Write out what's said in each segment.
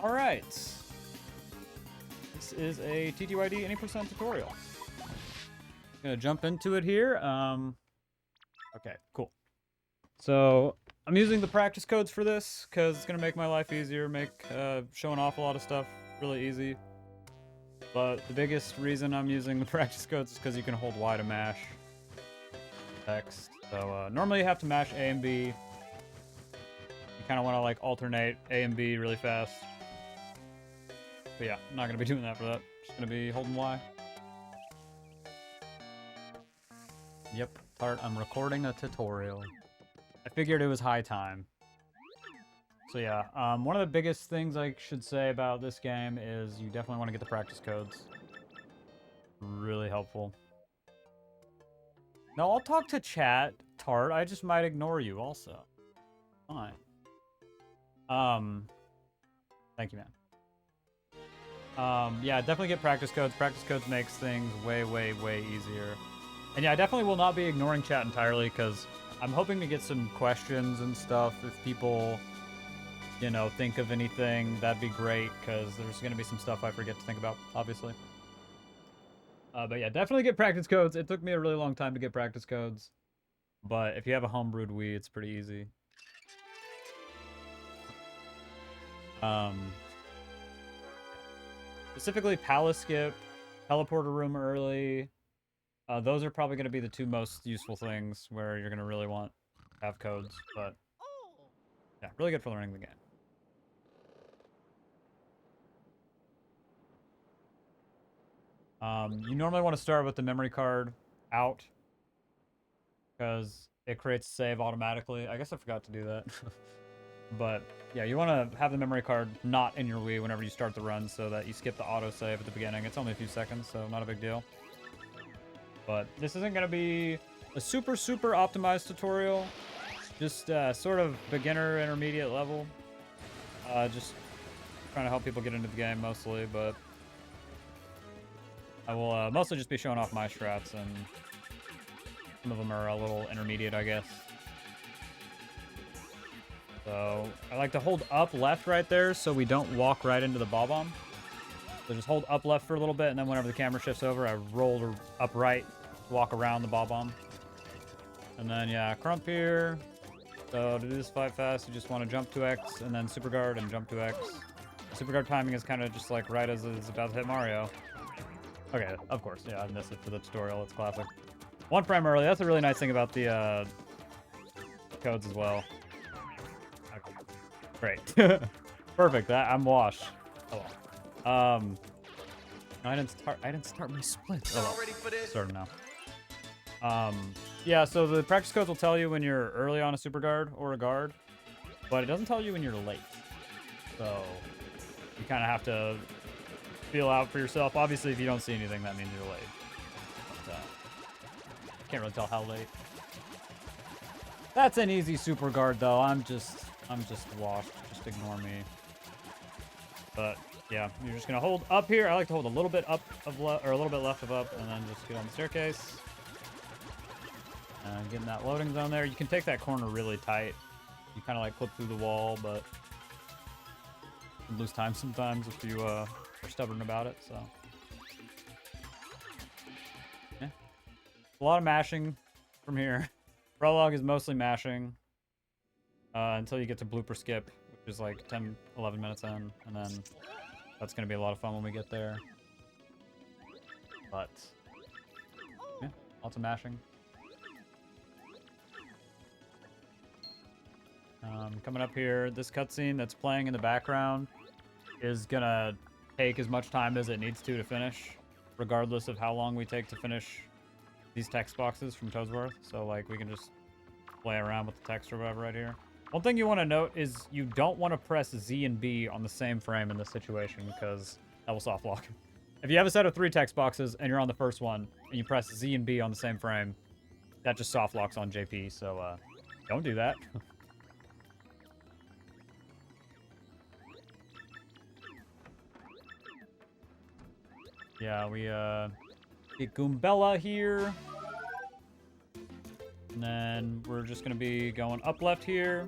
All right. This is a TTYD any percent tutorial. Gonna jump into it here. Okay, cool. So I'm using the practice codes for this because it's gonna make my life easier, make showing off a lot of stuff really easy. But the biggest reason I'm using the practice codes is because you can hold Y to mash text. So normally you have to mash A and B. You kind of want to like alternate A and B really fast. But yeah, I'm not gonna be doing that for that. Just gonna be holding Y. Yep, I'm recording a tutorial. I figured it was high time. So yeah, one of the biggest things I should say about this game is you definitely want to get the practice codes. Really helpful. No, I'll talk to chat, Tart. I just might ignore you also. Fine. Thank you, man. Yeah, definitely get practice codes. Practice codes makes things way, way, way easier. And yeah, I definitely will not be ignoring chat entirely because I'm hoping to get some questions and stuff. If people, you know, think of anything, that'd be great because there's going to be some stuff I forget to think about, obviously. But yeah, definitely get practice codes. It took me a really long time to get practice codes. But if you have a homebrewed Wii, it's pretty easy. Specifically Palace Skip, Teleporter Room early. Those are probably going to be the two most useful things where you're going to really want to have codes. But yeah, really good for learning the game. You normally want to start with the memory card out because it creates a save automatically. I guess I forgot to do that. But yeah, you want to have the memory card not in your Wii whenever you start the run so that you skip the autosave at the beginning. It's only a few seconds, so not a big deal. But this isn't going to be a super optimized tutorial. Just sort of beginner, intermediate level. Just trying to help people get into the game mostly, but I will mostly just be showing off my strats, and some of them are a little intermediate, I guess. So I like to hold up left right there so we don't walk right into the ball bomb. So just hold up left for a little bit, and then whenever the camera shifts over, I roll up right, walk around the ball bomb. And then, yeah, crump here. So to do this fight fast, you just want to jump 2x, and then super guard and jump 2x. Super guard timing is kind of just like right as it's about to hit Mario. Okay, of course, yeah, I missed it for the tutorial. It's classic. 1 frame early. That's a really nice thing about the codes as well. Okay. Great. Perfect. I'm washed. Oh well. I didn't start my splits. Oh well. Starting now. Yeah, so the practice codes will tell you when you're early on a super guard or a guard, but it doesn't tell you when you're late. So you kind of have to feel out for yourself. Obviously, if you don't see anything, that means you're late. But, can't really tell how late. That's an easy super guard, though. I'm just washed. Just ignore me. But yeah, you're just gonna hold up here. I like to hold a little bit up of left, or a little bit left of up, and then just get on the staircase. And getting that loading zone there. You can take that corner really tight. You kind of like clip through the wall, but you lose time sometimes if you are stubborn about it. So yeah, a lot of mashing from here. Prologue is mostly mashing until you get to blooper skip, which is like 10-11 minutes in, and then that's gonna be a lot of fun when we get there. But yeah, lots of mashing. Coming up here, this cutscene that's playing in the background is gonna take as much time as it needs to finish, regardless of how long we take to finish these text boxes from Toadsworth. So like we can just play around with the text or whatever right here. One thing you want to note is you don't want to press Z and B on the same frame in this situation because that will soft lock. If you have a set of 3 text boxes and you're on the first one and you press Z and B on the same frame, that just soft locks on JP. So don't do that. Yeah, we get Goombella here. And then we're just gonna be going up left here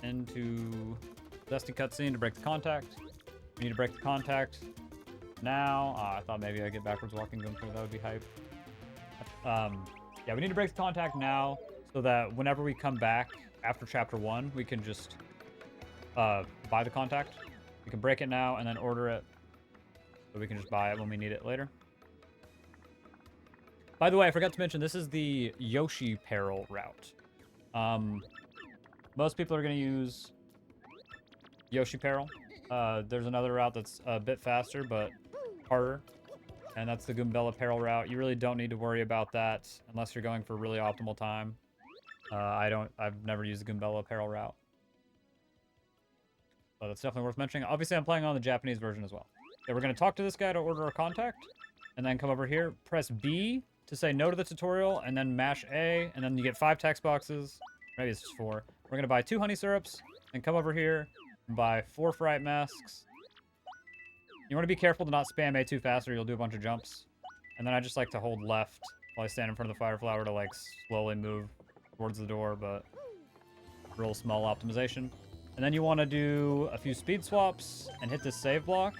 into Zesty cutscene to break the contact. We need to break the contact now. I thought maybe I'd get backwards walking Goomba. That would be hype. Yeah, we need to break the contact now so that whenever we come back after chapter 1, we can just buy the contact. We can break it now and then order it so we can just buy it when we need it later. By the way, I forgot to mention, this is the Yoshi Peril route. Most people are going to use Yoshi Peril. There's another route that's a bit faster, but harder. And that's the Goombella Peril route. You really don't need to worry about that unless you're going for really optimal time. I've never used the Goombella Peril route. But that's definitely worth mentioning. Obviously, I'm playing on the Japanese version as well. Okay, we're going to talk to this guy to order a contact. And then come over here, press B to say no to the tutorial, and then mash A, and then you get 5 text boxes. Maybe it's just 4. We're going to buy 2 honey syrups, and come over here and buy 4 fright masks. You want to be careful to not spam A too fast or you'll do a bunch of jumps. And then I just like to hold left while I stand in front of the fire flower to like slowly move towards the door, but real small optimization. And then you want to do a few speed swaps and hit this save block,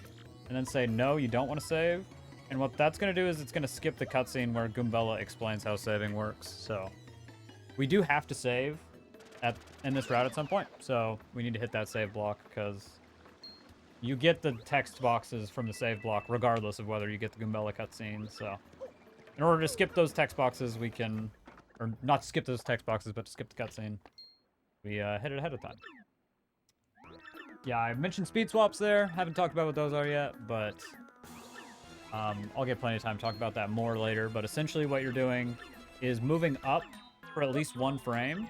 and then say no, you don't want to save. And what that's going to do is it's going to skip the cutscene where Goombella explains how saving works. So we do have to save in this route at some point. So we need to hit that save block because you get the text boxes from the save block regardless of whether you get the Goombella cutscene. So in order to skip those text boxes, we can... Or not skip those text boxes, but to skip the cutscene. We hit it ahead of time. Yeah, I mentioned speed swaps there. Haven't talked about what those are yet, but... I'll get plenty of time to talk about that more later, but essentially what you're doing is moving up for at least 1 frame,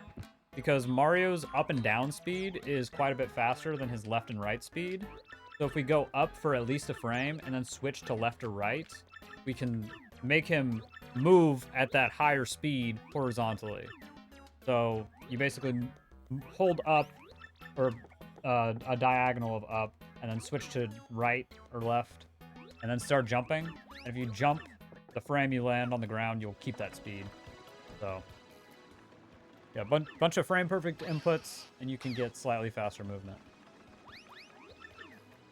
because Mario's up and down speed is quite a bit faster than his left and right speed. So if we go up for at least a frame and then switch to left or right, we can make him move at that higher speed horizontally. So you basically hold up, or a diagonal of up, and then switch to right or left, and then start jumping. And if you jump the frame you land on the ground, you'll keep that speed. So, yeah, bunch of frame-perfect inputs, and you can get slightly faster movement.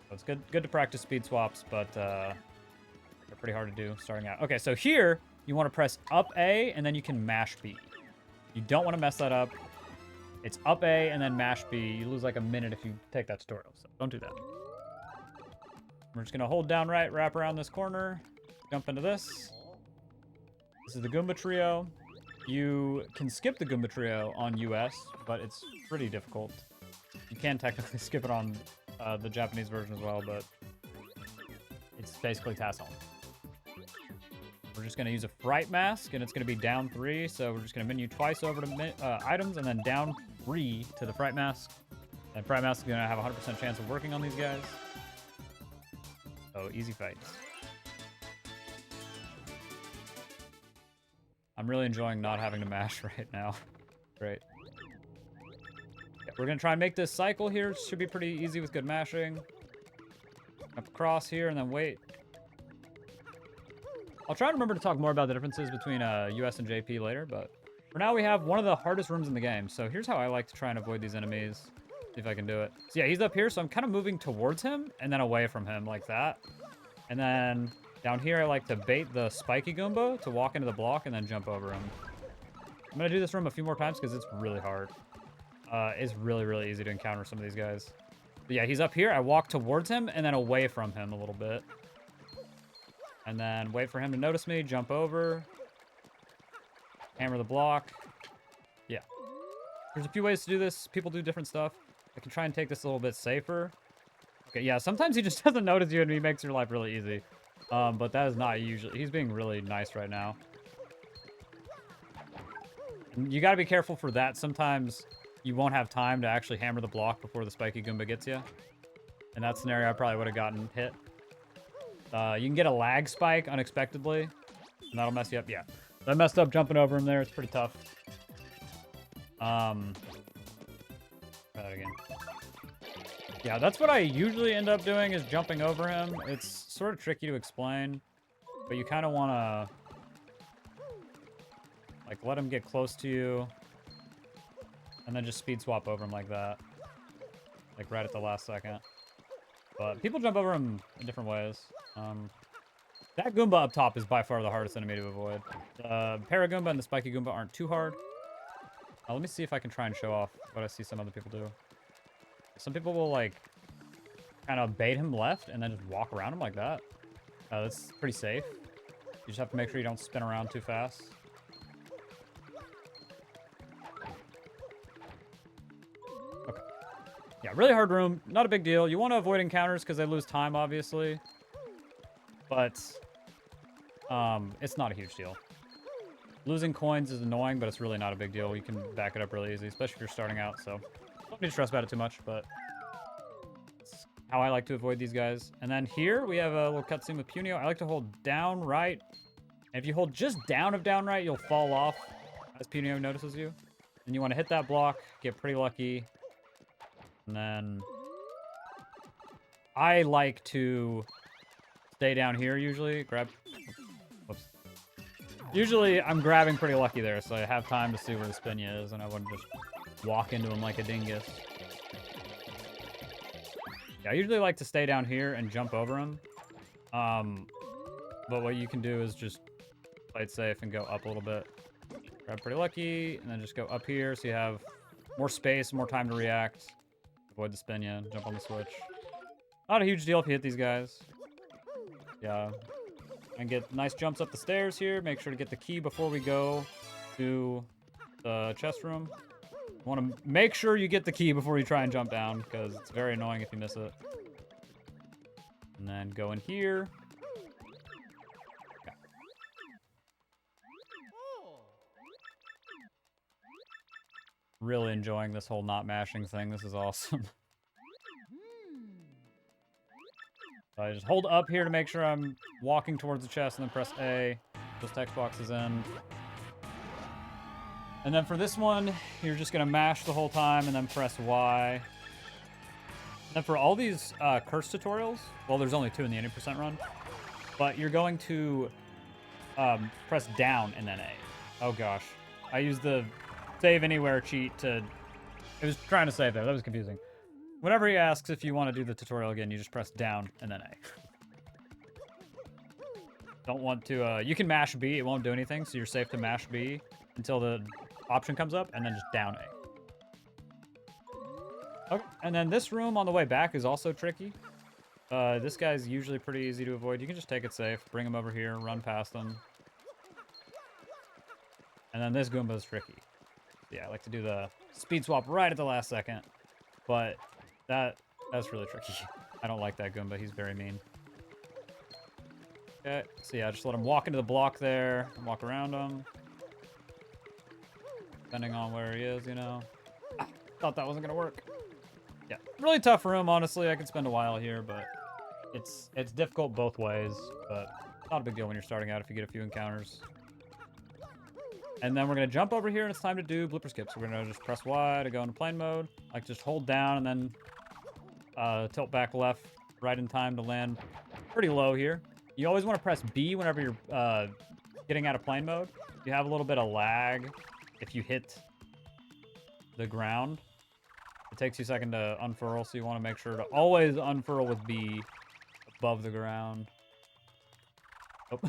So it's good to practice speed swaps, but they're pretty hard to do starting out. Okay, so here, you want to press up A, and then you can mash B. You don't want to mess that up. It's up A, and then mash B. You lose like a minute if you take that tutorial, so don't do that. We're just going to hold down right, wrap around this corner, jump into this. This is the Goomba Trio. You can skip the Goomba Trio on US, but it's pretty difficult. You can technically skip it on the Japanese version as well, but it's basically task on. We're just going to use a fright mask, and it's going to be down 3, so we're just going to menu twice over to items, and then down 3 to the fright mask. And fright mask is going to have a 100% chance of working on these guys. So, easy fights. I'm really enjoying not having to mash right now. Great. Okay, we're going to try and make this cycle here. It should be pretty easy with good mashing. Up across here and then wait. I'll try to remember to talk more about the differences between US and JP later, but for now we have one of the hardest rooms in the game. So here's how I like to try and avoid these enemies. See if I can do it. So yeah, he's up here, so I'm kind of moving towards him and then away from him like that. And then down here, I like to bait the spiky Goomba to walk into the block and then jump over him. I'm going to do this room a few more times because it's really hard. It's really, really easy to encounter some of these guys. But yeah, he's up here. I walk towards him and then away from him a little bit. And then wait for him to notice me, jump over. Hammer the block. Yeah. There's a few ways to do this. People do different stuff. I can try and take this a little bit safer. Okay, yeah, sometimes he just doesn't notice you and he makes your life really easy. But that is not usually... He's being really nice right now. And you gotta be careful for that. Sometimes you won't have time to actually hammer the block before the spiky Goomba gets you. In that scenario, I probably would have gotten hit. You can get a lag spike unexpectedly, and that'll mess you up. Yeah, I messed up jumping over him there. It's pretty tough. Try that again. Yeah, that's what I usually end up doing is jumping over him. It's sort of tricky to explain, but you kind of want to like let him get close to you, and then just speed swap over him like that. like right at the last second. But people jump over them in different ways. That Goomba up top is by far the hardest enemy to avoid. The Paragoomba and the Spiky Goomba aren't too hard. Let me see if I can try and show off what I see some other people do. Some people will, like, kind of bait him left and then just walk around him like that. That's pretty safe. You just have to make sure you don't spin around too fast. Okay. Yeah, really hard room. Not a big deal. You want to avoid encounters because they lose time, obviously. But it's not a huge deal. Losing coins is annoying, but it's really not a big deal. You can back it up really easy, especially if you're starting out, so don't need to stress about it too much, but that's how I like to avoid these guys. And then here, we have a little cutscene with Punio. I like to hold down right, and if you hold just down of down right, you'll fall off as Punio notices you. And you want to hit that block, get pretty lucky, and then I like to stay down here usually, grab... Whoops. Usually, I'm grabbing pretty lucky there, so I have time to see where the Spinya is, and I wouldn't just walk into him like a dingus. Yeah, I usually like to stay down here and jump over him. But what you can do is just play it safe and go up a little bit. Grab pretty lucky, and then just go up here so you have more space, more time to react. Avoid the Spinya, jump on the switch. Not a huge deal if you hit these guys. Yeah. And get nice jumps up the stairs here. Make sure to get the key before we go to the chest room. You want to make sure you get the key before you try and jump down, because it's very annoying if you miss it. And then go in here. Okay. Really enjoying this whole not mashing thing. This is awesome. I just hold up here to make sure I'm walking towards the chest, and then press A. Those text boxes in. And then for this one, you're just going to mash the whole time and then press Y. And then for all these curse tutorials, well, there's only 2 in the 80% run, but you're going to press down and then A. Oh gosh. I used the save anywhere cheat to... It was trying to save there. That was confusing. Whenever he asks if you want to do the tutorial again, you just press down and then A. Don't want to... you can mash B. It won't do anything, so you're safe to mash B until the option comes up, and then just down A. Okay, and then this room on the way back is also tricky. This guy's usually pretty easy to avoid. You can just take it safe, bring him over here, run past him. And then this Goomba is tricky. Yeah, I like to do the speed swap right at the last second, but that's really tricky. I don't like that Goomba. He's very mean. Okay, so yeah, just let him walk into the block there, and walk around him. Depending on where he is, you know. Thought that wasn't gonna work. Yeah, really tough room, honestly. I could spend a while here, but it's difficult both ways, but not a big deal when you're starting out if you get a few encounters. And then we're gonna jump over here, and it's time to do blooper skips. We're gonna just press Y to go into plane mode. Like, just hold down and then tilt back left, right in time to land pretty low here. You always want to press B whenever you're getting out of plane mode. You have a little bit of lag if you hit the ground. It takes you a second to unfurl, so you want to make sure to always unfurl with B above the ground. Oh,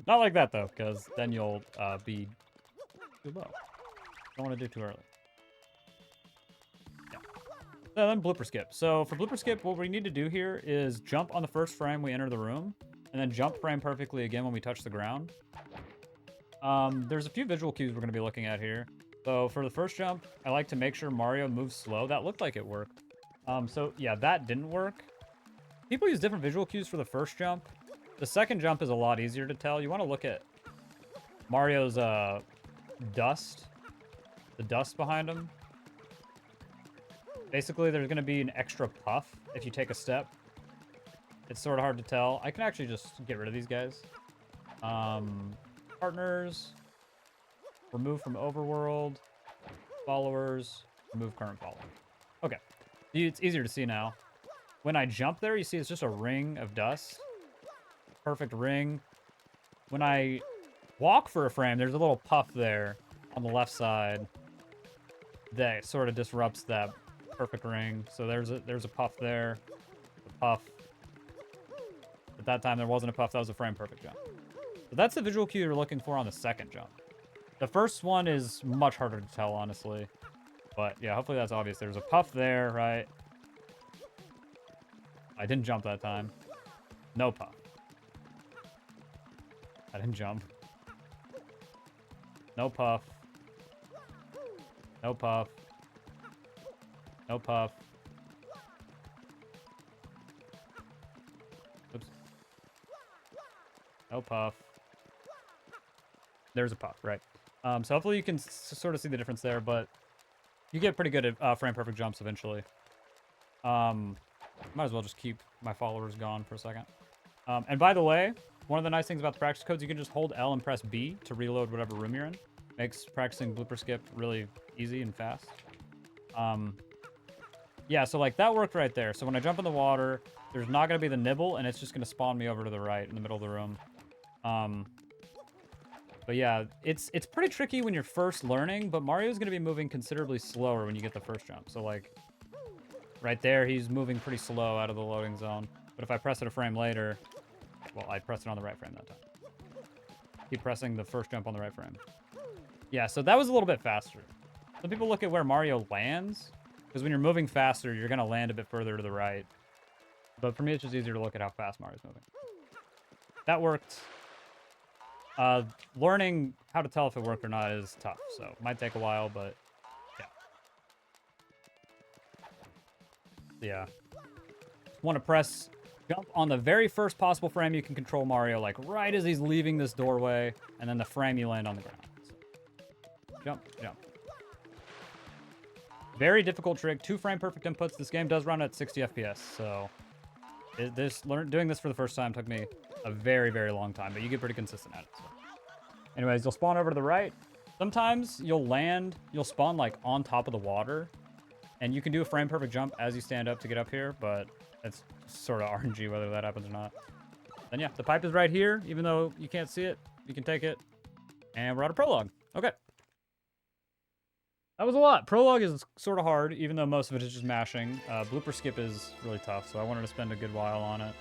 not like that, though, because then you'll be too low. Don't want to do too early. Yeah. Then blooper skip. So for blooper skip, what we need to do here is jump on the first frame we enter the room, and then jump frame perfectly again when we touch the ground. There's a few visual cues we're going to be looking at here. So for the first jump, I like to make sure Mario moves slow. That looked like it worked. So yeah, that didn't work. People use different visual cues for the first jump. The second jump is a lot easier to tell. You want to look at Mario's dust. The dust behind him. Basically, there's going to be an extra puff if you take a step. It's sort of hard to tell. I can actually just get rid of these guys. Partners. Remove from overworld. Followers. Remove current follower. Okay. It's easier to see now. When I jump there, you see it's just a ring of dust. Perfect ring. When I walk for a frame, there's a little puff there on the left side that sort of disrupts that perfect ring. So there's a puff there. A puff. At that time, there wasn't a puff. That was a frame perfect jump. So that's the visual cue you're looking for on the second jump. The first one is much harder to tell, honestly. But yeah, hopefully that's obvious. There's a puff there, right? I didn't jump that time. No puff. I didn't jump. No puff. No puff. No puff. Oops. No puff. There's a puff, right? So hopefully you can sort of see the difference there, but you get pretty good at frame perfect jumps eventually. Might as well just keep my followers gone for a second. And by the way, one of the nice things about the practice codes, you can just hold L and press B to reload whatever room you're in. Makes practicing blooper skip really easy and fast. Yeah, so like that worked right there. So when I jump in the water, there's not going to be the nibble, and it's just going to spawn me over to the right in the middle of the room. But yeah, it's pretty tricky when you're first learning, but Mario's going to be moving considerably slower when you get the first jump. So like right there, he's moving pretty slow out of the loading zone. But if I press it a frame later, well, I pressed it on the right frame that time. Keep pressing the first jump on the right frame. Yeah, so that was a little bit faster. Some people look at where Mario lands, because when you're moving faster, you're going to land a bit further to the right. But for me, it's just easier to look at how fast Mario's moving. That worked. Learning how to tell if it worked or not is tough, so it might take a while, but yeah. Want to press jump on the very first possible frame you can control Mario, like right as he's leaving this doorway, and then the frame you land on the ground. So, jump, jump. Very difficult trick. 2 frame perfect inputs. This game does run at 60 FPS, so doing this for the first time took me a very, very long time, but you get pretty consistent at it. So. Anyways, you'll spawn over to the right. Sometimes you'll spawn like on top of the water, and you can do a frame perfect jump as you stand up to get up here, but it's sort of RNG whether that happens or not. Then yeah, the pipe is right here. Even though you can't see it, you can take it. And we're out of prologue. Okay. That was a lot. Prologue is sort of hard, even though most of it is just mashing. Blooper skip is really tough, so I wanted to spend a good while on it.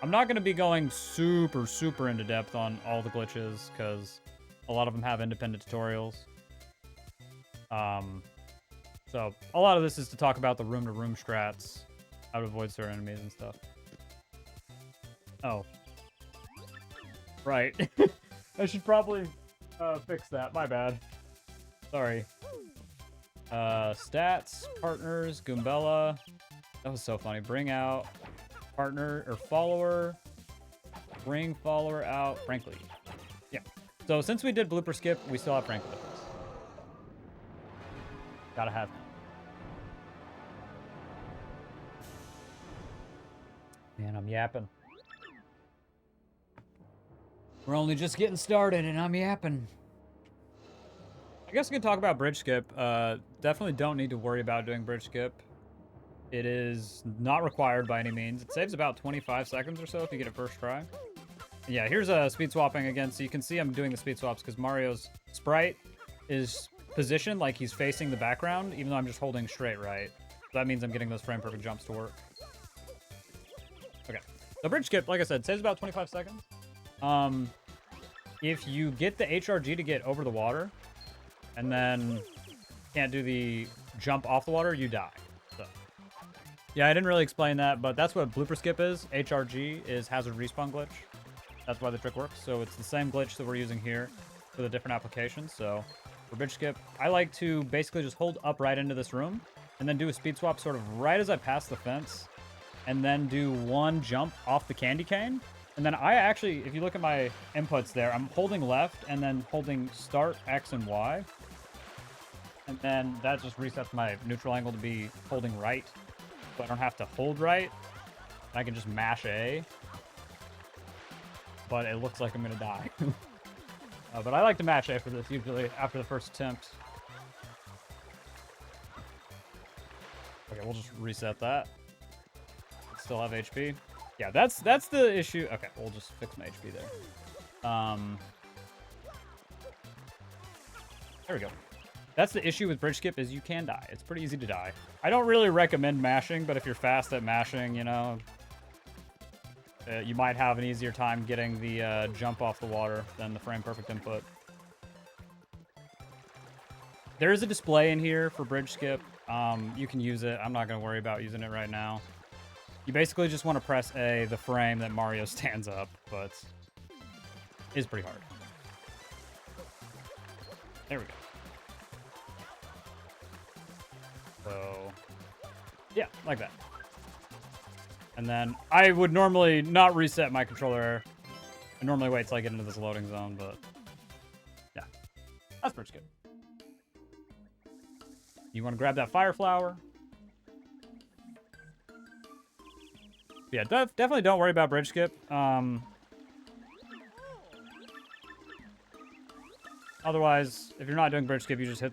I'm not going to be going super, super into depth on all the glitches, because a lot of them have independent tutorials. So a lot of this is to talk about the room-to-room strats, how to avoid certain enemies and stuff. Oh. Right. I should probably fix that. My bad. Sorry. Stats, partners, Goombella. That was so funny. Bring out partner or follower. Bring follower out. Frankly. Yeah. So since we did blooper skip, we still have Frank with us. Gotta have him. Man, I'm yapping. We're only just getting started and I'm yapping. I guess we can talk about bridge skip. Definitely don't need to worry about doing bridge skip. It is not required by any means. It saves about 25 seconds or so if you get it first try. Yeah, here's a speed swapping again. So you can see I'm doing the speed swaps because Mario's sprite is positioned like he's facing the background, even though I'm just holding straight right. So that means I'm getting those frame perfect jumps to work. Okay. The bridge skip, like I said, saves about 25 seconds. If you get the HRG to get over the water, and then can't do the jump off the water, you die. So, yeah, I didn't really explain that, but that's what blooper skip is. HRG is hazard respawn glitch. That's why the trick works. So it's the same glitch that we're using here for the different applications. So for bridge skip, I like to basically just hold up right into this room and then do a speed swap sort of right as I pass the fence, and then do one jump off the candy cane. And then I actually, if you look at my inputs there, I'm holding left and then holding start X and Y. And then that just resets my neutral angle to be holding right. So I don't have to hold right. I can just mash A. But it looks like I'm going to die. But I like to mash A for this usually after the first attempt. Okay, we'll just reset that. Still have HP. Yeah, that's the issue. Okay, we'll just fix my HP there. There we go. That's the issue with bridge skip is you can die. It's pretty easy to die. I don't really recommend mashing, but if you're fast at mashing, you know, you might have an easier time getting the jump off the water than the frame perfect input. There is a display in here for bridge skip. You can use it. I'm not going to worry about using it right now. You basically just want to press A, the frame that Mario stands up, but it's pretty hard. There we go. So, yeah, like that. And then I would normally not reset my controller. I normally wait till I get into this loading zone, but yeah, that's pretty good. You want to grab that fire flower. Yeah, definitely don't worry about bridge skip. Otherwise, if you're not doing bridge skip, you just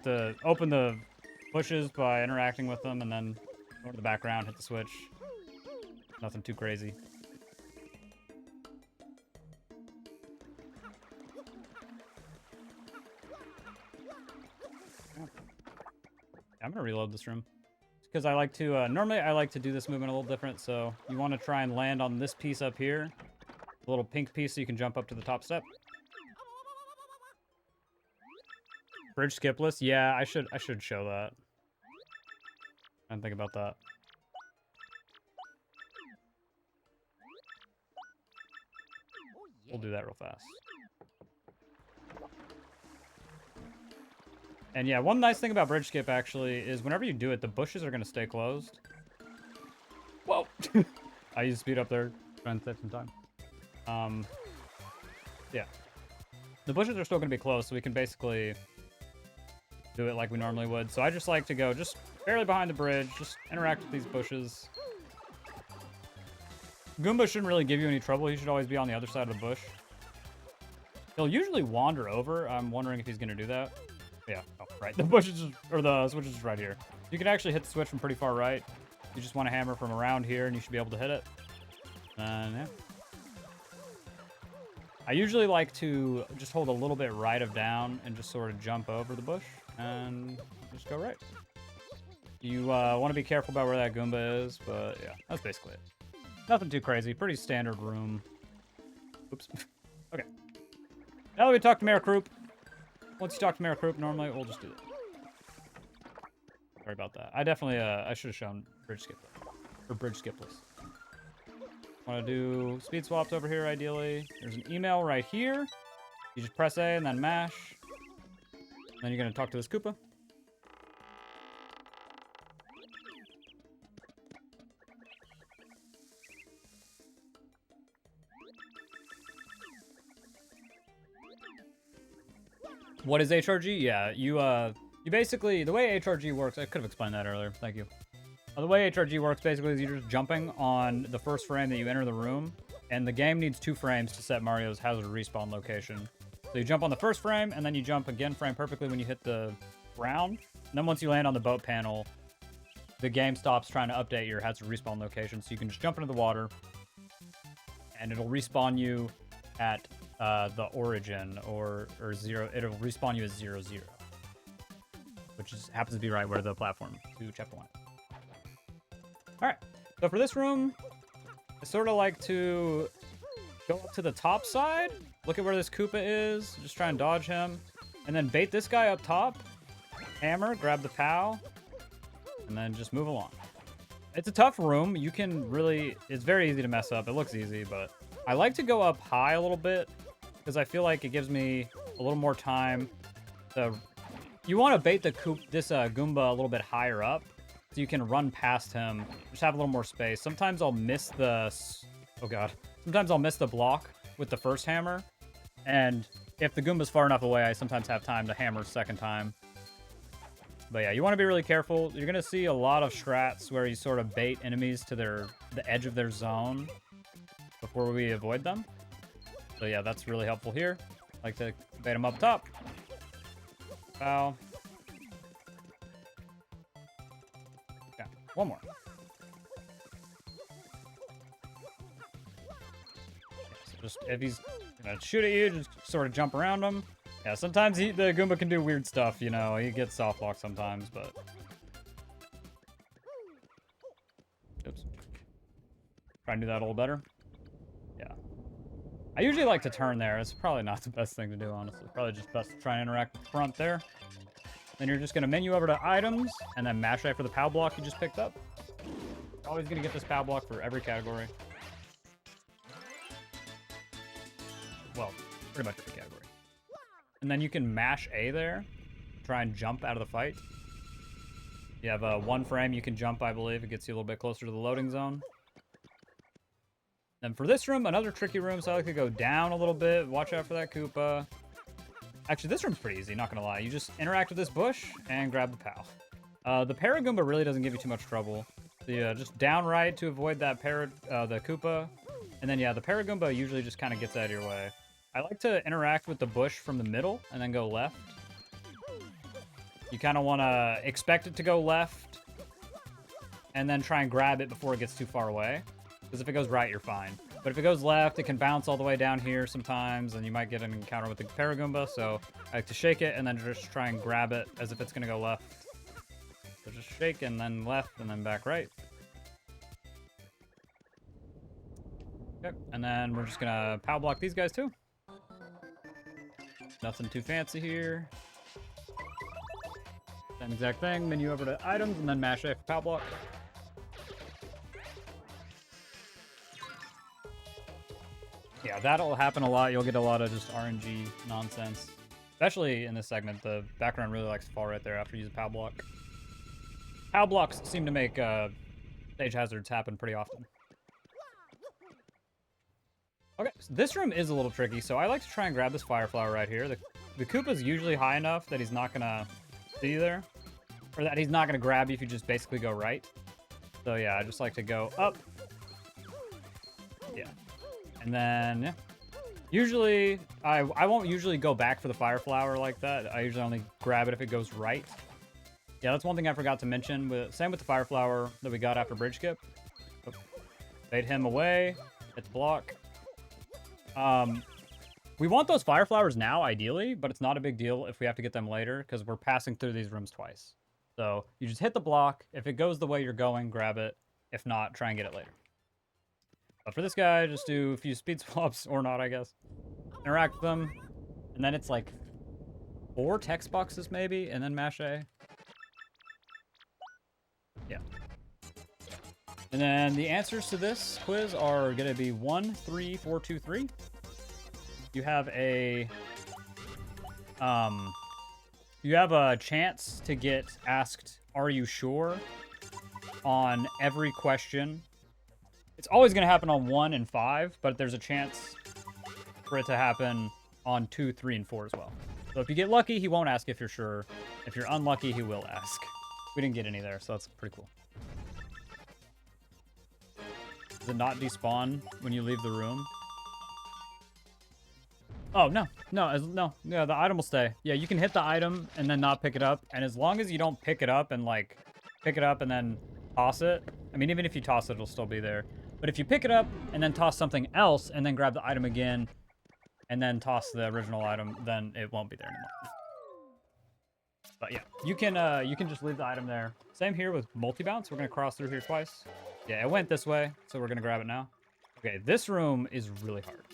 open the bushes by interacting with them, and then go to the background, hit the switch. Nothing too crazy. I'm gonna reload this room because I like to normally I like to do this movement a little different. So you want to try and land on this piece up here, the little pink piece, so you can jump up to the top step. Bridge skipless. Yeah, I should show that. I didn't think about that. We'll do that real fast. And yeah, one nice thing about bridge skip actually is whenever you do it, the bushes are going to stay closed. Whoa! I used speed up there, trying to save some time. Yeah. The bushes are still going to be closed, so we can basically do it like we normally would. So I just like to go just barely behind the bridge, just interact with these bushes. Goomba shouldn't really give you any trouble. He should always be on the other side of the bush. He'll usually wander over. I'm wondering if he's going to do that. Yeah, oh, right. The bush is or the switch is right here. You can actually hit the switch from pretty far right. You just want to hammer from around here, and you should be able to hit it. And yeah. I usually like to just hold a little bit right of down and just sort of jump over the bush and just go right. You want to be careful about where that Goomba is, but yeah, that's basically it. Nothing too crazy. Pretty standard room. Oops. Okay. Now that we talked to Mayor Croup, once you talk to Mayor Croup, normally we'll just do it. Sorry about that. I definitely, I should have shown bridge skip or bridge skipless. Want to do speed swaps over here, ideally. There's an email right here. You just press A and then mash. And then you're going to talk to this Koopa. What is HRG? Yeah, you basically, the way HRG works, I could have explained that earlier. Thank you. The way HRG works basically is you're just jumping on the first frame that you enter the room, and the game needs 2 frames to set Mario's hazard respawn location. So you jump on the first frame, and then you jump again frame perfectly when you hit the ground. And then once you land on the boat panel, the game stops trying to update your hazard respawn location, so you can just jump into the water, and it'll respawn you at the origin or 0. It'll respawn you as 0, 0, which happens to be right where the platform to chapter 1. All right, so for this room, I sort of like to go up to the top side, look at where this Koopa is, just try and dodge him, and then bait this guy up top, hammer, grab the POW, and then just move along. It's a tough room. You can really, it's very easy to mess up. It looks easy, but I like to go up high a little bit because I feel like it gives me a little more time to, you want to bait this Goomba a little bit higher up, so you can run past him, just have a little more space. Sometimes I'll miss the, oh god. Sometimes I'll miss the block with the first hammer, and if the Goomba's far enough away, I sometimes have time to hammer a second time. But yeah, you want to be really careful. You're going to see a lot of strats where you sort of bait enemies to the edge of their zone before we avoid them. So yeah, that's really helpful here. Like to bait them up top. Pow. One more. So just if he's gonna shoot at you, just sort of jump around him. Yeah, sometimes the Goomba can do weird stuff, you know. He gets soft locked sometimes, but... Oops. Try and do that a little better. Yeah. I usually like to turn there. It's probably not the best thing to do, honestly. Probably just best to try and interact with the front there. Then you're just going to menu over to items, and then mash A for the POW block you just picked up. Always going to get this POW block for every category. Well, pretty much every category. And then you can mash A there. Try and jump out of the fight. You have one frame you can jump, I believe. It gets you a little bit closer to the loading zone. Then for this room, another tricky room, so I like to go down a little bit. Watch out for that Koopa. Actually, this room's pretty easy, not gonna lie. You just interact with this bush and grab the POW. The Paragoomba really doesn't give you too much trouble. So yeah, just down right to avoid that the Koopa. And then yeah, the Paragoomba usually just kind of gets out of your way. I like to interact with the bush from the middle and then go left. You kind of want to expect it to go left and then try and grab it before it gets too far away. Because if it goes right, you're fine. But if it goes left, it can bounce all the way down here sometimes, and you might get an encounter with the Paragoomba. So I like to shake it and then just try and grab it as if it's going to go left. So just shake and then left and then back right. Okay, and then we're just going to POW block these guys too. Nothing too fancy here. Same exact thing, menu over to items, and then mash A for POW block. Yeah, that'll happen a lot. You'll get a lot of just RNG nonsense. Especially in this segment, the background really likes to fall right there after you use a POW block. POW blocks seem to make stage hazards happen pretty often. Okay, so this room is a little tricky, so I like to try and grab this fire flower right here. The Koopa's usually high enough that he's not gonna see you there. Or that he's not gonna grab you if you just basically go right. So yeah, I just like to go up. Yeah. And then, yeah. Usually, I won't usually go back for the fire flower like that. I usually only grab it if it goes right. Yeah, that's one thing I forgot to mention. Same with the fire flower that we got after bridge skip. Bait him away. Hit the block. We want those fire flowers now, ideally, but it's not a big deal if we have to get them later, because we're passing through these rooms twice. So you just hit the block. If it goes the way you're going, grab it. If not, try and get it later. But for this guy, just do a few speed swaps, or not, I guess. Interact with them, and then it's like 4 text boxes maybe, and then mash A. Yeah. And then the answers to this quiz are going to be 1, 3, 4, 2, 3. You have a chance to get asked, "Are you sure?" on every question. It's always going to happen on 1 and 5, but there's a chance for it to happen on 2, 3, and 4 as well. So if you get lucky, he won't ask if you're sure. If you're unlucky, he will ask. We didn't get any there, so that's pretty cool. Does it not despawn when you leave the room? Oh, no. No, the item will stay. Yeah, you can hit the item and then not pick it up. And as long as you don't pick it up and, like, pick it up and then toss it. I mean, even if you toss it, it'll still be there. But if you pick it up and then toss something else and then grab the item again and then toss the original item, then it won't be there anymore. But yeah, you can just leave the item there. Same here with multi-bounce. We're going to cross through here twice. Yeah, it went this way, so we're going to grab it now. Okay, this room is really hard.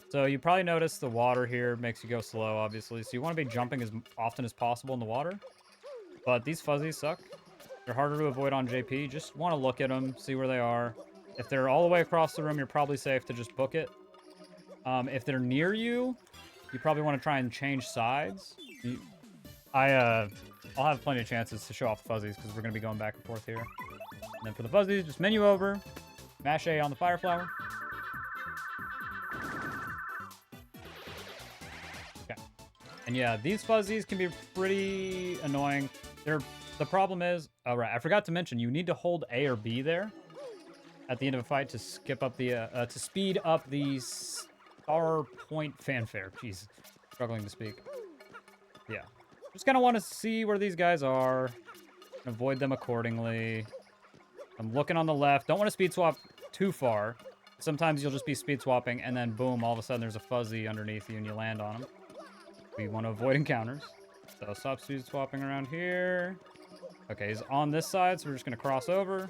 So you probably noticed the water here makes you go slow, obviously. So you want to be jumping as often as possible in the water. But these fuzzies suck. They're harder to avoid on JP. Just want to look at them, see where they are. If they're all the way across the room, you're probably safe to just book it. If they're near you, you probably want to try and change sides. I'll have plenty of chances to show off the fuzzies because we're going to be going back and forth here. And then for the fuzzies, just menu over, mash A on the fire flower. Okay. And yeah, these fuzzies can be pretty annoying. The problem is, oh right, I forgot to mention, you need to hold A or B there at the end of a fight to skip up the, to speed up the star point fanfare. Jeez, struggling to speak. Yeah. Just kind of want to see where these guys are. Avoid them accordingly. I'm looking on the left. Don't want to speed swap too far. Sometimes you'll just be speed swapping and then boom, all of a sudden there's a fuzzy underneath you and you land on them. We want to avoid encounters. So stop speed swapping around here. Okay, he's on this side, so we're just going to cross over.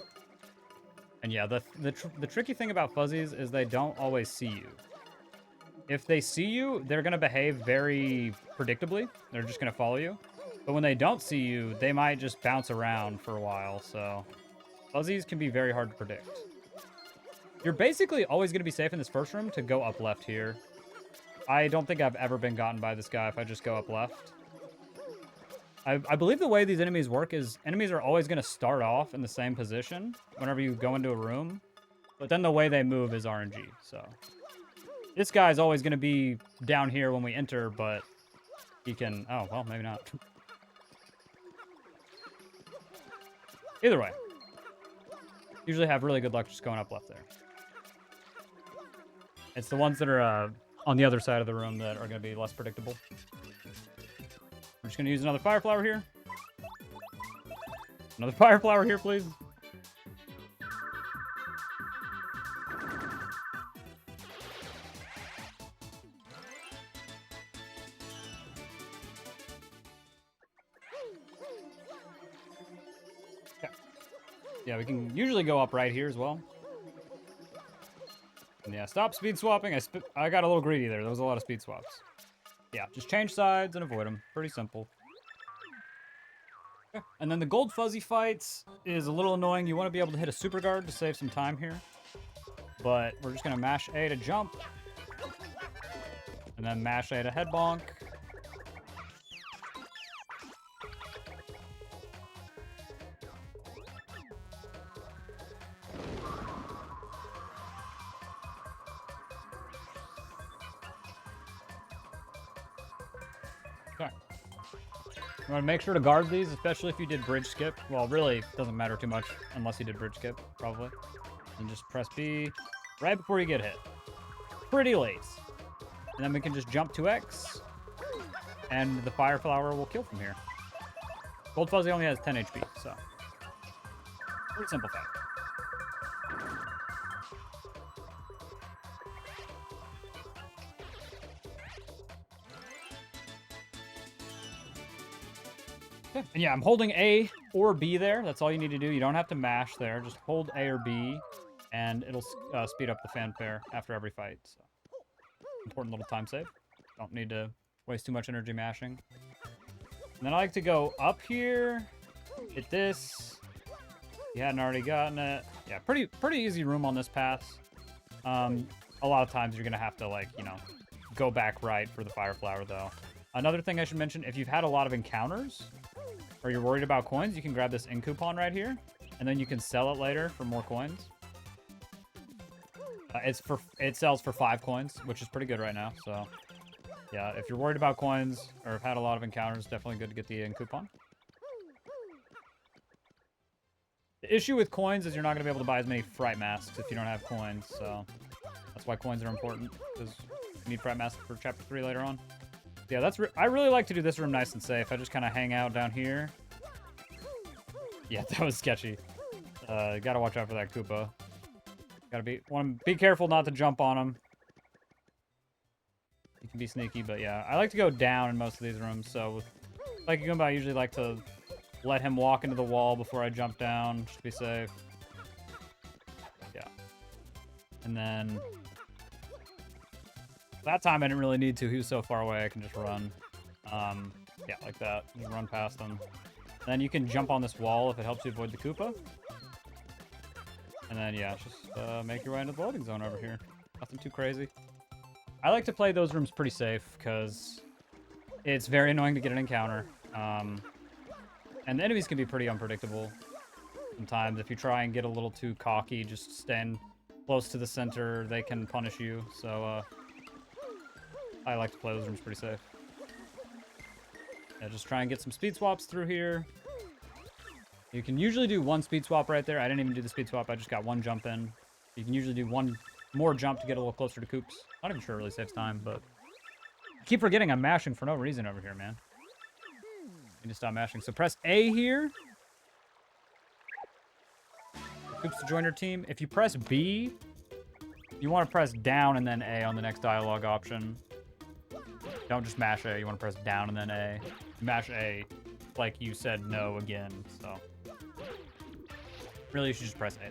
And yeah, the tricky thing about fuzzies is they don't always see you. If they see you, they're going to behave very predictably. They're just going to follow you. But when they don't see you, they might just bounce around for a while. So fuzzies can be very hard to predict. You're basically always going to be safe in this first room to go up left here. I don't think I've ever been gotten by this guy if I just go up left. I believe the way these enemies work is enemies are always going to start off in the same position whenever you go into a room. But then the way they move is RNG. So this guy's always going to be down here when we enter, but he can... Oh, well, maybe not. Either way. Usually have really good luck just going up left there. It's the ones that are on the other side of the room that are going to be less predictable. We're just going to use another fire flower here. Another fire flower here, please. Okay. Yeah, we can usually go up right here as well. And yeah, stop speed swapping. I got a little greedy there. There was a lot of speed swaps. Yeah, just change sides and avoid them. Pretty simple. Okay. And then the gold fuzzy fights is a little annoying. You want to be able to hit a super guard to save some time here. But we're just going to mash A to jump. And then mash A to head bonk. Okay. You want to make sure to guard these, especially if you did bridge skip. Well, really, doesn't matter too much unless you did bridge skip, probably. And just press B right before you get hit. Pretty late. And then we can just jump to X, and the fire flower will kill from here. Gold fuzzy only has 10 HP, so pretty simple fight. Okay. And yeah, I'm holding A or B there. That's all you need to do. You don't have to mash there. Just hold A or B, and it'll speed up the fanfare after every fight. So, important little time save. Don't need to waste too much energy mashing. And then I like to go up here, hit this. You hadn't already gotten it. Yeah, pretty easy room on this pass. A lot of times you're gonna have to, like, you know, go back right for the fire flower though. Another thing I should mention, if you've had a lot of encounters or you're worried about coins, you can grab this in coupon right here, and then you can sell it later for more coins. It sells for 5 coins, which is pretty good right now. So yeah, if you're worried about coins or have had a lot of encounters, definitely good to get the in coupon. The issue with coins is you're not going to be able to buy as many fright masks if you don't have coins. So that's why coins are important, because you need fright masks for chapter 3 later on. Yeah, I really like to do this room nice and safe. I just kind of hang out down here. Yeah, that was sketchy. Gotta watch out for that Koopa. Want to be careful not to jump on him. You can be sneaky, but yeah, I like to go down in most of these rooms. So, with like Goomba, I usually like to let him walk into the wall before I jump down, just to be safe. Yeah, and then. That time I didn't really need to. He was so far away, I can just run. Yeah, like that. Just run past him. Then you can jump on this wall if it helps you avoid the Koopa. And then, yeah, just make your way into the loading zone over here. Nothing too crazy. I like to play those rooms pretty safe, because it's very annoying to get an encounter. And the enemies can be pretty unpredictable sometimes. If you try and get a little too cocky, just stand close to the center, they can punish you. So, I like to play those rooms pretty safe. Yeah, just try and get some speed swaps through here. You can usually do 1 speed swap right there. I didn't even do the speed swap. I just got 1 jump in. You can usually do 1 more jump to get a little closer to Koops. Not even sure it really saves time, but I keep forgetting I'm mashing for no reason over here, man. I need to stop mashing. So press A here. Koops to join your team. If you press B, you want to press down and then A on the next dialogue option. Don't just mash A. You want to press down and then A. Mash A like you said no again. So really, you should just press A there.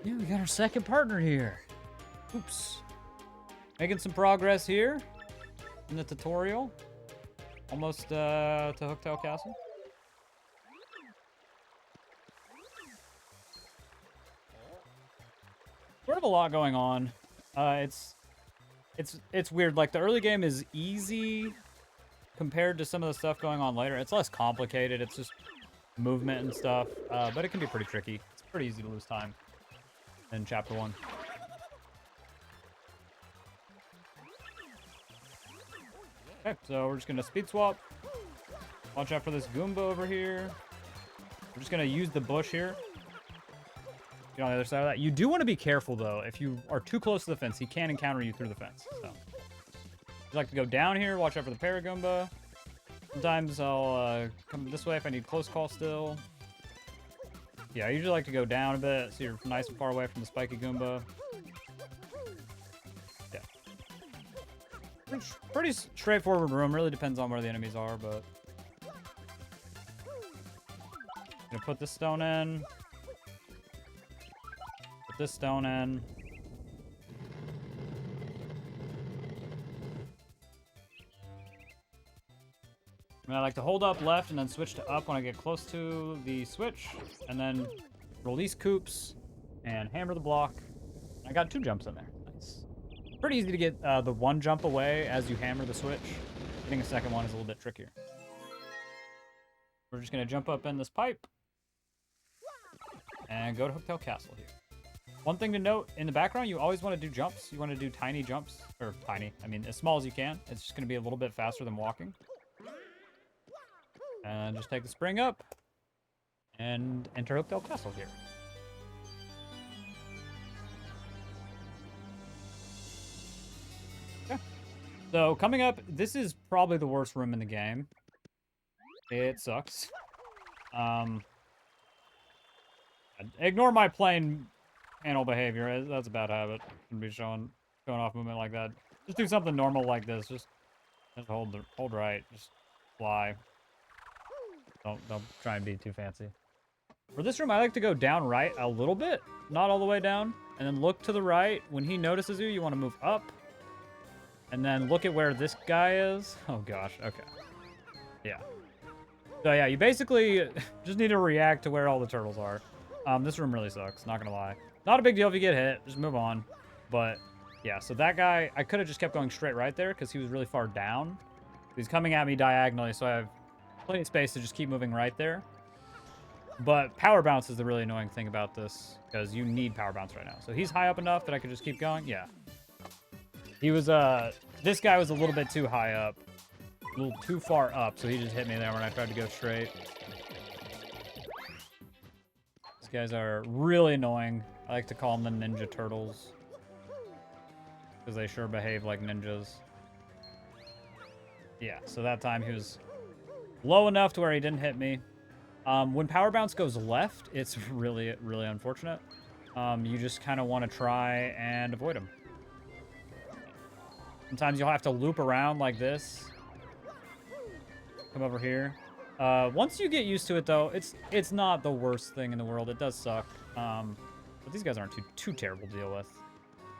Yeah, we got our second partner here. Oops. Making some progress here in the tutorial. Almost to Hooktail Castle. Sort of a lot going on. It's weird. Like, the early game is easy compared to some of the stuff going on later. It's less complicated. It's just movement and stuff. But it can be pretty tricky. It's pretty easy to lose time in Chapter 1. Okay, so we're just going to speed swap. Watch out for this Goomba over here. We're just going to use the bush here. Get on the other side of that. You do want to be careful, though. If you are too close to the fence, he can encounter you through the fence. So, you like to go down here. Watch out for the Paragoomba. Sometimes I'll come this way if I need close call still. Yeah, I usually like to go down a bit so you're nice and far away from the spiky Goomba. Yeah. Pretty straightforward room. Really depends on where the enemies are, but... Gonna put this stone in. Put this stone in. And I like to hold up left and then switch to up when I get close to the switch. And then release coops and hammer the block. I got 2 jumps in there. Nice. Pretty easy to get the 1 jump away as you hammer the switch. Getting a second one is a little bit trickier. We're just going to jump up in this pipe. And go to Hooktail Castle here. One thing to note, in the background, you always want to do jumps. You want to do tiny jumps. Or tiny, I mean, as small as you can. It's just going to be a little bit faster than walking. And just take the spring up. And enter Hooktail Castle here. Okay. So, coming up, this is probably the worst room in the game. It sucks. Ignore my plain panel behavior. That's a bad habit. Shouldn't be showing off movement like that. Just do something normal like this. Just hold right. Just fly. Don't try and be too fancy. For this room, I like to go down right a little bit, not all the way down, and then look to the right. When he notices you, you want to move up, and then look at where this guy is. Oh gosh. Okay. Yeah. So yeah, you basically just need to react to where all the turtles are. This room really sucks, not gonna lie. Not a big deal if you get hit, just move on. But, yeah, so that guy, I could have just kept going straight right there because he was really far down. He's coming at me diagonally, so I have plenty of space to just keep moving right there. But power bounce is the really annoying thing about this, because you need power bounce right now. So he's high up enough that I could just keep going? Yeah. He was, this guy was a little bit too high up. A little too far up, so he just hit me there when I tried to go straight. Guys are really annoying. I like to call them the Ninja Turtles. Because they sure behave like ninjas. Yeah, so that time he was low enough to where he didn't hit me. When power bounce goes left, it's really, really unfortunate. You just kind of want to try and avoid him. Sometimes you'll have to loop around like this. Come over here. Once you get used to it, though, it's not the worst thing in the world. It does suck. But these guys aren't too terrible to deal with.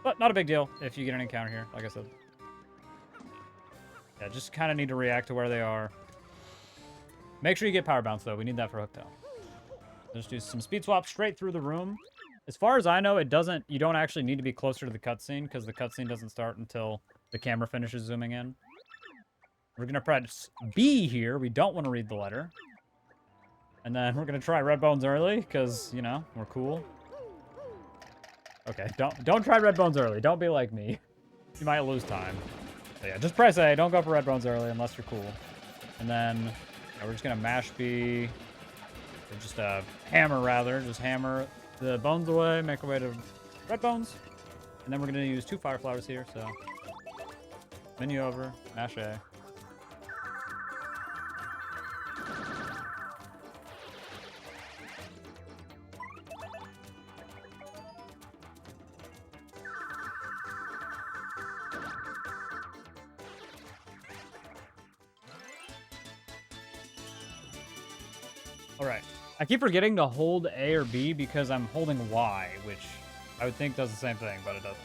But not a big deal if you get an encounter here, like I said. Yeah, just kind of need to react to where they are. Make sure you get power bounce, though. We need that for Hooktail. Just do some speed swap straight through the room. As far as I know, you don't actually need to be closer to the cutscene, because the cutscene doesn't start until the camera finishes zooming in. We're going to press B here. We don't want to read the letter. And then we're going to try Red Bones early, because, you know, we're cool. Okay, don't try Red Bones early. Don't be like me. You might lose time. So yeah, just press A. Don't go for Red Bones early unless you're cool. And then yeah, we're just going to mash B. Or just hammer, rather. Just hammer the bones away. Make our way to Red Bones. And then we're going to use 2 fire flowers here, so... Menu over. Mash A. All right. I keep forgetting to hold A or B because I'm holding Y, which I would think does the same thing, but it doesn't.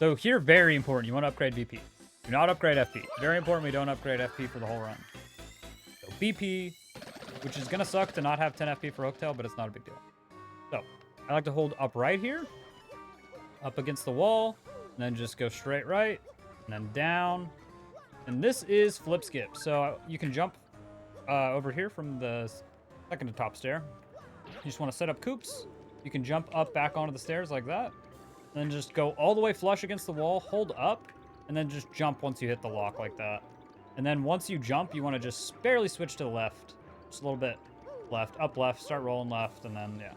So here, very important. You want to upgrade BP. Do not upgrade FP. Very important we don't upgrade FP for the whole run. So BP, which is going to suck to not have 10 FP for Hooktail, but it's not a big deal. So I like to hold up right here, up against the wall, and then just go straight right, and then down. And this is flip skip. So you can jump over here from the second to top stair. You just want to set up coops. You can jump up back onto the stairs like that. Then just go all the way flush against the wall, hold up, and then just jump once you hit the lock like that. And then once you jump, you want to just barely switch to the left. Just a little bit left, up left, start rolling left, and then, yeah.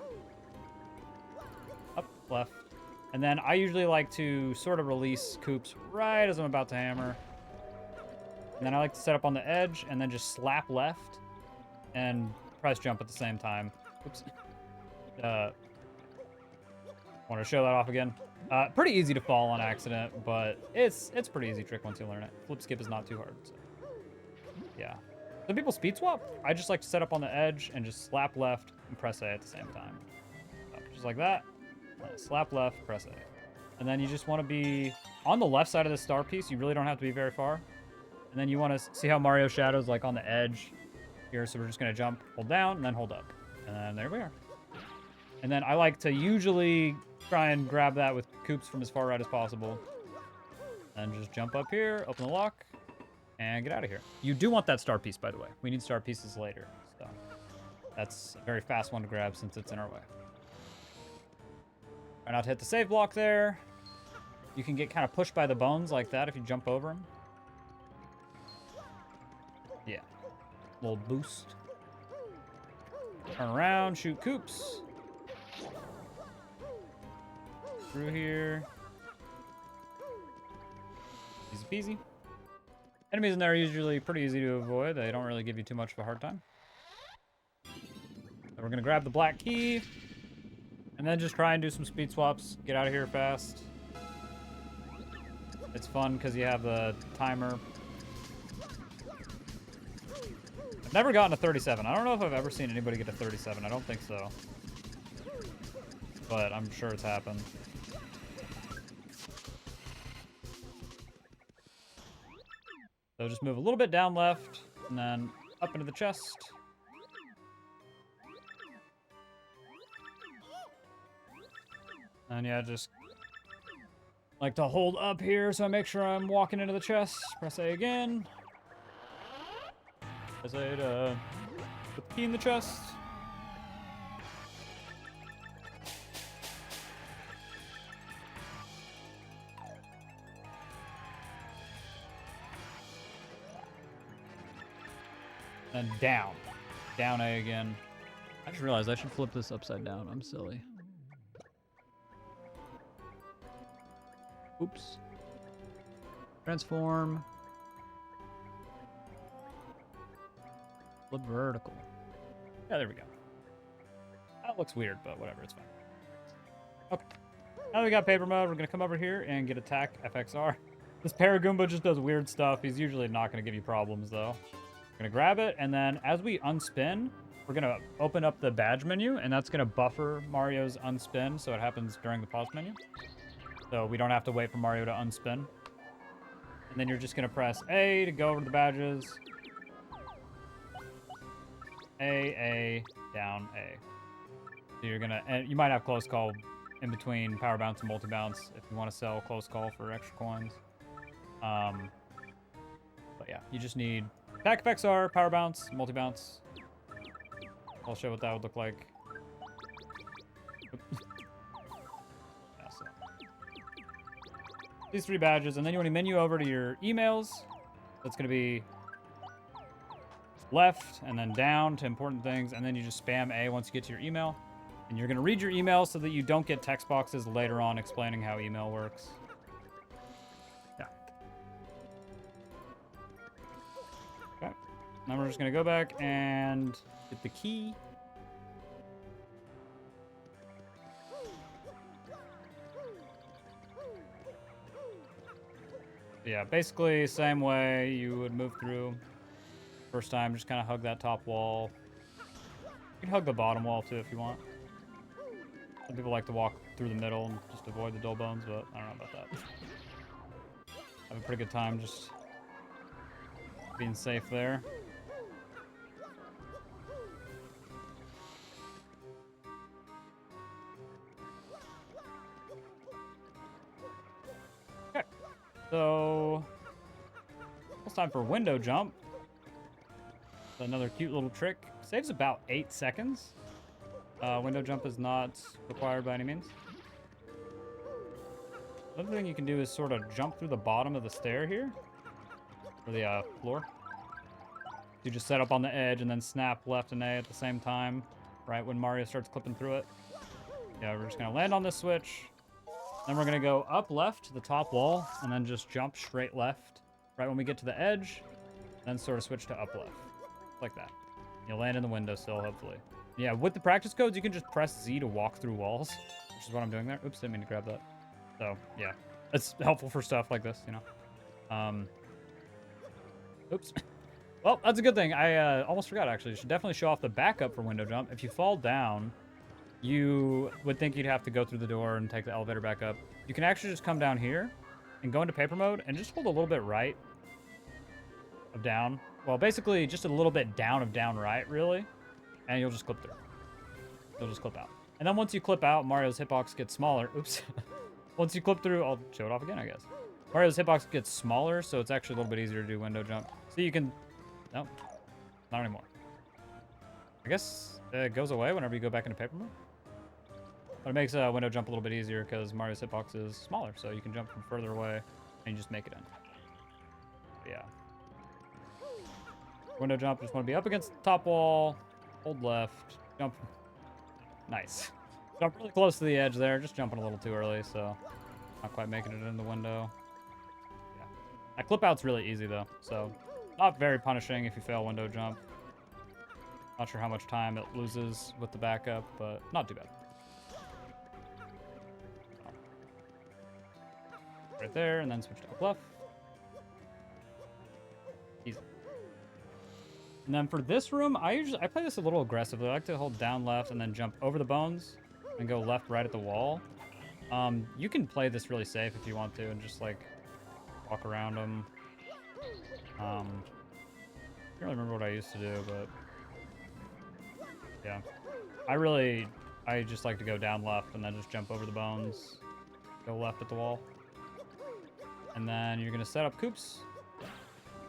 Up, left. And then I usually like to sort of release coops right as I'm about to hammer. And then I like to set up on the edge and then just slap left and press jump at the same time. Oops. Want to show that off again? Pretty easy to fall on accident, but it's a pretty easy trick once you learn it. Flip skip is not too hard. So. Yeah. Some people speed swap. I just like to set up on the edge and just slap left and press A at the same time. So, just like that. Slap left, press A. And then you just want to be on the left side of the star piece. You really don't have to be very far. And then you want to see how Mario Shadow's like on the edge here. So we're just going to jump, hold down, and then hold up. And there we are. And then I like to usually try and grab that with coops from as far right as possible. And just jump up here, open the lock, and get out of here. You do want that star piece, by the way. We need star pieces later. So that's a very fast one to grab since it's in our way. Try not to hit the save block there. You can get kind of pushed by the bones like that if you jump over them. Yeah. Little boost. Turn around, shoot coops. Through here. Easy peasy. Enemies in there are usually pretty easy to avoid. They don't really give you too much of a hard time. So we're going to grab the black key. And then just try and do some speed swaps. Get out of here fast. It's fun because you have the timer. I've never gotten a 37. I don't know if I've ever seen anybody get a 37. I don't think so. But I'm sure it's happened. So just move a little bit down left, and then up into the chest. And yeah, just like to hold up here so I make sure I'm walking into the chest. Press A again. Press A to put the key in the chest. And down. Down A again. I just realized I should flip this upside down. I'm silly. Oops. Transform. Flip vertical. Yeah, there we go. That looks weird, but whatever, it's fine. Okay. Now that we got paper mode, we're going to come over here and get attack FXR. This Paragoomba just does weird stuff. He's usually not going to give you problems, though. We're going to grab it, and then as we unspin, we're going to open up the badge menu, and that's going to buffer Mario's unspin, so it happens during the pause menu. So we don't have to wait for Mario to unspin. And then you're just going to press A to go over to the badges. A, down, A. So you're going to, and you might have close call in between power bounce and multi-bounce if you want to sell close call for extra coins. But yeah, you just need attack effects are power bounce, multi-bounce. I'll show what that would look like. Yeah, so. These 3 badges, and then you want to menu over to your emails. That's going to be left and then down to important things, and then you just spam A once you get to your email. And you're going to read your email so that you don't get text boxes later on explaining how email works. Yeah. Okay. Now we're just going to go back and get the key. Yeah, basically same way you would move through. First time, just kind of hug that top wall. can hug the bottom wall too if you want. Some people like to walk through the middle and just avoid the dull bones, but I don't know about that. I have a pretty good time just being safe there. Okay, so it's time for window jump. Another cute little trick. Saves about 8 seconds. Window jump is not required by any means. Another thing you can do is sort of jump through the bottom of the stair here. Or the floor. You just set up on the edge and then snap left and A at the same time. Right when Mario starts clipping through it. Yeah, we're just going to land on this switch. Then we're going to go up left to the top wall. And then just jump straight left. Right when we get to the edge. Then sort of switch to up left. Like that. You'll land in the windowsill, hopefully. Yeah, with the practice codes, you can just press Z to walk through walls, which is what I'm doing there. Oops, didn't mean to grab that. So, yeah. It's helpful for stuff like this, you know. Oops. Well, that's a good thing. I almost forgot, actually. You should definitely show off the backup for window jump. If you fall down, you would think you'd have to go through the door and take the elevator back up. You can actually just come down here and go into paper mode and just hold a little bit right of down. Well, basically, just a little bit down of down right, really. And you'll just clip through. You'll just clip out. And then once you clip out, Mario's hitbox gets smaller. Oops. Once you clip through, I'll show it off again, I guess. Mario's hitbox gets smaller, so it's actually a little bit easier to do window jump. So you can... No, not anymore. I guess it goes away whenever you go back into paper mode. But it makes window jump a little bit easier because Mario's hitbox is smaller, so you can jump from further away and you just make it in. But yeah. Window jump, just want to be up against the top wall, hold left, jump. Nice. Jump really close to the edge there, just jumping a little too early, so not quite making it in the window. Yeah. That clip out's really easy though, so not very punishing if you fail window jump. Not sure how much time it loses with the backup, but not too bad. Right there, and then switch to up left. Easy. And then for this room, I play this a little aggressively. I like to hold down left and then jump over the bones and go left, right at the wall. You can play this really safe if you want to and just like walk around them. I can't really remember what I used to do, but yeah. I just like to go down left and then just jump over the bones, go left at the wall. And then you're gonna set up coops.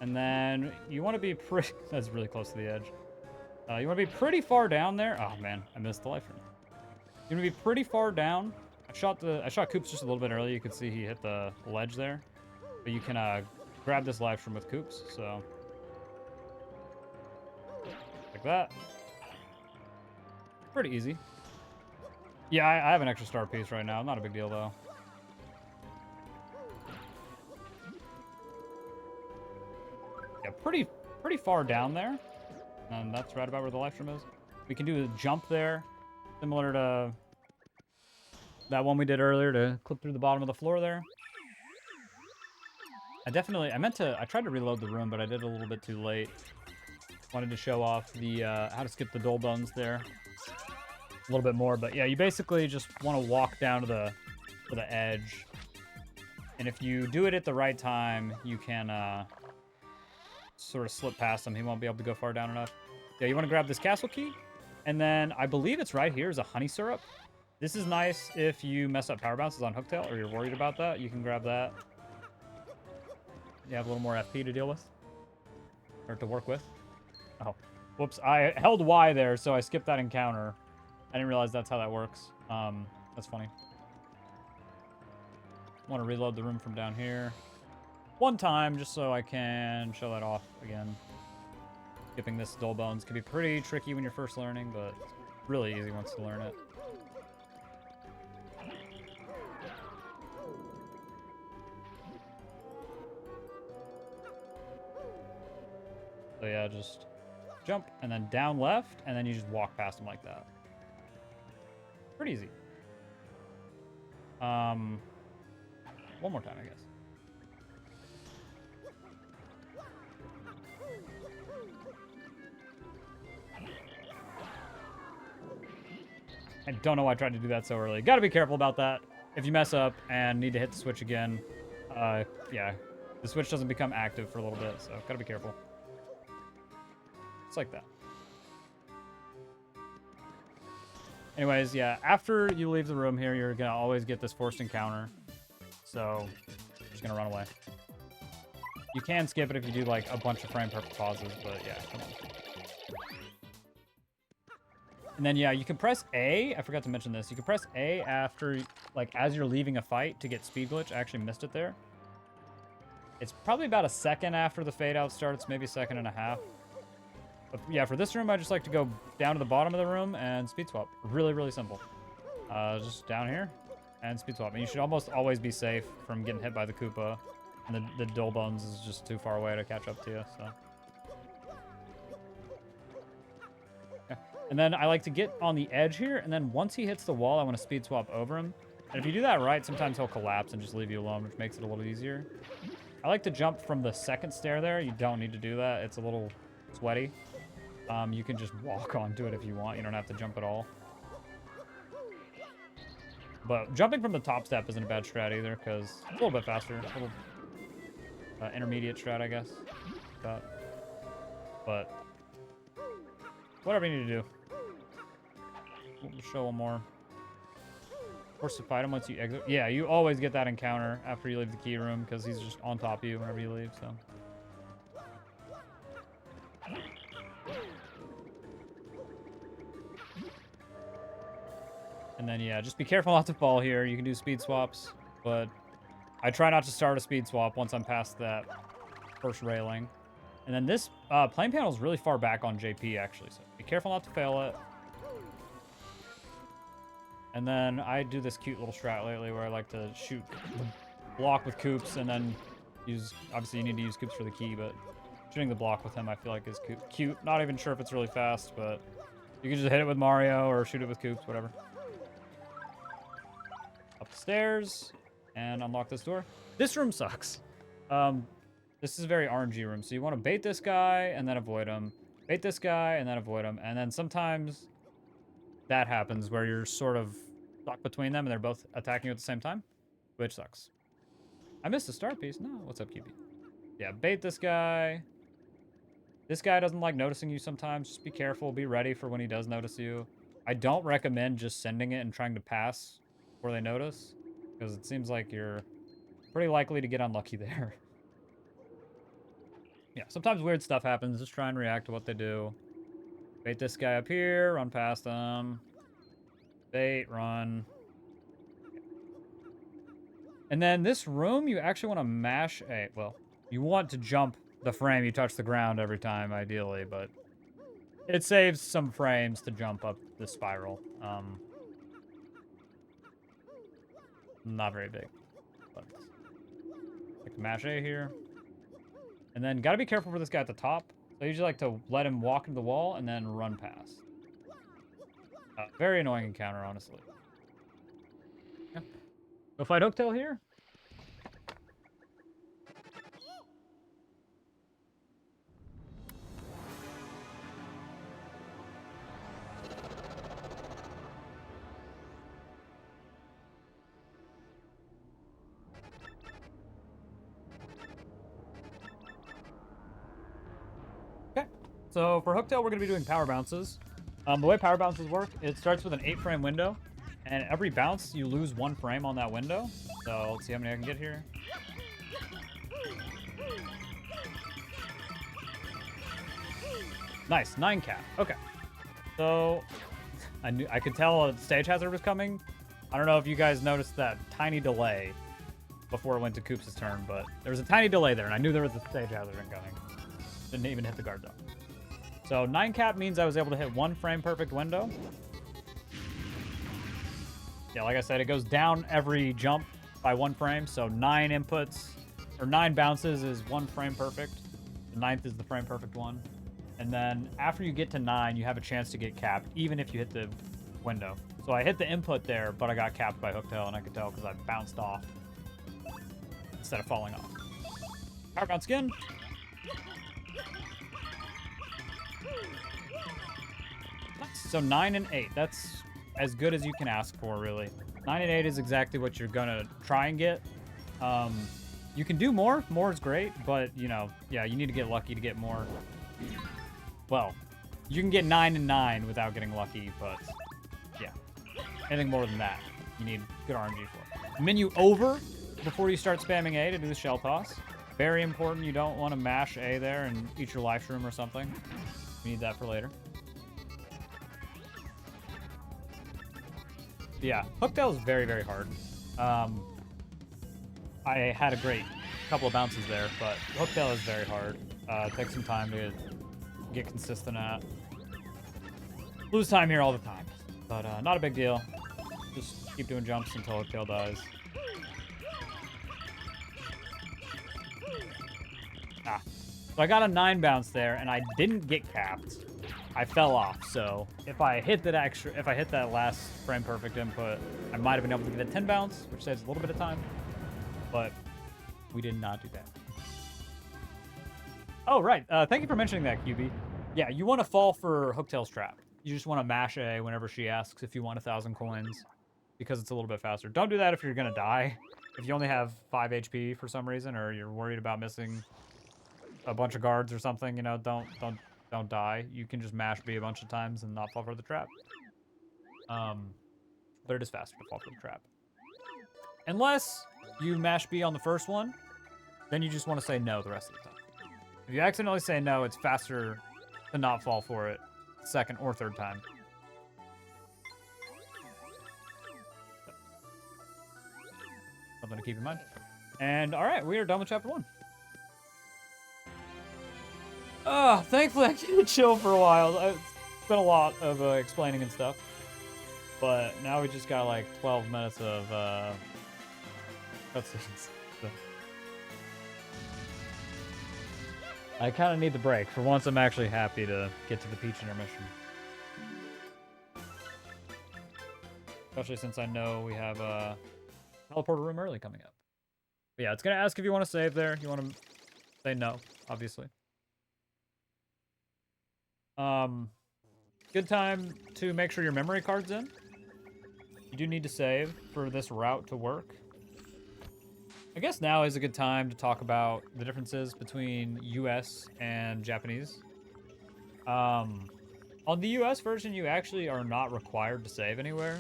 And then you want to be pretty... That's really close to the edge. You want to be pretty far down there. Oh, man. I missed the life room. You want to be pretty far down. I shot Coops just a little bit early. You could see he hit the ledge there. But you can grab this life room with Coops. So, like that. Pretty easy. Yeah, I have an extra star piece right now. Not a big deal, though. Yeah, pretty far down there. And that's right about where the life room is. We can do a jump there, similar to that one we did earlier to clip through the bottom of the floor there. I tried to reload the room, but I did a little bit too late. Wanted to show off the how to skip the dull bones there a little bit more, but yeah, you basically just want to walk down to the edge, and if you do it at the right time, you can sort of slip past him. He won't be able to go far down enough. Yeah, you want to grab this castle key, and then I believe it's right here is a honey syrup. This is nice if you mess up power bounces on Hooktail or you're worried about that. You can grab that. You have a little more FP to deal with or to work with. Oh, whoops! I held Y there, so I skipped that encounter. I didn't realize that's how that works. That's funny. Want to reload the room from down here one time, just so I can show that off again. Skipping this dull bones can be pretty tricky when you're first learning, but it's really easy once you learn it. So yeah, just jump and then down left, and then you just walk past them like that. Pretty easy. One more time, I guess. I don't know why I tried to do that so early. Gotta be careful about that. If you mess up and need to hit the switch again, yeah, the switch doesn't become active for a little bit, so gotta be careful. It's like that. Anyways, yeah, after you leave the room here, you're gonna always get this forced encounter. So, you're just gonna run away. You can skip it if you do like a bunch of frame perfect pauses, but yeah, come on. And then, yeah, you can press A. I forgot to mention this. You can press A after, like, as you're leaving a fight to get speed glitch. I actually missed it there. It's probably about a second after the fade out starts, maybe a second and a half. But yeah, for this room, I just like to go down to the bottom of the room and speed swap. Really, really simple. Just down here and speed swap. And you should almost always be safe from getting hit by the Koopa. And the Dull Bones is just too far away to catch up to you, so. Yeah. And then I like to get on the edge here, and then once he hits the wall, I want to speed swap over him. And if you do that right, sometimes he'll collapse and just leave you alone, which makes it a little easier. I like to jump from the second stair there. You don't need to do that. It's a little sweaty. You can just walk onto it if you want. You don't have to jump at all. But jumping from the top step isn't a bad strat either, because it's a little bit faster. A little intermediate strat, I guess. But whatever you need to do. We'll show one more. Force to fight him once you exit. Yeah, you always get that encounter after you leave the key room, because he's just on top of you whenever you leave, so. And then, yeah, just be careful not to fall here. You can do speed swaps, but I try not to start a speed swap once I'm past that first railing. And then this plane panel is really far back on JP, actually, so be careful not to fail it. And then I do this cute little strat lately where I like to shoot the block with Koops and then use... Obviously, you need to use Koops for the key, but shooting the block with him I feel like is cute. Not even sure if it's really fast, but you can just hit it with Mario or shoot it with Koops, whatever. Up the stairs and unlock this door. This room sucks. This is a very RNG room, so you want to bait this guy and then avoid him. Bait this guy and then avoid him. And then sometimes that happens where you're sort of stuck between them and they're both attacking you at the same time, which sucks. I missed a star piece. No, what's up, QB? Yeah, bait this guy. This guy doesn't like noticing you sometimes. Just be careful. Be ready for when he does notice you. I don't recommend just sending it and trying to pass before they notice, because it seems like you're pretty likely to get unlucky there. Yeah, sometimes weird stuff happens. Just try and react to what they do. Bait this guy up here. Run past them. Bait, run. And then this room, you actually want to mash a... Well, you want to jump the frame. You touch the ground every time, ideally, but it saves some frames to jump up the spiral. Not very big, but like mash A here. And then gotta be careful for this guy at the top. So I usually like to let him walk into the wall and then run past. Very annoying encounter, honestly. Yeah. Go fight Hooktail here. So for Hooktail, we're going to be doing power bounces. The way power bounces work, it starts with an 8-frame window, and every bounce, you lose 1 frame on that window. So let's see how many I can get here. Nice, 9 cap. Okay. So I could tell a stage hazard was coming. I don't know if you guys noticed that tiny delay before it went to Koops' turn, but there was a tiny delay there, and I knew there was a stage hazard incoming. Didn't even hit the guard zone. So 9 cap means I was able to hit 1 frame perfect window. Yeah, like I said, it goes down every jump by 1 frame. So 9 inputs, or 9 bounces is 1 frame perfect. The 9th is the frame perfect one. And then after you get to 9, you have a chance to get capped, even if you hit the window. So I hit the input there, but I got capped by Hooktail, and I could tell because I bounced off instead of falling off. Power bounce again. So 9 and 8. That's as good as you can ask for, really. 9 and 8 is exactly what you're gonna try and get. You can do more. More is great, but, you know, yeah, you need to get lucky to get more. Well, you can get 9 and 9 without getting lucky, but, yeah. Anything more than that, you need good RNG for. Menu over before you start spamming A to do the shell toss. Very important. You don't want to mash A there and eat your life shroom or something. You need that for later. Yeah, Hooktail is very, very hard. I had a great couple of bounces there, but Hooktail is very hard. It takes some time to get consistent at. Lose time here all the time, but not a big deal. Just keep doing jumps until Hooktail dies. Ah, so I got a 9 bounce there, and I didn't get capped. I fell off, so if I hit that last frame perfect input, I might have been able to get a 10 bounce, which saves a little bit of time, but we did not do that. Oh, right. Thank you for mentioning that, QB. Yeah, you want to fall for Hooktail's trap. You just want to mash A whenever she asks if you want 1,000 coins, because it's a little bit faster. Don't do that if you're going to die. If you only have 5 HP for some reason, or you're worried about missing a bunch of guards or something, you know, don't die. You can just mash B a bunch of times and not fall for the trap. But it is faster to fall for the trap. Unless you mash B on the first one, then you just want to say no the rest of the time. If you accidentally say no, it's faster to not fall for it second or third time. Something to keep in mind. And all right, we are done with chapter 1. Thankfully I can chill for a while. It's been a lot of explaining and stuff. But now we just got like 12 minutes of cutscenes. So. I kind of need the break. For once, I'm actually happy to get to the Peach intermission. Especially since I know we have a teleporter room early coming up. But yeah, it's going to ask if you want to save there. You want to say no, obviously. Good time to make sure your memory card's in. You do need to save for this route to work. I guess now is a good time to talk about the differences between US and Japanese. On the US version, you actually are not required to save anywhere.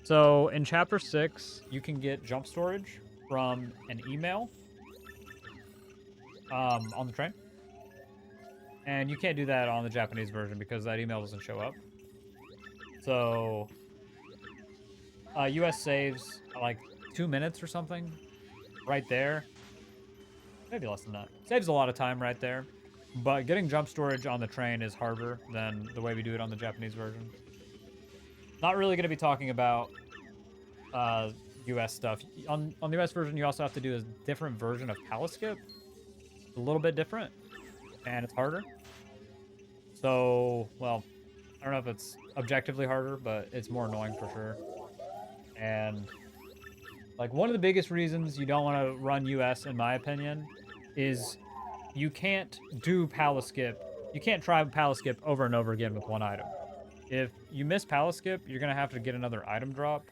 So in Chapter 6, you can get jump storage from an email on the train. And you can't do that on the Japanese version because that email doesn't show up. So US saves like 2 minutes or something right there. Maybe less than that. Saves a lot of time right there. But getting jump storage on the train is harder than the way we do it on the Japanese version. Not really going to be talking about US stuff. On the US version, you also have to do a different version of Palace Skip. A little bit different. And it's harder. So, well, I don't know if it's objectively harder, but it's more annoying for sure. And like one of the biggest reasons you don't want to run US, in my opinion, is you can't do Palace Skip. You can't try Palace Skip over and over again with one item. If you miss Palace Skip, you're going to have to get another item drop.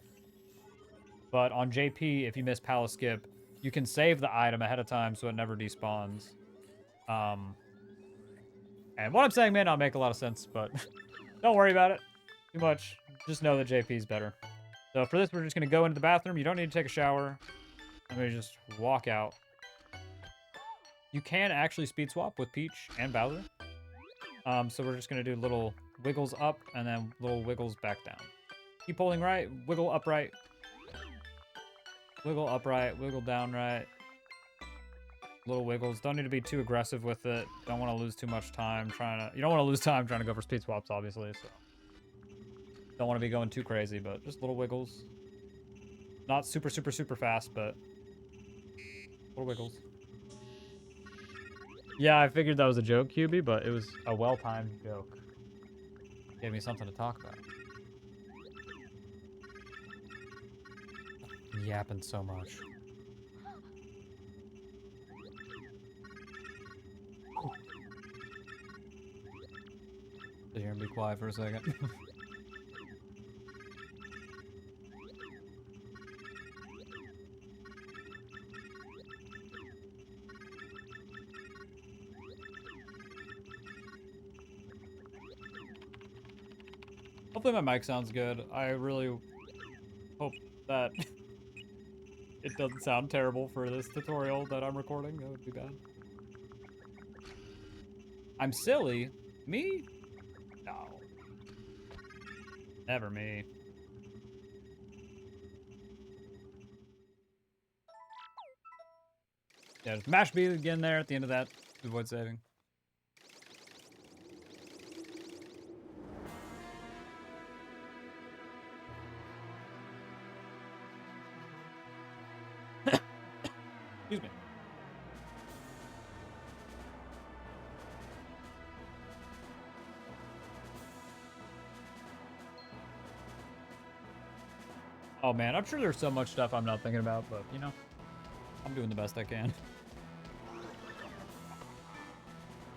But on JP, if you miss Palace Skip, you can save the item ahead of time so it never despawns. And what I'm saying may not make a lot of sense, but don't worry about it too much. Just know that JP is better. So for this, we're just going to go into the bathroom. You don't need to take a shower. I'm going to just walk out. You can actually speed swap with Peach and Bowser. So we're just going to do little wiggles up and then little wiggles back down. Keep pulling right, wiggle upright. Wiggle upright, wiggle down right. Little wiggles. Don't need to be too aggressive with it. Don't want to lose too much time you don't want to lose time trying to go for speed swaps, obviously, so. Don't want to be going too crazy, but just little wiggles. Not super, super, super fast, but little wiggles. Yeah, I figured that was a joke, QB, but it was a well-timed joke. Gave me something to talk about. I'm yapping so much. Sit here and be quiet for a second. Hopefully my mic sounds good. I really hope that it doesn't sound terrible for this tutorial that I'm recording. That would be bad. I'm silly? Me? No. Never me. Yeah, just mash B again there at the end of that to avoid saving. Excuse me. Oh man, I'm sure there's so much stuff I'm not thinking about, but you know, I'm doing the best I can.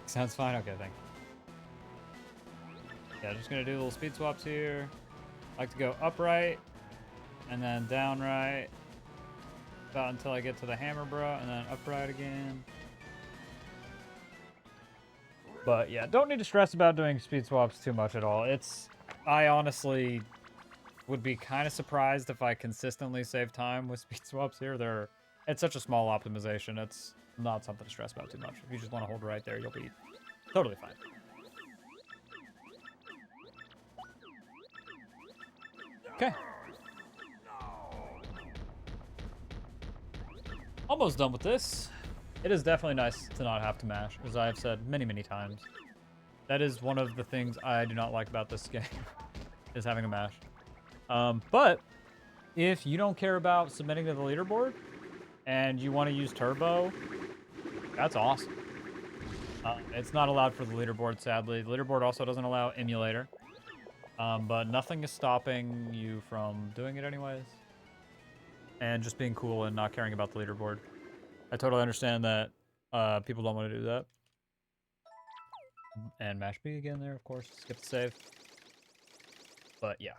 Sounds fine? Okay, thank you. Yeah, just gonna do little speed swaps here. I like to go upright, and then down right, about until I get to the hammer bro, and then upright again. But yeah, don't need to stress about doing speed swaps too much at all. I honestly would be kind of surprised if I consistently save time with speed swaps here. It's such a small optimization. It's not something to stress about too much. If you just want to hold right there, you'll be totally fine. Okay. Almost done with this. It is definitely nice to not have to mash, as I have said many, many times. That is one of the things I do not like about this game, is having a mash. But if you don't care about submitting to the leaderboard and you want to use turbo, that's awesome. It's not allowed for the leaderboard, sadly. The leaderboard also doesn't allow emulator. But nothing is stopping you from doing it anyways. And just being cool and not caring about the leaderboard. I totally understand that people don't want to do that. And mash B again there, of course. Skip the save. But yeah.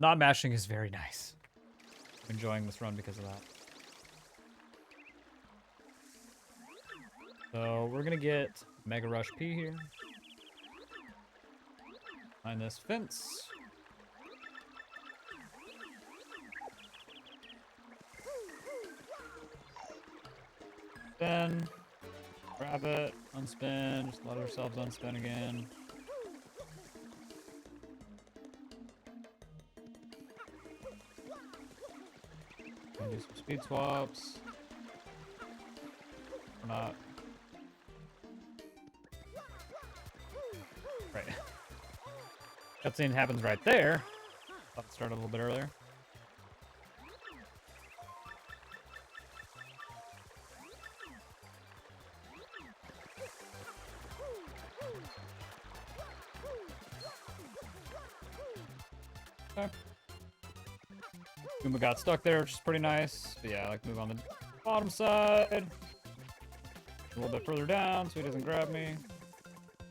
Not mashing is very nice. I'm enjoying this run because of that. So we're going to get Mega Rush P here. Behind this fence. Then grab it, unspin, just let ourselves unspin again. Do some speed swaps. Or not. Right. Cutscene happens right there. Thought it started a little bit earlier. Okay. Goomba got stuck there, which is pretty nice. But yeah, I like to move on the bottom side. A little bit further down so he doesn't grab me.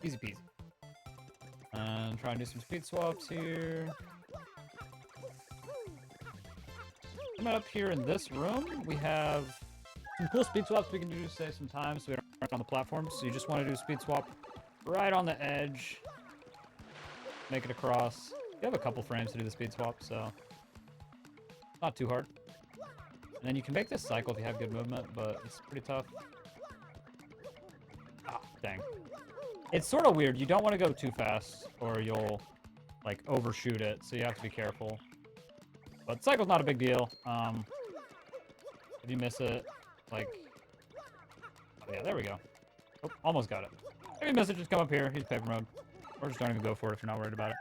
Easy peasy. And try and do some speed swaps here. Coming up here in this room, we have some cool speed swaps we can do to save some time so we don't on the platform. So you just want to do a speed swap right on the edge. Make it across. You have a couple frames to do the speed swap, so not too hard. And then you can make this cycle if you have good movement, but it's pretty tough. Ah, dang. It's sort of weird. You don't want to go too fast or you'll like overshoot it, so you have to be careful. But cycle's not a big deal. If you miss it, like, oh yeah, there we go. Oh, almost got it. If you miss it, just come up here. Use paper mode. Or just don't even go for it if you're not worried about it.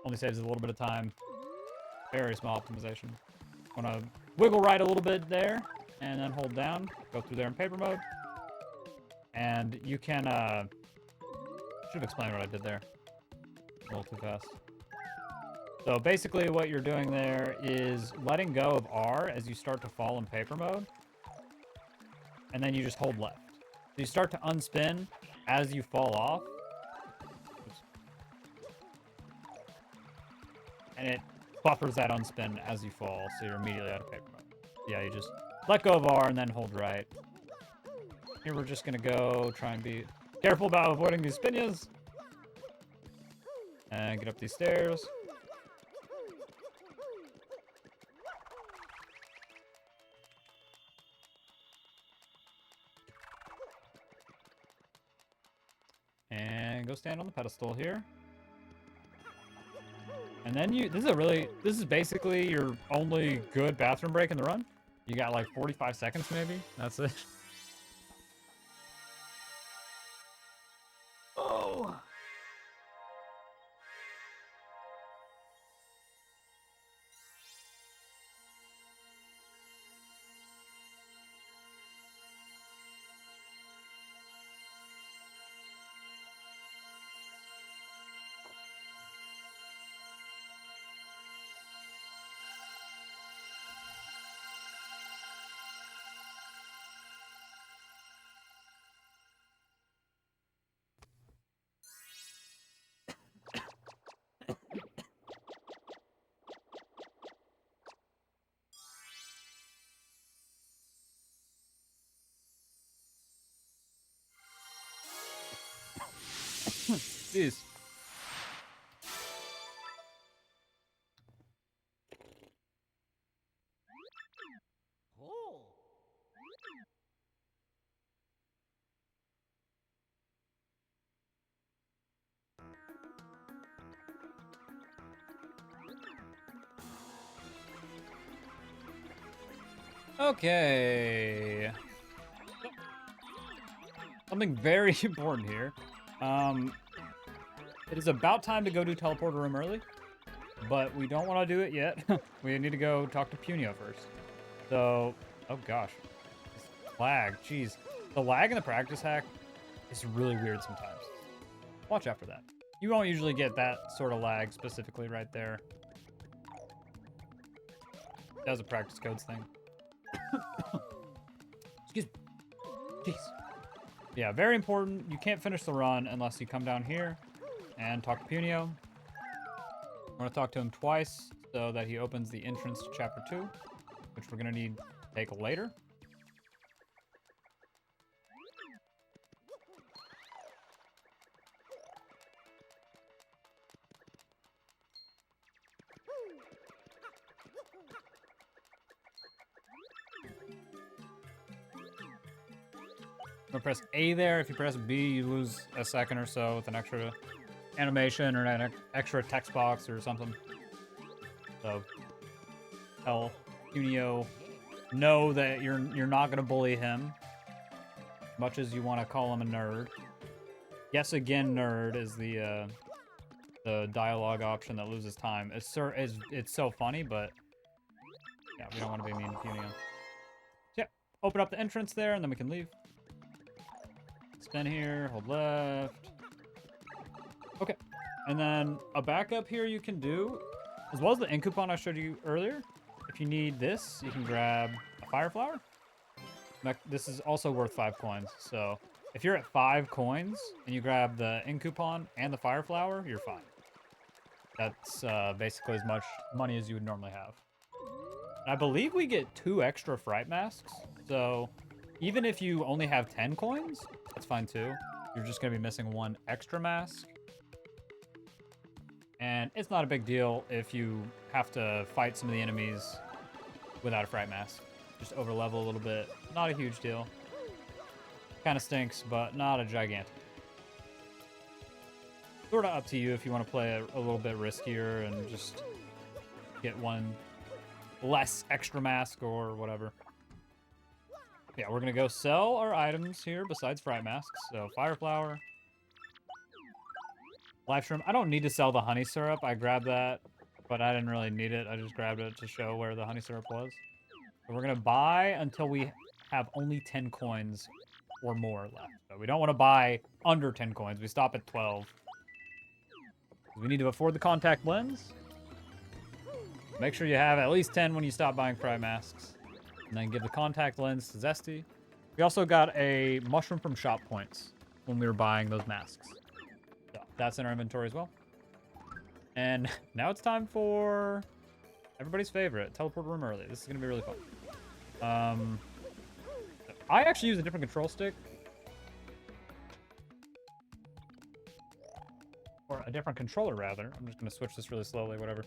Only saves a little bit of time. Very small optimization. Want to wiggle right a little bit there, and then hold down. Go through there in paper mode. And you can, should have explained what I did there. A little too fast. So basically what you're doing there is letting go of R as you start to fall in paper mode. And then you just hold left. So you start to unspin as you fall off. Oops. And it buffers that unspin as you fall, so you're immediately out of paper mode. Yeah, you just let go of R and then hold right. Here we're just gonna go try and be careful about avoiding these spinias. And get up these stairs. go stand on the pedestal here. And then this is basically your only good bathroom break in the run. You got like 45 seconds maybe. That's it. Oh. Jeez. Okay. Something very important here. It is about time to go do teleporter room early, but we don't want to do it yet. We need to go talk to Punio first. So, oh gosh. This lag, jeez. The lag in the practice hack is really weird sometimes. Watch out for that. You won't usually get that sort of lag specifically right there. That was a practice codes thing. Excuse me. Jeez. Yeah, very important. You can't finish the run unless you come down here and talk to Punio. I want to talk to him twice so that he opens the entrance to Chapter 2, which we're going to need to take later. I'm gonna press A there. If you press B, you lose a second or so with an extra animation or an extra text box or something. So tell Punio know that you're not gonna bully him, much as you want to call him a nerd. Yes, again, nerd is the dialogue option that loses time. It's so funny, but yeah, we don't want to be mean to Punio. So yeah, open up the entrance there, and then we can leave. Spin here, hold left. Okay, and then a backup here you can do, as well as the ink coupon I showed you earlier. If you need this, you can grab a fire flower. This is also worth 5 coins, so if you're at 5 coins and you grab the ink coupon and the fire flower, you're fine. That's basically as much money as you would normally have. And I believe we get 2 extra fright masks, so even if you only have 10 coins, that's fine too. You're just going to be missing 1 extra mask. And it's not a big deal if you have to fight some of the enemies without a fright mask. Just over level a little bit. Not a huge deal. Kind of stinks, but not a gigantic. Sort of up to you if you want to play a little bit riskier and just get 1 less extra mask or whatever. Yeah, we're going to go sell our items here besides fright masks. So, fire flower. Live stream. I don't need to sell the honey syrup. I grabbed that, but I didn't really need it. I just grabbed it to show where the honey syrup was. So we're going to buy until we have only 10 coins or more left. So we don't want to buy under 10 coins. We stop at 12. We need to afford the contact lens. Make sure you have at least 10 when you stop buying fright masks. And then give the contact lens to Zesty. We also got a mushroom from shop points when we were buying those masks. So that's in our inventory as well. And now it's time for everybody's favorite, teleport room early. This is going to be really fun. I actually use a different control stick. Or a different controller, rather. I'm just going to switch this really slowly, whatever.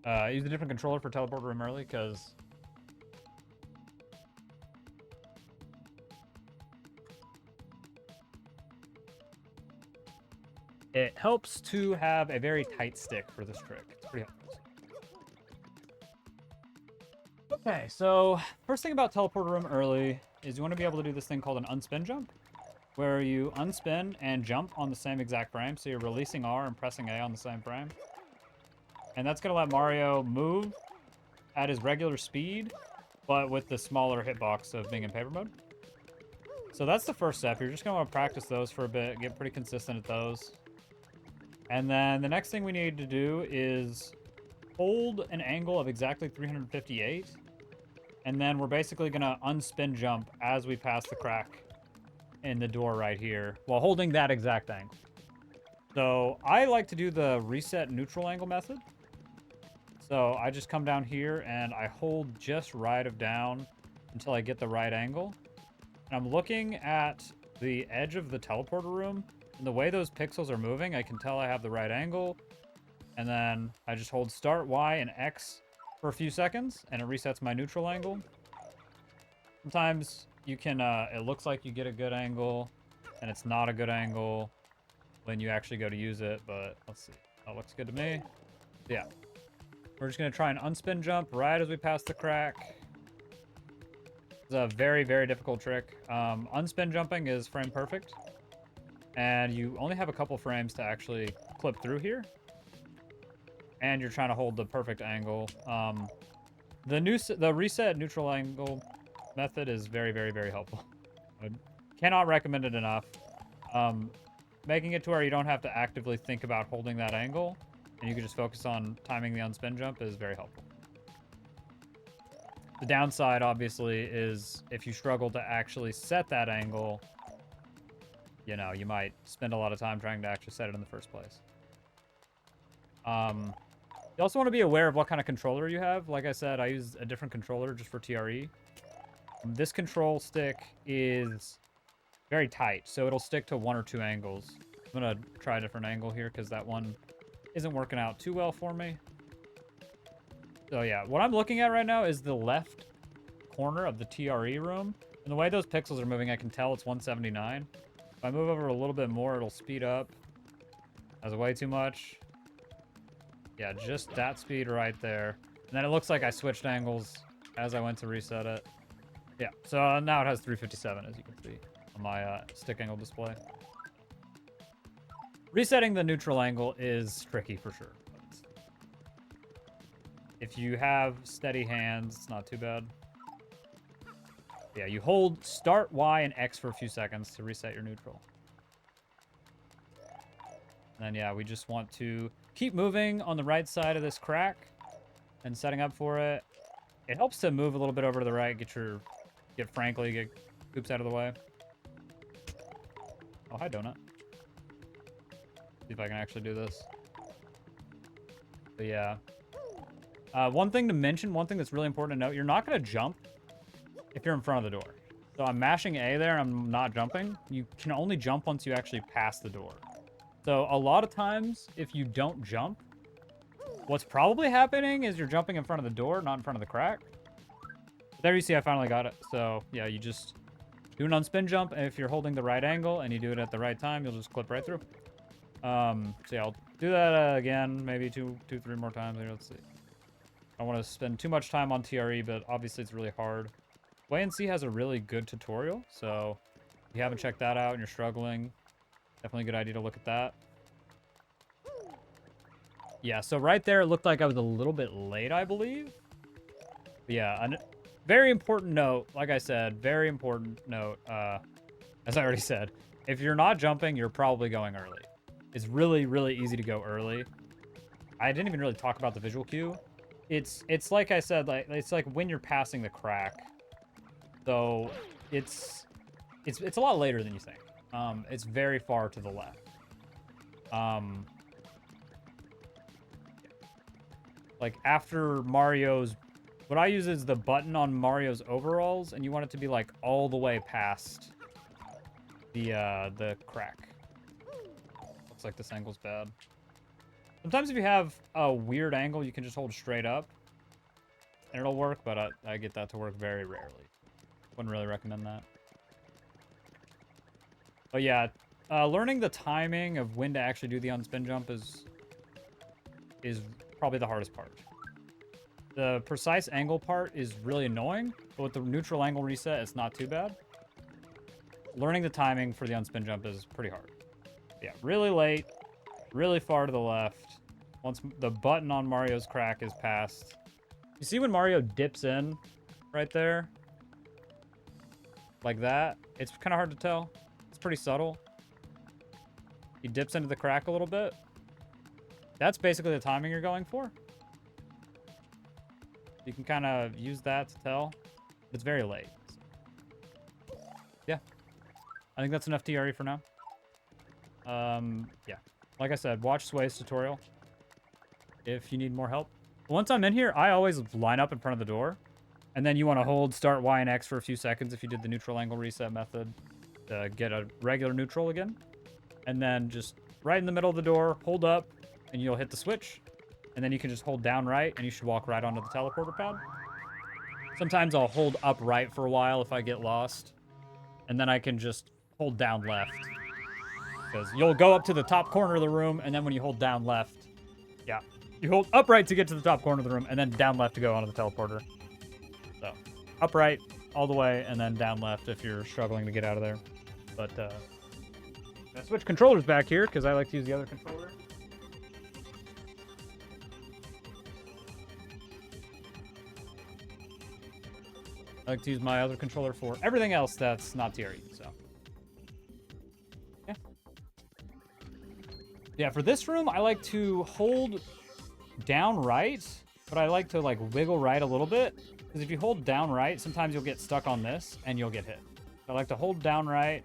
I use a different controller for teleport room early because It helps to have a very tight stick for this trick. It's pretty helpful. Okay, so first thing about teleporter room early is you want to be able to do this thing called an unspin jump, where you unspin and jump on the same exact frame. So you're releasing R and pressing A on the same frame. And that's going to let Mario move at his regular speed, but with the smaller hitbox of being in paper mode. So that's the first step. You're just going to want to practice those for a bit, get pretty consistent at those. And then the next thing we need to do is hold an angle of exactly 358. And then we're basically going to unspin jump as we pass the crack in the door right here while holding that exact angle. So I like to do the reset neutral angle method. So I just come down here and I hold just right of down until I get the right angle. And I'm looking at the edge of the teleporter room, and the way those pixels are moving, I can tell I have the right angle. And then I just hold start Y and X for a few seconds, and it resets my neutral angle. Sometimes you can, it looks like you get a good angle, and it's not a good angle when you actually go to use it, but let's see. That looks good to me. Yeah. We're just going to try and unspin jump right as we pass the crack. It's a very, very difficult trick. Unspin jumping is frame perfect, and you only have a couple frames to actually clip through here. And you're trying to hold the perfect angle. The reset neutral angle method is very, very, very helpful. I cannot recommend it enough. Making it to where you don't have to actively think about holding that angle, and you can just focus on timing the unspin jump is very helpful. The downside, obviously, is if you struggle to actually set that angle, you know, you might spend a lot of time trying to actually set it in the first place. You also want to be aware of what kind of controller you have. Like I said, I use a different controller just for TRE. This control stick is very tight, so it'll stick to one or two angles. I'm going to try a different angle here because that one isn't working out too well for me. So yeah, what I'm looking at right now is the left corner of the TRE room. And the way those pixels are moving, I can tell it's 179. If I move over a little bit more, it'll speed up. That's way too much. Yeah, just that speed right there. And then it looks like I switched angles as I went to reset it. Yeah, so now it has 357, as you can see on my stick angle display. Resetting the neutral angle is tricky for sure. If you have steady hands, it's not too bad. Yeah, you hold start Y and X for a few seconds to reset your neutral. And then, yeah, we just want to keep moving on the right side of this crack and setting up for it. It helps to move a little bit over to the right, get Frankly, get Goops out of the way. Oh, hi, Donut. See if I can actually do this. But yeah. One thing to mention, one thing that's really important to note, you're not going to jump if you're in front of the door. So I'm mashing A there and I'm not jumping. You can only jump once you actually pass the door. So a lot of times, if you don't jump, what's probably happening is you're jumping in front of the door, not in front of the crack. There you see I finally got it. So yeah, you just do an unspin jump, and if you're holding the right angle and you do it at the right time, you'll just clip right through. So yeah, I'll do that again, maybe two, three more times. Let's see. I don't want to spend too much time on TRE, but obviously it's really hard. WayNC has a really good tutorial, so if you haven't checked that out and you're struggling, definitely a good idea to look at that. Yeah, so right there, it looked like I was a little bit late, I believe. But yeah, a very important note, like I said, very important note, as I already said, if you're not jumping, you're probably going early. It's really, really easy to go early. I didn't even really talk about the visual cue. It's like I said, like it's like when you're passing the crack. So it's a lot later than you think. It's very far to the left. Like after Mario's, what I use is the button on Mario's overalls, and you want it to be like all the way past the crack. Looks like this angle's bad. Sometimes if you have a weird angle, you can just hold straight up, and it'll work, but I get that to work very rarely. Wouldn't really recommend that. But yeah, Learning the timing of when to actually do the unspin jump is probably the hardest part. The precise angle part is really annoying, but with the neutral angle reset, it's not too bad. Learning the timing for the unspin jump is pretty hard. Yeah, really late, really far to the left. Once the button on Mario's crack is passed. You see when Mario dips in right there? Like that? It's kind of hard to tell. It's pretty subtle. He dips into the crack a little bit. That's basically the timing you're going for. You can kind of use that to tell. It's very late. Yeah. I think that's enough TRE for now. Yeah. Like I said, watch Sway's tutorial if you need more help. Once I'm in here, I always line up in front of the door. And then you want to hold start Y and X for a few seconds if you did the neutral angle reset method to get a regular neutral again. And then just right in the middle of the door, hold up, and you'll hit the switch. And then you can just hold down right, and you should walk right onto the teleporter pad. Sometimes I'll hold up right for a while if I get lost. And then I can just hold down left. Because you'll go up to the top corner of the room, and then when you hold down left, yeah. You hold up right to get to the top corner of the room, and then down left to go onto the teleporter. So, up right all the way, and then down left if you're struggling to get out of there. But, I switch controllers back here, because I like to use the other controller. I like to use my other controller for everything else that's not TRE, so. Yeah. Yeah, for this room, I like to hold down right, but I like to, like, wiggle right a little bit. Because if you hold down right, sometimes you'll get stuck on this, and you'll get hit. So I like to hold down right,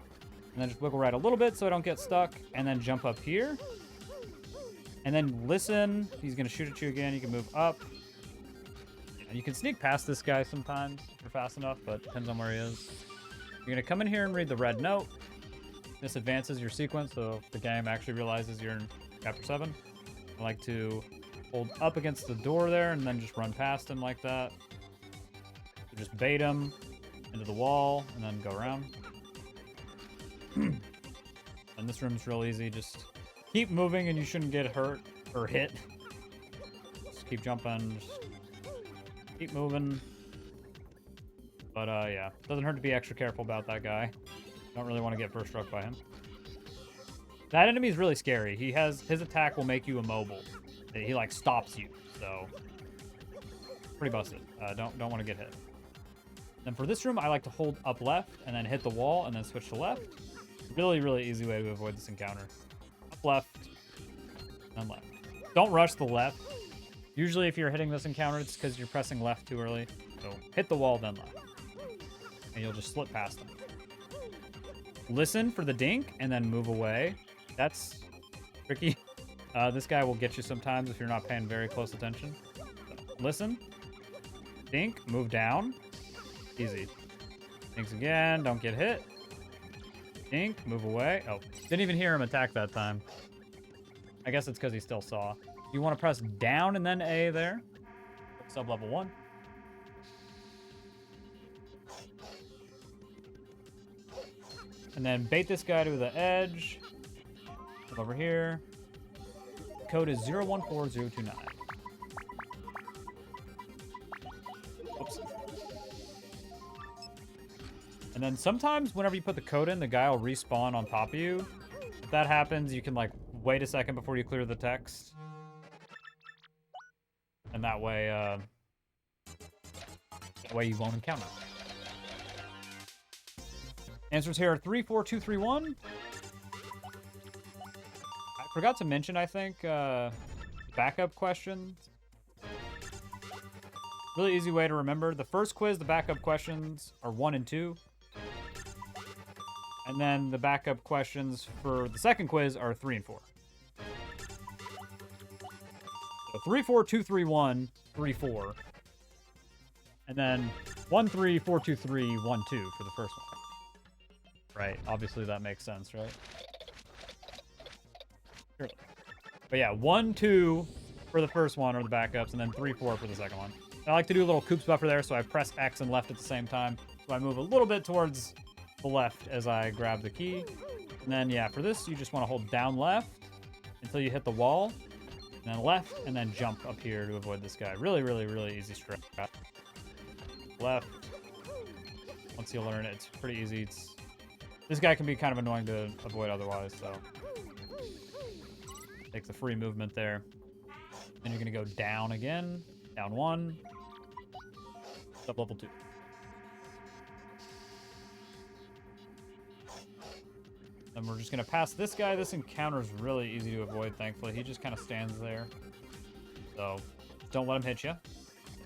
and then just wiggle right a little bit so I don't get stuck, and then jump up here. And then listen. He's going to shoot at you again. You can move up. You can sneak past this guy sometimes if you're fast enough, but depends on where he is. You're going to come in here and read the red note. This advances your sequence, so if the game actually realizes you're in Chapter 7. I like to hold up against the door there and then just run past him like that. So just bait him into the wall and then go around. And this room's real easy. Just keep moving and you shouldn't get hurt or hit. Just keep jumping. Just keep moving. But, yeah. Doesn't hurt to be extra careful about that guy. Don't really want to get first struck by him. That enemy is really scary. His attack will make you immobile. He, like, stops you. So, pretty busted. Don't want to get hit. Then for this room, I like to hold up left and then hit the wall and then switch to left. Really, really easy way to avoid this encounter. Up left, and left. Don't rush the left. Usually if you're hitting this encounter, it's because you're pressing left too early. So hit the wall, then left. And you'll just slip past them. Listen for the dink, and then move away. That's tricky. This guy will get you sometimes if you're not paying very close attention. So, listen. Dink, move down. Easy. Dinks again, don't get hit. Dink, move away. Oh, didn't even hear him attack that time. I guess it's because he still saw. You want to press down and then A there. Sub-level 1. And then bait this guy to the edge. Come over here. Code is 014029. Oops. And then sometimes whenever you put the code in, the guy will respawn on top of you. If that happens, you can like wait a second before you clear the text. And that way you won't encounter it. Answers here are 3, 4, 2, 3, 1. I forgot to mention, I think, backup questions. Really easy way to remember. The first quiz, the backup questions are 1 and 2. And then the backup questions for the second quiz are 3 and 4. So 3, 4, 2, 3, 1, 3, 4. And then 1, 3, 4, 2, 3, 1, 2 for the first one. Right, obviously that makes sense, right? Sure. But yeah, 1, 2 for the first one are the backups, and then 3, 4 for the second one. I like to do a little coops buffer there, so I press X and left at the same time. So I move a little bit towards the left as I grab the key. And then, yeah, for this, you just want to hold down left until you hit the wall. And then left, and then jump up here to avoid this guy. Really, really, really easy strat. Left. Once you learn it, it's pretty easy. This guy can be kind of annoying to avoid otherwise, so. Take the free movement there. Then you're going to go down again. Down 1. Up level 2. Then we're just going to pass this guy. This encounter is really easy to avoid, thankfully. He just kind of stands there. So don't let him hit you.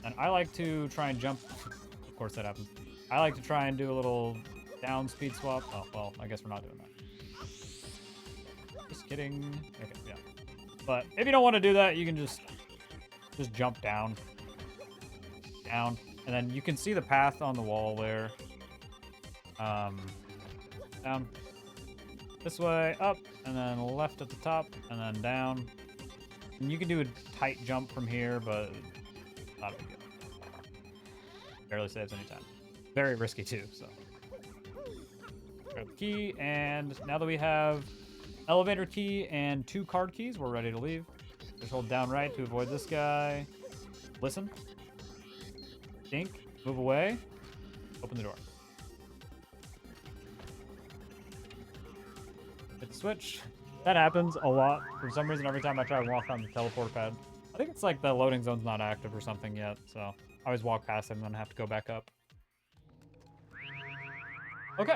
And I like to try and jump. Of course that happens. I like to try and do a little down speed swap. Oh, well, I guess we're not doing that. Just kidding. Okay, yeah. But if you don't want to do that, you can just jump down. Down. And then you can see the path on the wall there. Down. This way, up, and then left at the top, and then down. And you can do a tight jump from here, but not a big deal. Barely saves any time. Very risky too, so. Grab the key, and now that we have elevator key and 2 card keys, we're ready to leave. Just hold down right to avoid this guy. Listen. Think. Move away. Open the door. Hit the switch. That happens a lot. For some reason, every time I try to walk on the teleport pad. I think it's like the loading zone's not active or something yet, so I always walk past it and then have to go back up. Okay.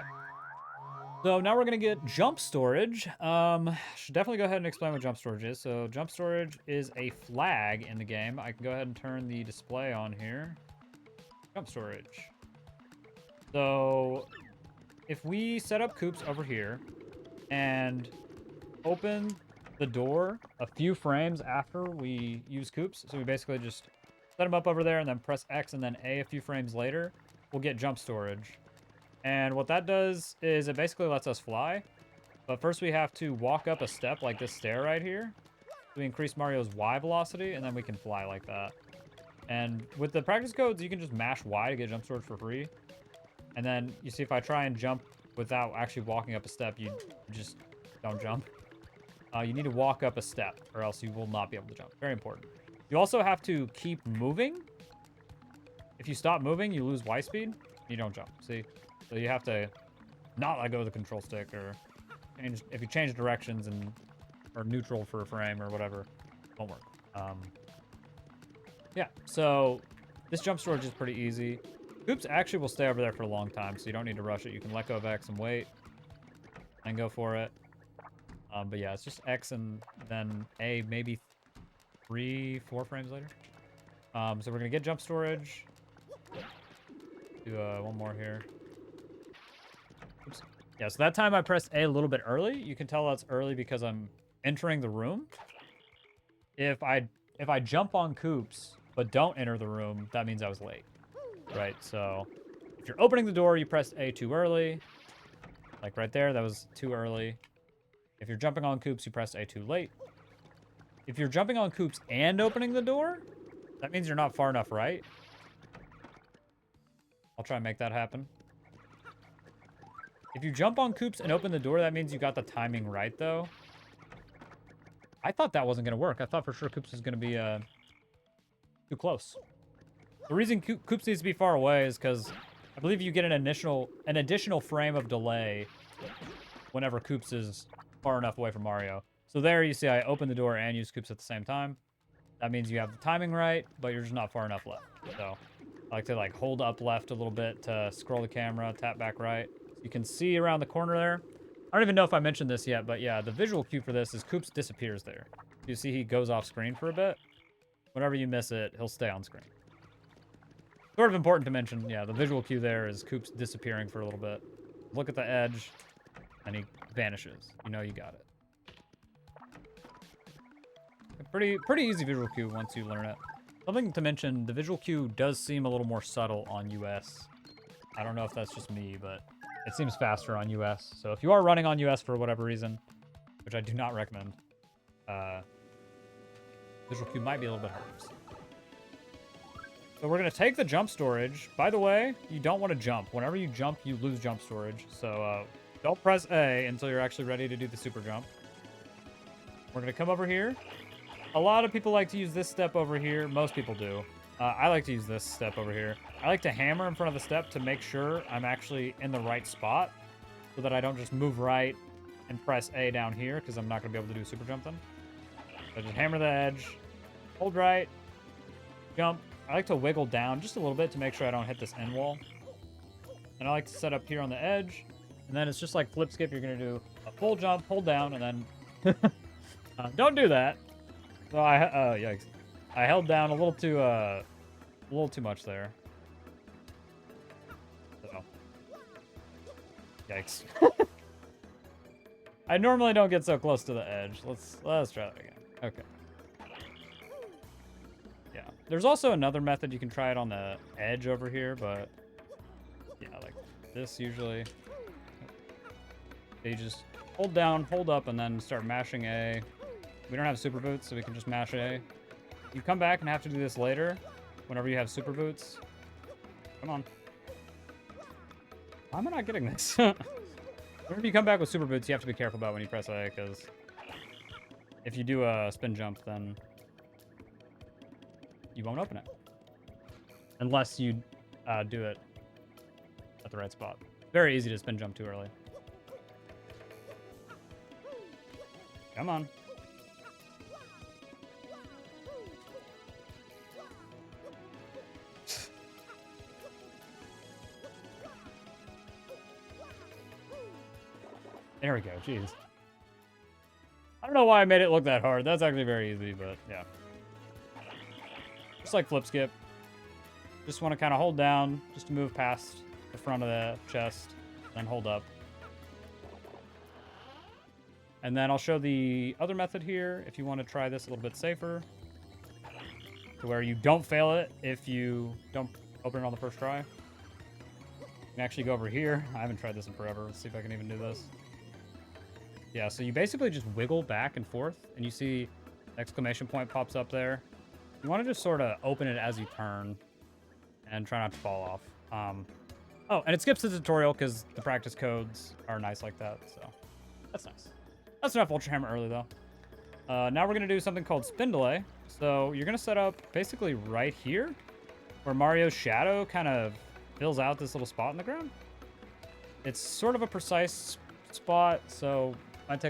So now we're going to get jump storage. Should definitely go ahead and explain what jump storage is. So jump storage is a flag in the game. I can go ahead and turn the display on here. Jump storage. So if we set up coops over here and open the door a few frames after we use coops, so we basically just set them up over there and then press X and then A few frames later, we'll get jump storage. And what that does is it basically lets us fly. But first we have to walk up a step like this stair right here. We increase Mario's Y velocity, and then we can fly like that. And with the practice codes, you can just mash Y to get jump storage for free. And then you see if I try and jump without actually walking up a step, you just don't jump. You need to walk up a step, or else you will not be able to jump. Very important. You also have to keep moving. If you stop moving, you lose Y speed. You don't jump. See? So you have to not let go of the control stick, or change, if you change directions and or neutral for a frame or whatever, it won't work. Yeah, so this jump storage is pretty easy. Coops actually will stay over there for a long time, so you don't need to rush it. You can let go of X and wait, and go for it. But yeah, it's just X and then A, maybe 3-4 frames later. So we're gonna get jump storage. Do one more here. Oops. Yeah, so that time I pressed A little bit early. You can tell that's early because I'm entering the room. If I jump on coops but don't enter the room, that means I was late. Right? So if you're opening the door, you pressed A too early. Like right there, that was too early. If you're jumping on coops, you pressed A too late. If you're jumping on coops and opening the door, that means you're not far enough right. I'll try and make that happen. If you jump on coops and open the door, that means you got the timing right, though. I thought that wasn't going to work. I thought for sure coops was going to be too close. The reason coops needs to be far away is because I believe you get an additional frame of delay whenever coops is far enough away from Mario. So there you see I open the door and use coops at the same time. That means you have the timing right, but you're just not far enough left. So I like to hold up left a little bit to scroll the camera, tap back right. You can see around the corner there. I don't even know if I mentioned this yet, but yeah, the visual cue for this is Koops disappears there. You see he goes off screen for a bit. Whenever you miss it, he'll stay on screen. Sort of important to mention, yeah, the visual cue there is Koops disappearing for a little bit. Look at the edge, and he vanishes. You know you got it. A pretty easy visual cue once you learn it. Something to mention, the visual cue does seem a little more subtle on US. I don't know if that's just me, but it seems faster on US. So if you are running on US for whatever reason, which I do not recommend, visual cue might be a little bit harder to see. So we're going to take the jump storage. By the way, you don't want to jump. Whenever you jump, you lose jump storage. So Don't press A until you're actually ready to do the super jump. We're going to come over here. A lot of people like to use this step over here. Most people do. I like to use this step over here. I like to hammer in front of the step to make sure I'm actually in the right spot so that I don't just move right and press A down here because I'm not going to be able to do a super jump then. So just hammer the edge, hold right, jump. I like to wiggle down just a little bit to make sure I don't hit this end wall. And I like to set up here on the edge. And then it's just like flip skip. You're going to do a full jump, hold down, and then... don't do that. So yikes. I held down a little too much there. So, yikes. I normally don't get so close to the edge. Let's try that again. Okay. Yeah. There's also another method you can try it on the edge over here, but yeah, like this usually. So you just hold down, hold up, and then start mashing A. We don't have super boots, so we can just mash A. You come back and have to do this later, whenever you have super boots. Come on. Why am I not getting this? Whenever you come back with super boots, you have to be careful about when you press A, because if you do a spin jump, then you won't open it. Unless you do it at the right spot. Very easy to spin jump too early. Come on. There we go, jeez. I don't know why I made it look that hard. That's actually very easy, but yeah. Just like flip skip. Just want to kind of hold down, just to move past the front of the chest, then hold up. And then I'll show the other method here, if you want to try this a little bit safer. To where you don't fail it if you don't open it on the first try. You can actually go over here. I haven't tried this in forever. Let's see if I can even do this. Yeah, so you basically just wiggle back and forth, and you see exclamation point pops up there. You want to just sort of open it as you turn and try not to fall off. Oh, and it skips the tutorial because the practice codes are nice like that, so that's nice. That's enough Ultra Hammer early, though. Now we're going to do something called spin delay. So you're going to set up basically right here where Mario's shadow kind of fills out this little spot in the ground. It's sort of a precise spot, so might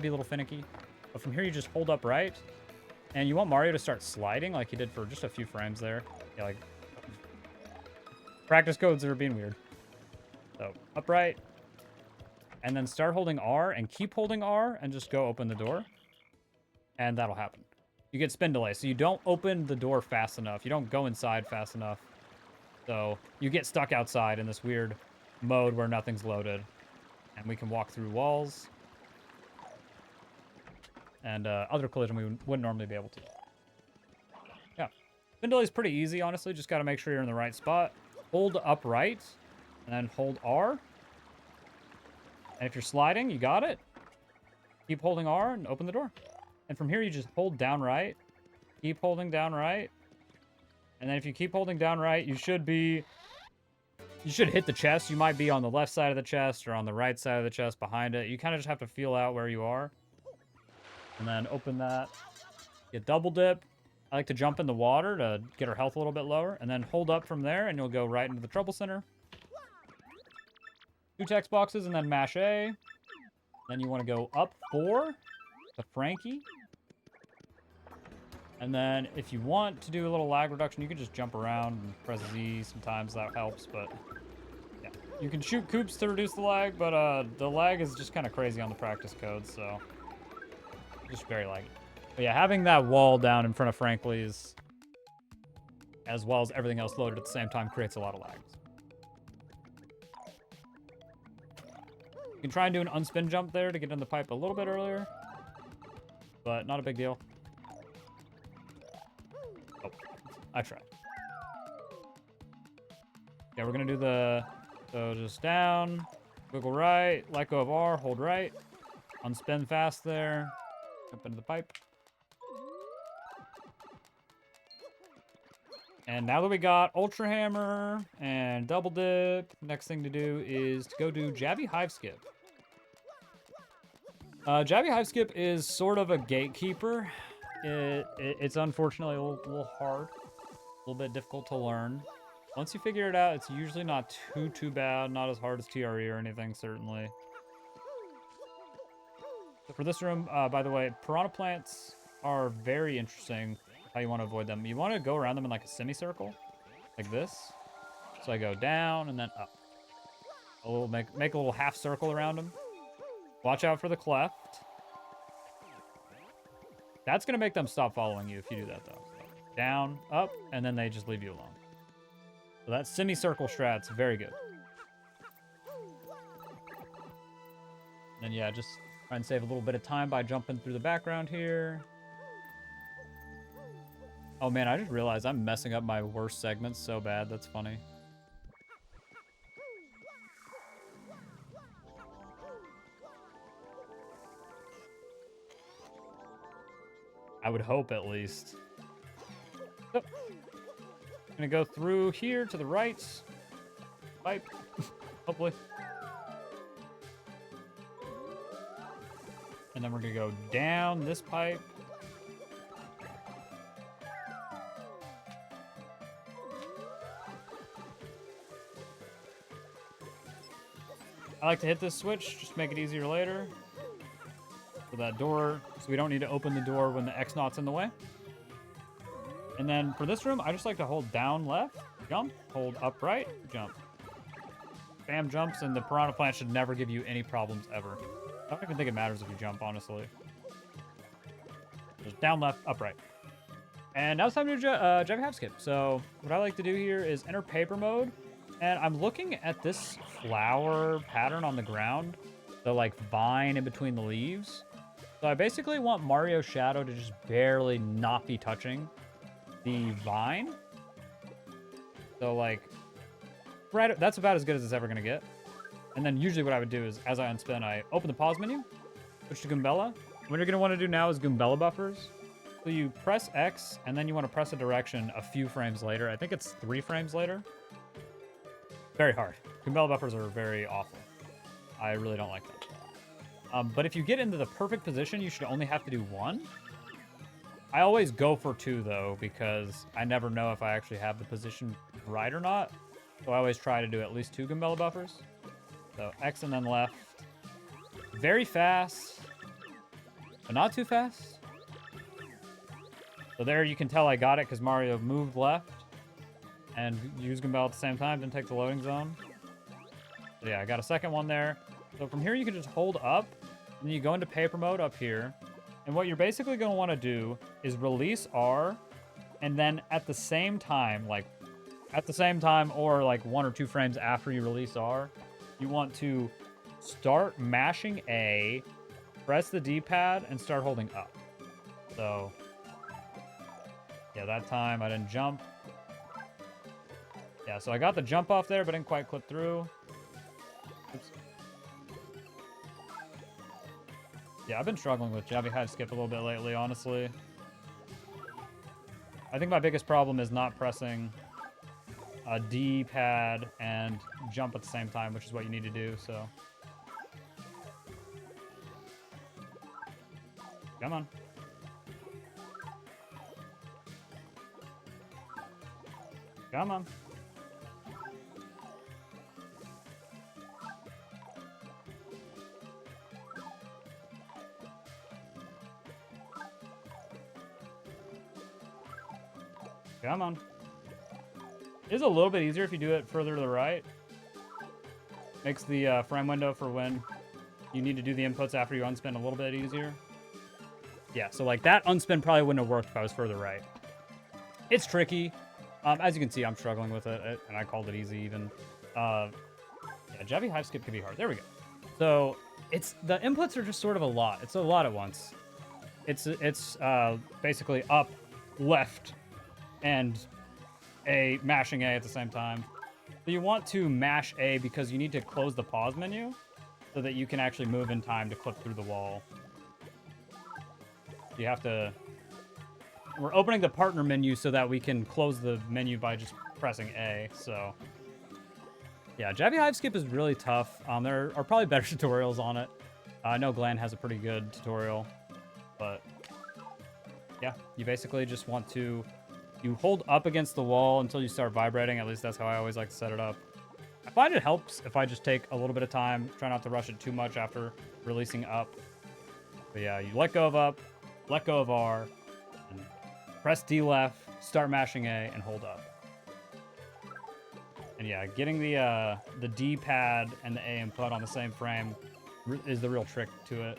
be a little finicky. But from here, you just hold up right, and you want Mario to start sliding like he did for just a few frames there. Yeah, like practice codes are being weird. So upright, and then start holding R and keep holding R and just go open the door, and that'll happen. You get spin delay, so you don't open the door fast enough. You don't go inside fast enough. So you get stuck outside in this weird mode where nothing's loaded. And we can walk through walls. And other collision we wouldn't normally be able to. Yeah. Spin delay is pretty easy, honestly. Just got to make sure you're in the right spot. Hold upright. And then hold R. And if you're sliding, you got it. Keep holding R and open the door. And from here, you just hold down right. Keep holding down right. And then if you keep holding down right, you should hit the chest. You might be on the left side of the chest or on the right side of the chest behind it. You kind of just have to feel out where you are. And then open that. Get double dip. I like to jump in the water to get our health a little bit lower. And then hold up from there, and you'll go right into the trouble center. 2 text boxes, and then mash A. Then you want to go up 4 to Frankie. And then if you want to do a little lag reduction, you can just jump around and press Z. Sometimes that helps, but yeah. You can shoot coops to reduce the lag, but the lag is just kind of crazy on the practice code, so just very laggy. But yeah, having that wall down in front of Frankly's, as well as everything else loaded at the same time, creates a lot of lags. You can try and do an unspin jump there to get in the pipe a little bit earlier, but not a big deal. Oh, I tried. Yeah, we're gonna do so just down, wiggle right, let go of R, hold right, unspin fast there, jump into the pipe. And now that we got Ultra Hammer and Double Dip, next thing to do is to go do Jabby Hive Skip. Jabby Hive Skip is sort of a gatekeeper. It's unfortunately a little hard, a little bit difficult to learn. Once you figure it out, it's usually not too bad, not as hard as TRE or anything, certainly. So for this room, by the way, piranha plants are very interesting. How you want to avoid them. You want to go around them in like a semicircle, like this. So I go down and then up. Make a little half circle around them. Watch out for the cleft. That's going to make them stop following you if you do that, though. So down, up, and then they just leave you alone. So that semicircle strat's very good. And then, yeah, just try and save a little bit of time by jumping through the background here. Oh, man, I just realized I'm messing up my worst segments so bad. That's funny. I would hope, at least. So, gonna go through here to the right. Pipe. Hopefully. And then we're gonna go down this pipe. I like to hit this switch, just to make it easier later. For that door, so we don't need to open the door when the X-Naught's in the way. And then for this room, I just like to hold down left, jump, hold up right, jump. Bam jumps, and the piranha plant should never give you any problems ever. I don't even think it matters if you jump, honestly. Just down left, up right. And now it's time to do Jabby Hive Skip. So what I like to do here is enter paper mode. And I'm looking at this flower pattern on the ground. The like vine in between the leaves. So I basically want Mario's shadow to just barely not be touching the vine. So like, right, that's about as good as it's ever gonna get. And then usually what I would do is, as I unspin, I open the pause menu, switch to Goombella. What you're gonna wanna do now is Goombella buffers. So you press X, and then you wanna press a direction a few frames later. I think it's 3 frames later. Very hard. Goombella buffers are very awful. I really don't like them. But if you get into the perfect position, you should only have to do 1. I always go for 2, though, because I never know if I actually have the position right or not. So I always try to do at least 2 Goombella buffers. So X and then left. Very fast, but not too fast. So there you can tell I got it because Mario moved left and used Goombella at the same time, didn't take the loading zone. So yeah, I got a second one there. So from here, you can just hold up, and then you go into paper mode up here. And what you're basically going to want to do is release R, and then at the same time, or like 1 or 2 frames after you release R, you want to start mashing A, press the D-pad, and start holding up. So, yeah, that time I didn't jump. Yeah, so I got the jump off there, but didn't quite clip through. Oops. Yeah, I've been struggling with Jabby Hive Skip a little bit lately, honestly. I think my biggest problem is not pressing a D-pad and jump at the same time, which is what you need to do, so. Come on. Come on. Come on. It is a little bit easier if you do it further to the right. Makes the frame window for when you need to do the inputs after you unspin a little bit easier. Yeah, so like that unspin probably wouldn't have worked if I was further right. It's tricky. As you can see, I'm struggling with it, and I called it easy even. Yeah, Jabby Hive Skip can be hard. There we go. So it's the inputs are just sort of a lot. It's a lot at once. It's basically up, left, and mashing A at the same time. So you want to mash A because you need to close the pause menu so that you can actually move in time to clip through the wall. You have to we're opening the partner menu so that we can close the menu by just pressing A. So yeah, Jabby Hive Skip is really tough. There are probably better tutorials on it. I know Glenn has a pretty good tutorial, but yeah, you basically just want to, you hold up against the wall until you start vibrating. At least that's how I always like to set it up. I find it helps if I just take a little bit of time, try not to rush it too much after releasing up. But yeah, you let go of up, let go of R, and press D left, start mashing A, and hold up. And yeah, getting the D-pad and the A input on the same frame is the real trick to it.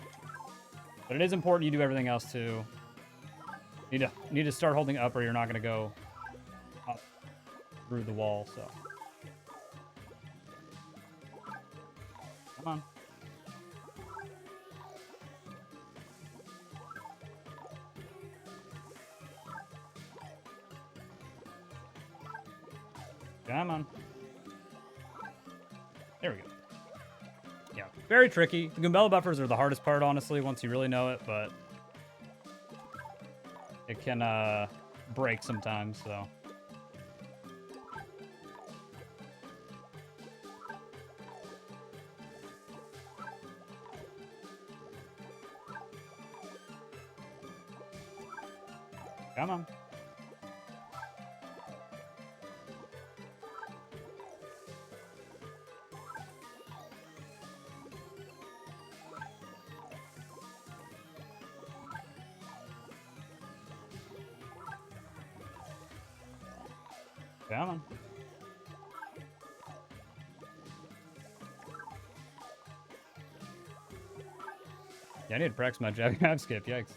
But it is important you do everything else too. You need to start holding up or you're not going to go up through the wall, so. Come on. Come on. There we go. Yeah, very tricky. The Goombella buffers are the hardest part, honestly, once you really know it, but it can break sometimes, so. Come on. Come on. Yeah, I need to practice my Jabby Hive Skip, yikes.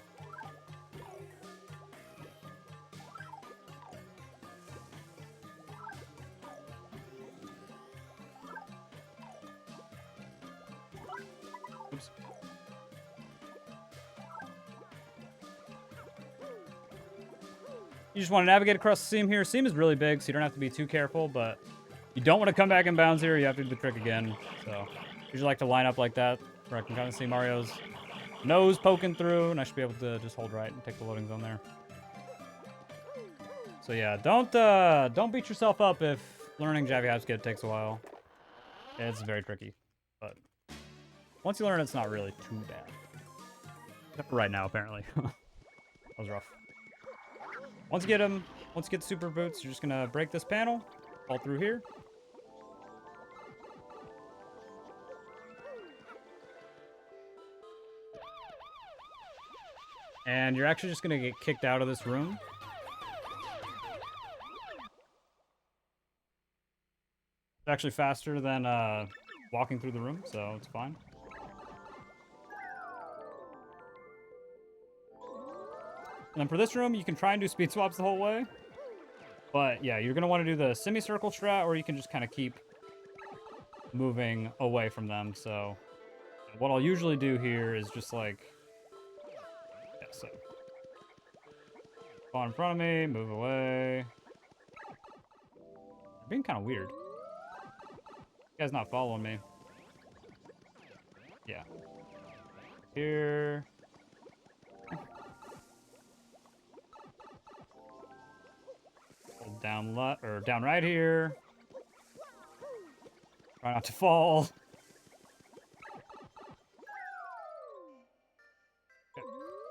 Oops. You just want to navigate across the seam here. Seam is really big, so you don't have to be too careful, but you don't want to come back in bounds here. You have to do the trick again. So usually like to line up like that, where I can kind of see Mario's nose poking through, and I should be able to just hold right and take the loading zone there. So yeah, don't beat yourself up if learning Jabby Hive Skip takes a while. It's very tricky, but once you learn, it's not really too bad. Except for right now, apparently. That was rough. Once you get the super boots, you're just gonna break this panel, fall through here. And you're actually just gonna get kicked out of this room. It's actually faster than walking through the room, so it's fine. And then for this room, you can try and do speed swaps the whole way. But yeah, you're going to want to do the semicircle strat, or you can just kind of keep moving away from them. So what I'll usually do here is just like, yeah, so fall in front of me, move away. They're being kind of weird. You guys not following me. Yeah. Here. Hold down left or down right here. Try not to fall. Okay.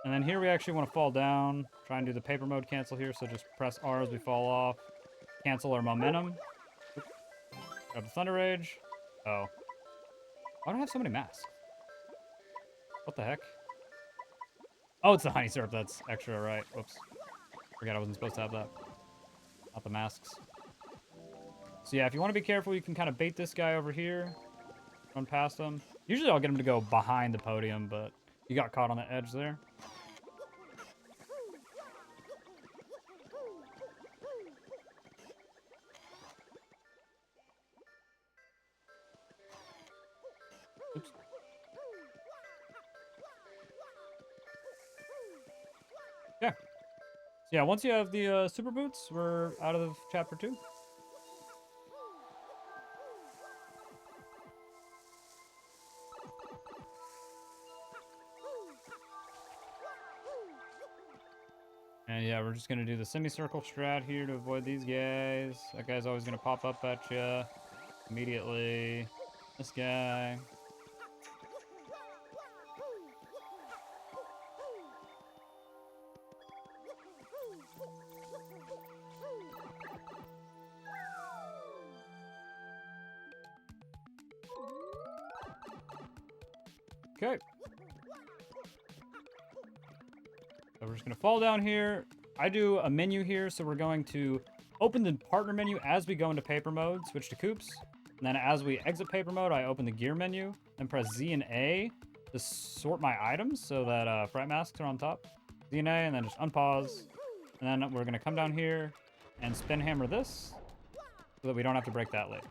And then here we actually want to fall down. Try and do the paper mode cancel here. So just press R as we fall off. Cancel our momentum. Grab the Thunder Rage. Oh. Why do I have so many masks? What the heck? Oh, it's the honey syrup that's extra, right? Whoops. Forgot I wasn't supposed to have that. Not the masks. So yeah, if you want to be careful, you can kind of bait this guy over here. Run past him. Usually I'll get him to go behind the podium, but you got caught on the edge there. Oops. Yeah. So yeah, once you have the super boots, we're out of chapter 2. And yeah, we're just gonna do the semicircle strat here to avoid these guys. That guy's always gonna pop up at you immediately. This guy. Okay. So we're just gonna fall down here. I do a menu here, so we're going to open the partner menu as we go into paper mode, switch to Coops. And then as we exit paper mode, I open the gear menu and press Z and A to sort my items so that fright masks are on top. Z and A, and then just unpause. And then we're gonna come down here and spin hammer this so that we don't have to break that later.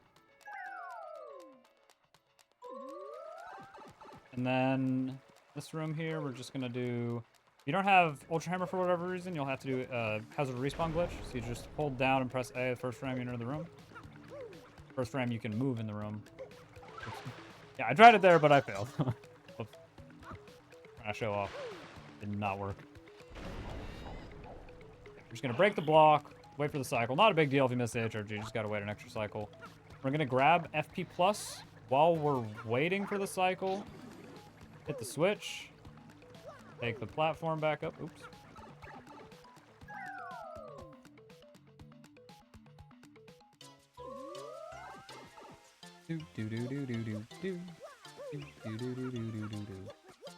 And then this room here, we're just gonna do. If you don't have Ultra Hammer for whatever reason, you'll have to do Hazard Respawn glitch. So you just hold down and press A the first frame you enter the room. First frame you can move in the room. Yeah, I tried it there, but I failed. Trying to show off. Did not work. We're just gonna break the block, wait for the cycle. Not a big deal if you miss the HRG, just gotta wait an extra cycle. We're gonna grab FP Plus while we're waiting for the cycle. Hit the switch. Take the platform back up. Oops.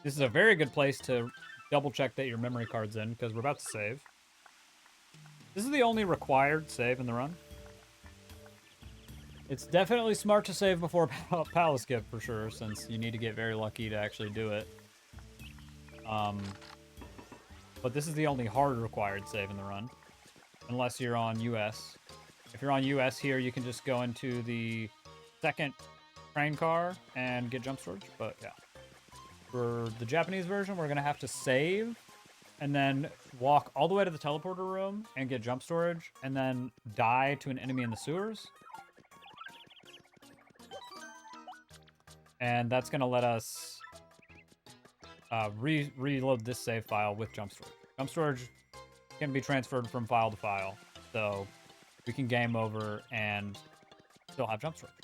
This is a very good place to double check that your memory card's in because we're about to save. This is the only required save in the run. It's definitely smart to save before Palace Skip for sure, since you need to get very lucky to actually do it. But this is the only hard required save in the run, unless you're on US. If you're on US here, you can just go into the second train car and get jump storage. But yeah, for the Japanese version, we're gonna have to save and then walk all the way to the teleporter room and get jump storage, and then die to an enemy in the sewers. And that's gonna let us reload this save file with jump storage. Jump storage can be transferred from file to file, so we can game over and still have jump storage.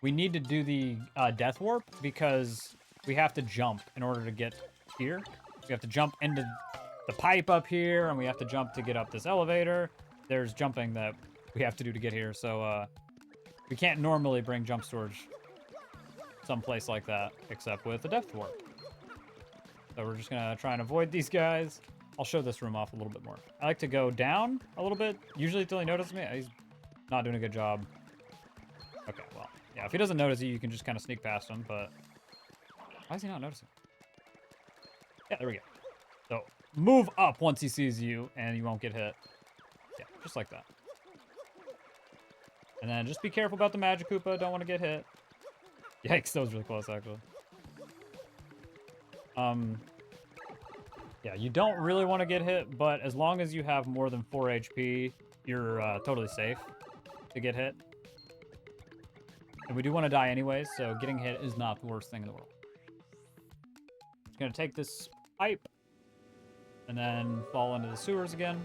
We need to do the death warp because we have to jump in order to get here. We have to jump into the pipe up here, and we have to jump to get up this elevator. There's jumping that we have to do to get here, so we can't normally bring jump storage someplace like that, except with the depth warp. So we're just gonna try and avoid these guys. I'll show this room off a little bit more. I like to go down a little bit, usually until he notices me. He's not doing a good job. Okay, well, yeah, if he doesn't notice you, you can just kind of sneak past him, but why is he not noticing? Yeah, there we go. So move up once he sees you, and you won't get hit. Yeah, just like that. And then just be careful about the Magic Koopa. Don't want to get hit. Yikes, that was really close, actually. Yeah, you don't really want to get hit, but as long as you have more than 4 HP, you're totally safe to get hit. And we do want to die anyways, so getting hit is not the worst thing in the world. Just gonna take this pipe and then fall into the sewers again.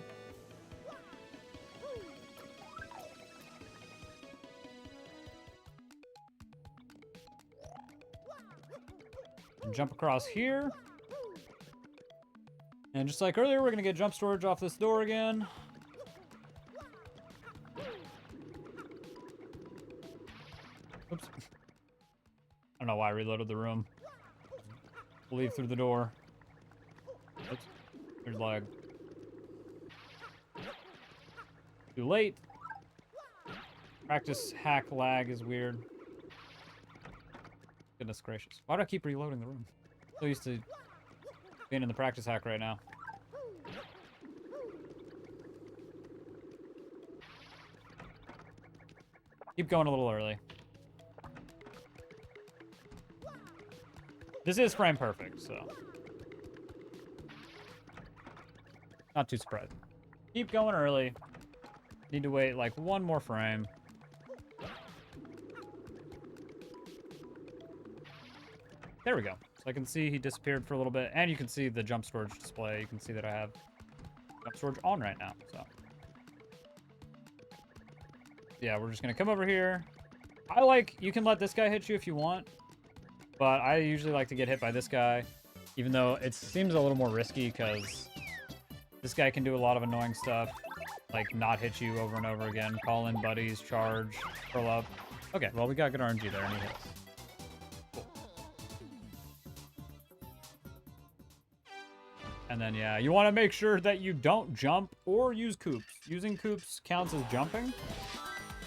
And jump across here. And just like earlier, we're gonna get jump storage off this door again. Oops. I don't know why I reloaded the room. We'll leave through the door. Oops. There's lag. Too late. Practice hack lag is weird. Goodness gracious. Why do I keep reloading the room? So used to being in the practice hack right now. Keep going a little early. This is frame perfect, so not too surprising. Keep going early. Need to wait like one more frame. There we go. So I can see he disappeared for a little bit, and you can see the jump storage display. You can see that I have jump storage on right now. So yeah, we're just gonna come over here. You can let this guy hit you if you want, but I usually like to get hit by this guy, even though it seems a little more risky because this guy can do a lot of annoying stuff, like not hit you over and over again, call in buddies, charge, curl up. Okay, well, we got good RNG there, and he hits. Cool. And then, yeah, you want to make sure that you don't jump or use coops. Using coops counts as jumping,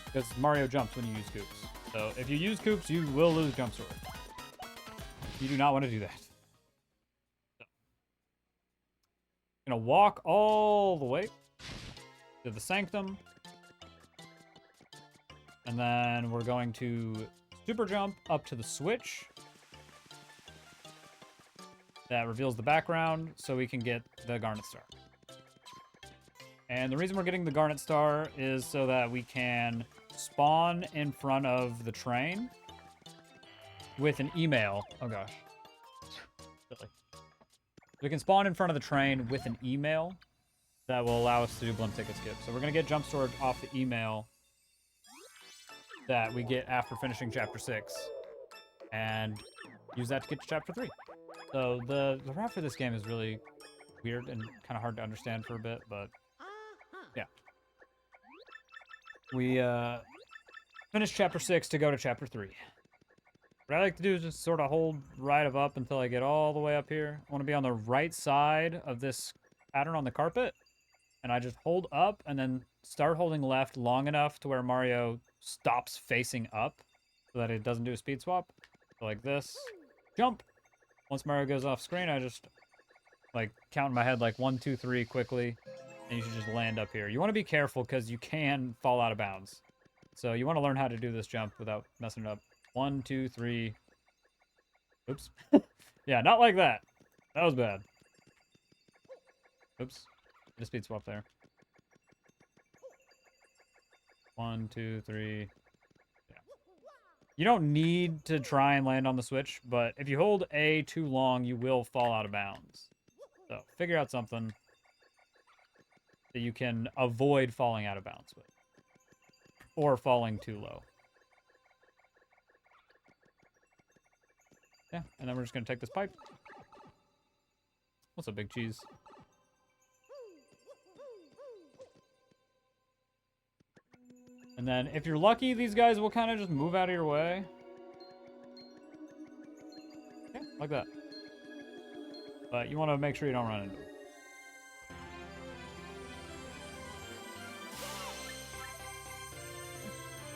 because Mario jumps when you use coops. So if you use coops, you will lose jump sword. You do not want to do that. So, gonna walk all the way to the sanctum. And then we're going to super jump up to the switch. That reveals the background so we can get the Garnet Star. And the reason we're getting the Garnet Star is so that we can spawn in front of the train with an email. Oh gosh. Silly. We can spawn in front of the train with an email that will allow us to do blimp ticket skip. So we're going to get jump storage off the email that we get after finishing chapter 6 and use that to get to chapter 3. So the route for this game is really weird and kind of hard to understand for a bit, but yeah. We finished chapter 6 to go to chapter 3. What I like to do is just sort of hold right of up until I get all the way up here. I want to be on the right side of this pattern on the carpet, and I just hold up and then start holding left long enough to where Mario stops facing up so that it doesn't do a speed swap. So like this, jump. Once Mario goes off screen, I just like count in my head like 1, 2, 3 quickly, and you should just land up here. You want to be careful because you can fall out of bounds. So you want to learn how to do this jump without messing it up. 1, 2, 3. Oops. Yeah, not like that. That was bad. Oops. Just speed swap there. 1, 2, 3. Yeah. You don't need to try and land on the switch, but if you hold A too long, you will fall out of bounds. So figure out something that you can avoid falling out of bounds with. Or falling too low. Yeah, and then we're just going to take this pipe. What's up, Big Cheese? And then, if you're lucky, these guys will kind of just move out of your way. Yeah, like that. But you want to make sure you don't run into them.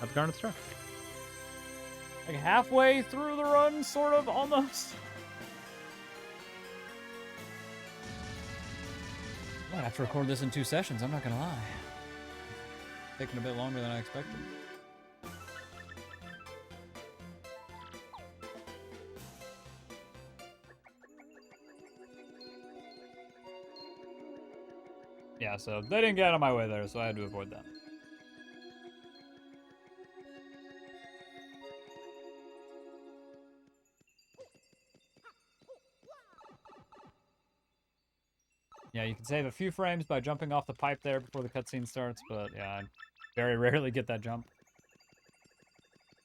That's Garnet's truck. Like halfway through the run, sort of, almost. I have to record this in 2 sessions, I'm not gonna lie. Taking a bit longer than I expected. Yeah, so they didn't get out of my way there, so I had to avoid them. Yeah, you can save a few frames by jumping off the pipe there before the cutscene starts, but yeah, I very rarely get that jump.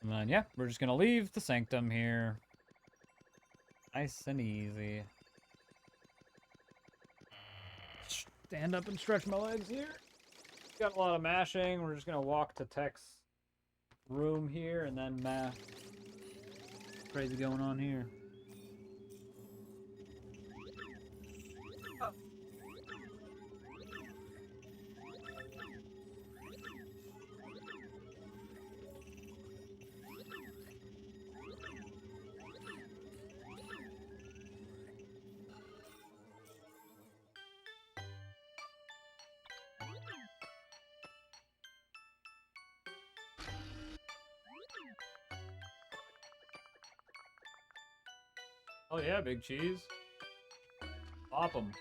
And then, yeah, we're just gonna leave the sanctum here. Nice and easy. Stand up and stretch my legs here. Got a lot of mashing. We're just gonna walk to Tech's room here and then mash. Crazy going on here. Oh yeah, Big Cheese. Pop 'em.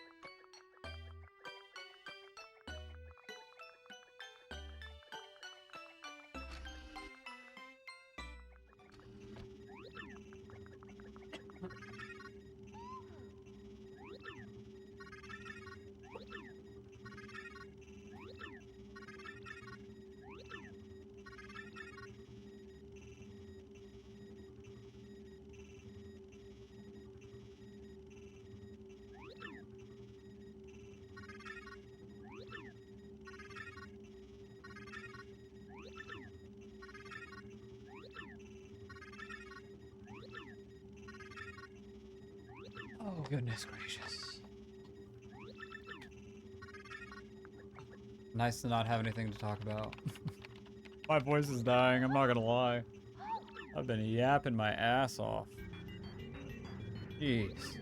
Goodness gracious. Nice to not have anything to talk about. My voice is dying, I'm not gonna lie. I've been yapping my ass off. Jeez.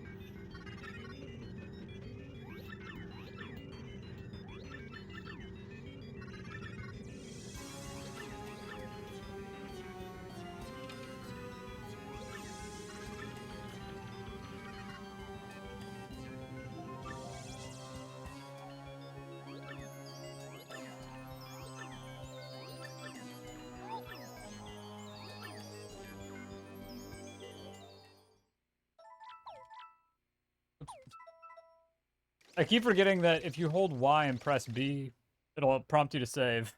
I keep forgetting that if you hold Y and press B, it'll prompt you to save.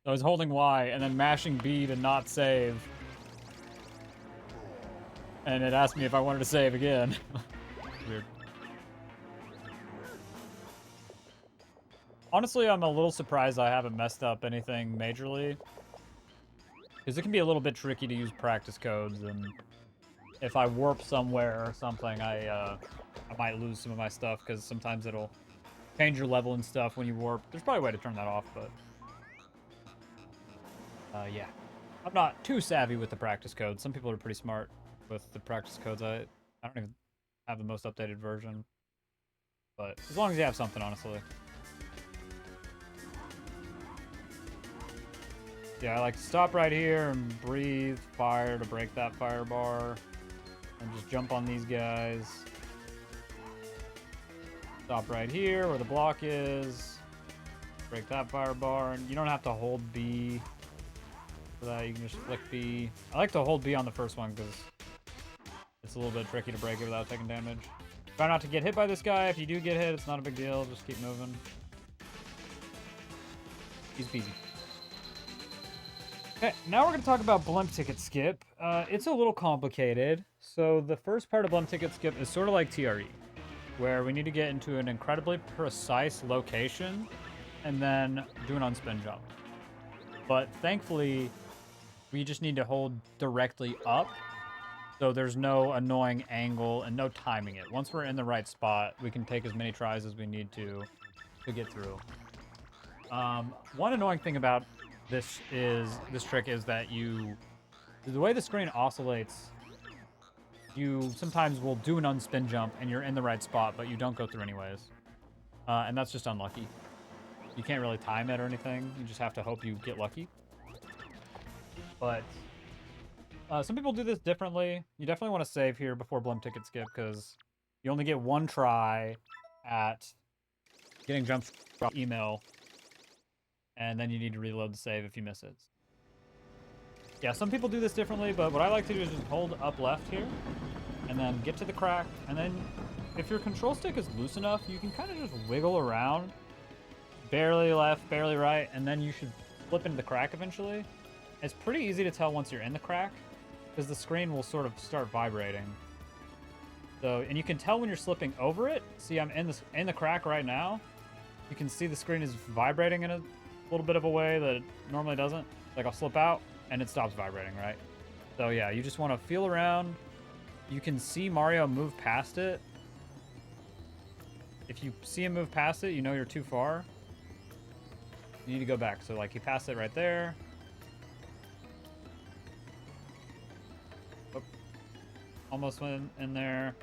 So I was holding Y and then mashing B to not save. And it asked me if I wanted to save again. Weird. Honestly, I'm a little surprised I haven't messed up anything majorly. Because it can be a little bit tricky to use practice codes, and if I warp somewhere or something, I might lose some of my stuff, because sometimes it'll change your level and stuff when you warp. There's probably a way to turn that off, but... yeah. I'm not too savvy with the practice codes. Some people are pretty smart with the practice codes. I don't even have the most updated version. But as long as you have something, honestly. Yeah, I like to stop right here and breathe fire to break that fire bar. And just jump on these guys. Stop right here where the block is. Break that fire bar. And you don't have to hold B for that. You can just flick B. I like to hold B on the first one because it's a little bit tricky to break it without taking damage. Try not to get hit by this guy. If you do get hit, it's not a big deal. Just keep moving. Easy peasy. Okay, now we're going to talk about blimp ticket skip. It's a little complicated. So the first part of blimp ticket skip is sort of like TRE, where we need to get into an incredibly precise location and then do an unspin jump. But thankfully, we just need to hold directly up, so there's no annoying angle and no timing it. Once we're in the right spot, we can take as many tries as we need to get through. One annoying thing about this trick is that the way the screen oscillates, you sometimes will do an unspin jump and you're in the right spot, but you don't go through anyways. And that's just unlucky. You can't really time it or anything. You just have to hope you get lucky. But some people do this differently. You definitely want to save here before blimp ticket skip, because you only get one try at getting jumped from email, and then you need to reload the save if you miss it. Yeah, some people do this differently, but what I like to do is just hold up left here, and then get to the crack, and then if your control stick is loose enough, you can kind of just wiggle around, barely left, barely right, and then you should flip into the crack eventually. It's pretty easy to tell once you're in the crack, because the screen will sort of start vibrating. So, and you can tell when you're slipping over it. See, I'm in the crack right now. You can see the screen is vibrating in a little bit of a way that it normally doesn't. Like, I'll slip out and it stops vibrating, right? So yeah, you just want to feel around. You can see Mario move past it. If you see him move past it, you know you're too far. You need to go back. So like, he passed it right there. Oh, almost went in there.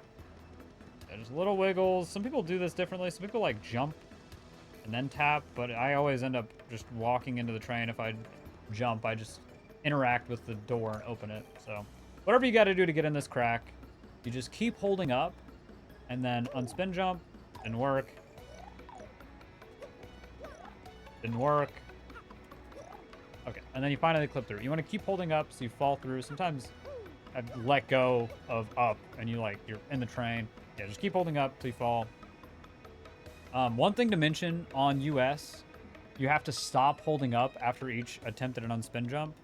Yeah, just little wiggles. Some people do this differently. Some people like jump and then tap, but I always end up just walking into the train. If I jump, I just interact with the door and open it. So whatever you got to do to get in this crack, you just keep holding up and then unspin jump. Didn't work. Didn't work. Okay, and then you finally clip through. You want to keep holding up so you fall through. Sometimes I've let go of up and you're in the train. Yeah, just keep holding up till you fall. One thing to mention on US, you have to stop holding up after each attempt at an unspin jump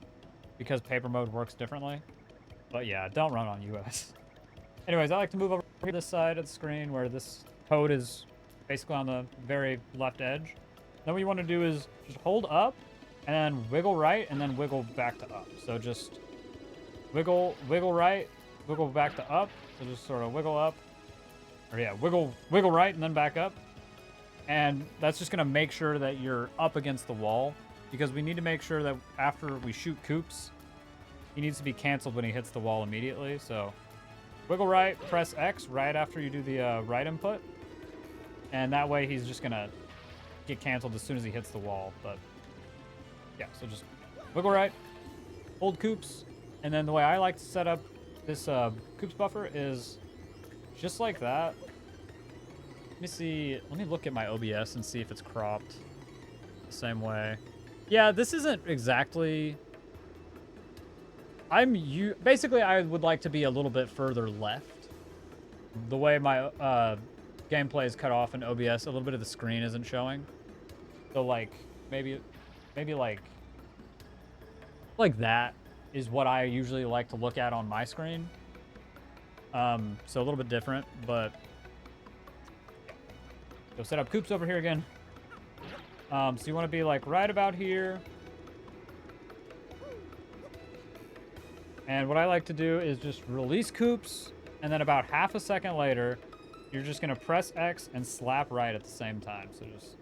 because paper mode works differently. But yeah, don't run on US. Anyways, I like to move over to this side of the screen where this code is basically on the very left edge. Then what you want to do is just hold up and then wiggle right and then wiggle back to up. So just wiggle right, wiggle back to up. So just sort of wiggle up Or yeah, wiggle right and then back up. And that's just going to make sure that you're up against the wall, because we need to make sure that after we shoot Koops, he needs to be canceled when he hits the wall immediately. So wiggle right, press X right after you do the right input. And that way he's just going to get canceled as soon as he hits the wall. But yeah, so just wiggle right, hold Koops. And then the way I like to set up this Koops buffer is just like that. Let me see. Let me look at my OBS and see if it's cropped the same way. Yeah, this isn't exactly... Basically, I would like to be a little bit further left. The way my gameplay is cut off in OBS, a little bit of the screen isn't showing. So, like, maybe like that is what I usually like to look at on my screen. So a little bit different, but... So set up Koops over here again. So you want to be like right about here. And what I like to do is just release Koops, and then about half a second later, you're just going to press X and slap right at the same time. So just...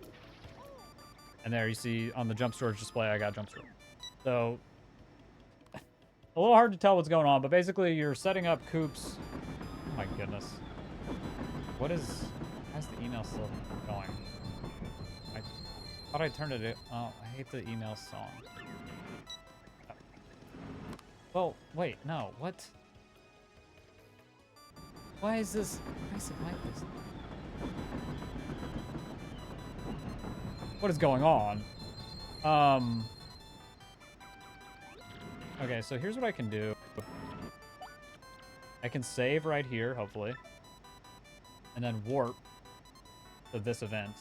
And there you see on the jump storage display, I got jump storage. So a little hard to tell what's going on, but basically you're setting up Koops. Oh my goodness. What is... How's the email still going? I thought I turned it... Oh, I hate the email song. Well, wait, no, what? Why is this... Why is it like this? What is going on? Okay, so here's what I can do. I can save right here, hopefully. And then warp to this event.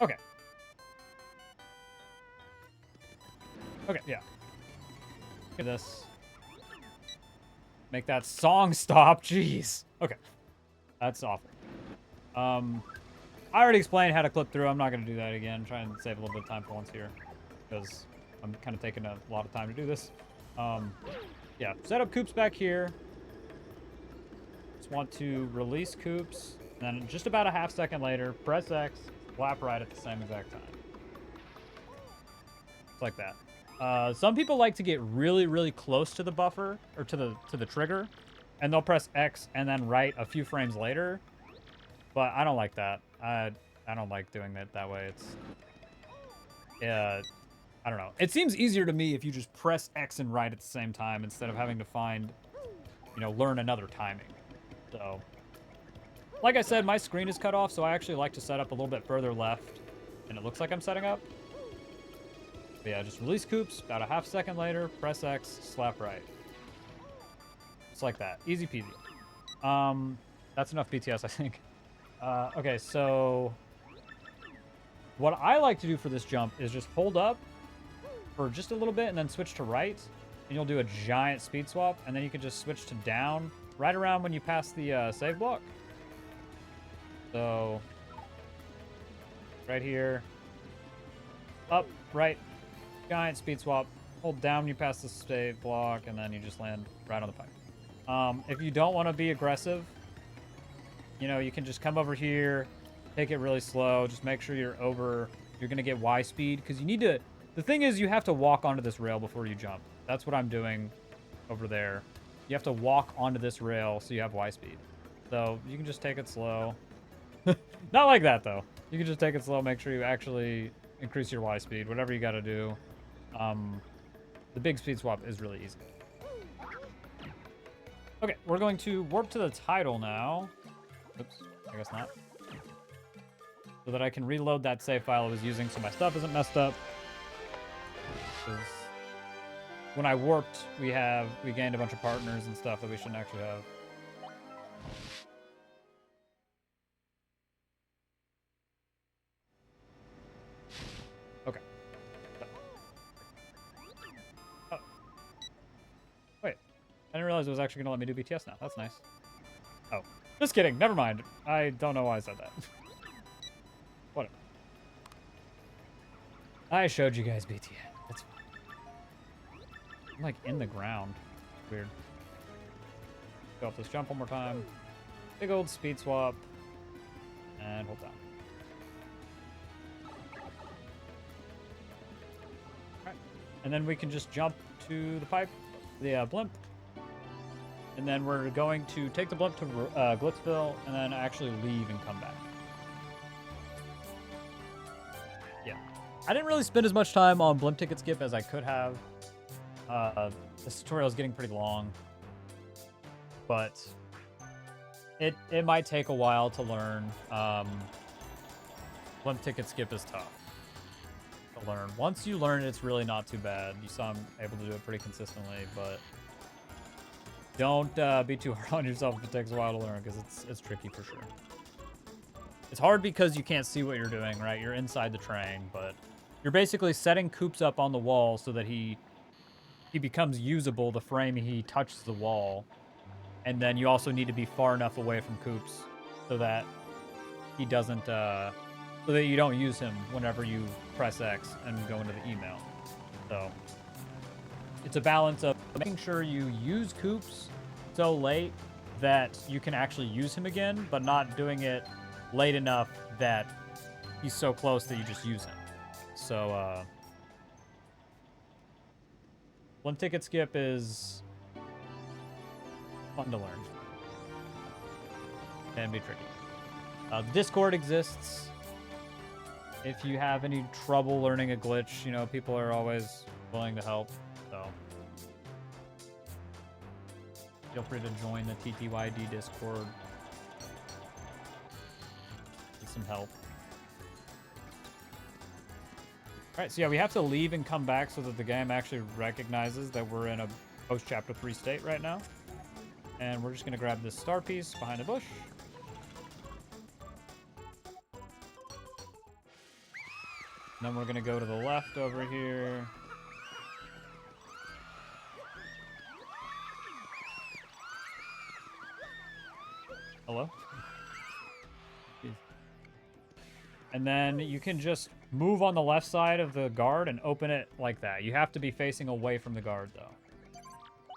Okay. Okay, yeah. Look at this. Make that song stop, jeez. Okay. That's awful. I already explained how to clip through. I'm not going to do that again. Try and save a little bit of time for once here, because I'm kind of taking a lot of time to do this. Yeah, set up Koops back here. Just want to release Koops. Then just about a half second later, press X, slap right at the same exact time. It's like that. Some people like to get really, really close to the buffer, or to the trigger, and they'll press X and then right a few frames later. But I don't like that. I don't like doing it that way. It's... I don't know. It seems easier to me if you just press X and right at the same time instead of having to find, learn another timing. So, like I said, my screen is cut off, so I actually like to set up a little bit further left than it looks like I'm setting up. But yeah, just release Koops, about a half second later, press X, slap right. Just like that. Easy peasy. That's enough BTS, I think. Okay, so what I like to do for this jump is just hold up for just a little bit and then switch to right, and you'll do a giant speed swap, and then you can just switch to down right around when you pass the save block. So right here, up, right, giant speed swap, hold down when you pass the save block, and then you just land right on the pipe. If you don't want to be aggressive, you can just come over here, take it really slow, just make sure you're going to get Y speed, because you need to... The thing is, you have to walk onto this rail before you jump. That's what I'm doing over there. You have to walk onto this rail so you have Y speed. So you can just take it slow. Not like that, though. You can just take it slow, make sure you actually increase your Y speed, whatever you got to do. The big speed swap is really easy. Okay, we're going to warp to the title now. Oops, I guess not. So that I can reload that save file I was using so my stuff isn't messed up. Because when I warped, we gained a bunch of partners and stuff that we shouldn't actually have. Okay. Oh. Wait. I didn't realize it was actually going to let me do BTS now. That's nice. Oh. Just kidding. Never mind. I don't know why I said that. Whatever. I showed you guys BTS. That's fine. I'm like in the ground. Weird. Go up this jump one more time. Big old speed swap. And hold down. Alright. And then we can just jump to the pipe, the blimp. And then we're going to take the blimp to Glitzville and then actually leave and come back. Yeah. I didn't really spend as much time on blimp ticket skip as I could have. This tutorial is getting pretty long. But it might take a while to learn. Blimp ticket skip is tough to learn. Once you learn it, it's really not too bad. You saw I'm able to do it pretty consistently, but don't be too hard on yourself if it takes a while to learn, because it's tricky for sure. It's hard because you can't see what you're doing, right? You're inside the train, but you're basically setting Koops up on the wall so that he becomes usable the frame he touches the wall. And then you also need to be far enough away from Koops so that he doesn't, so that you don't use him whenever you press X and go into the email. So it's a balance of making sure you use Koops so late that you can actually use him again, but not doing it late enough that he's so close that you just use him. So, blimp ticket skip is fun to learn. Can be tricky. The Discord exists. If you have any trouble learning a glitch, you know, people are always willing to help. So feel free to join the TTYD Discord. Get some help. Alright, so yeah, we have to leave and come back so that the game actually recognizes that we're in a post-Chapter 3 state right now. And we're just going to grab this star piece behind the bush. And then we're going to go to the left over here. Hello? And then you can just move on the left side of the guard and open it like that. You have to be facing away from the guard, though.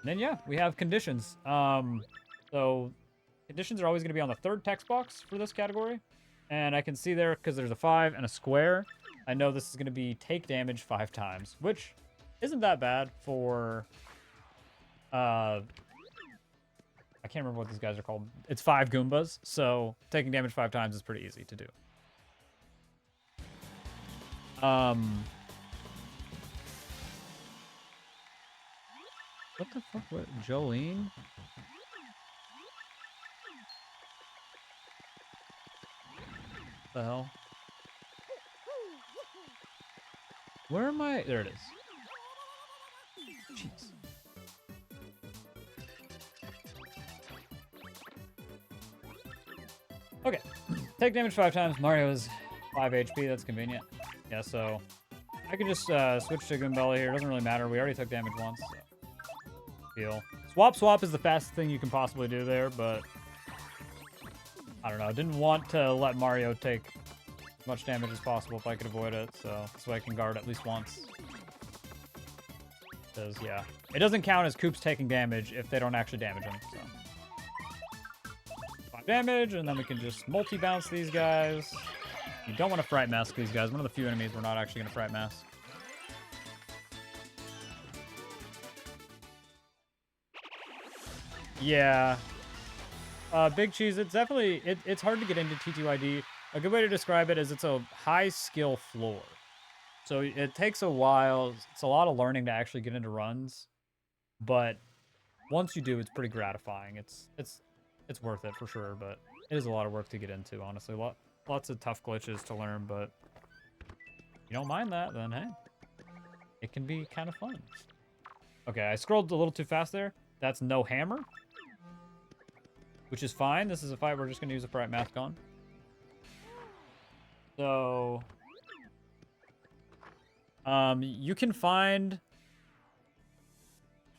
And then, yeah, we have conditions. So conditions are always going to be on the third text box for this category. And I can see there, because there's a 5 and a square, I know this is going to be take damage 5 times, which isn't that bad for, I can't remember what these guys are called. It's 5 Goombas, so taking damage 5 times is pretty easy to do. What the fuck? What? Jolene? What the hell? Where am I? There it is. Jeez. Okay. Take damage 5 times. Mario's 5 HP. That's convenient. Yeah, so I can just switch to Goombella here. It doesn't really matter. We already took damage once. So. Feel. Swap is the fastest thing you can possibly do there, but I don't know. I didn't want to let Mario take as much damage as possible if I could avoid it, so I can guard at least once. Because, yeah. It doesn't count as Koops taking damage if they don't actually damage him, so. 5 damage, and then we can just multi-bounce these guys. You don't want to Fright Mask these guys. One of the few enemies we're not actually going to Fright Mask. Yeah. Big Cheese, it's definitely... It's hard to get into TTYD. A good way to describe it is it's a high skill floor. So it takes a while. It's a lot of learning to actually get into runs. But once you do, it's pretty gratifying. It's worth it for sure, but it is a lot of work to get into, honestly. Lots of tough glitches to learn, but if you don't mind that, then hey, it can be kind of fun. Okay, I scrolled a little too fast there. That's no hammer, which is fine. This is a fight we're just going to use a Fright Mask on. So, you can find...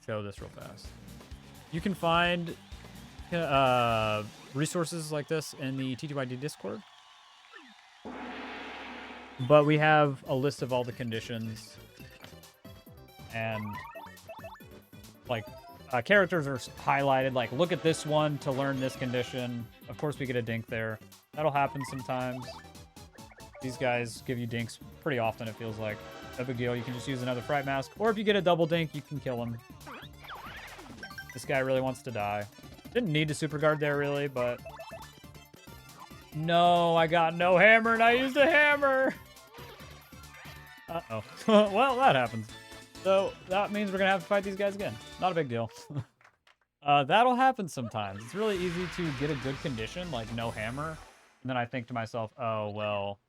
Show this real fast. You can find resources like this in the TTYD Discord. But we have a list of all the conditions and like Characters are highlighted, like, look at this one to learn this condition. Of course, we get a dink there. That'll happen sometimes. These guys give you dinks pretty often, it feels like. No big deal. You can just use another Fright Mask. Or if you get a double dink, you can kill him. This guy really wants to die. Didn't need to super guard there, really, but... No, I got no hammer, and I used a hammer! Uh-oh. Well, that happens. So, that means we're gonna have to fight these guys again. Not a big deal. That'll happen sometimes. It's really easy to get a good condition, like no hammer. And then I think to myself, oh, well...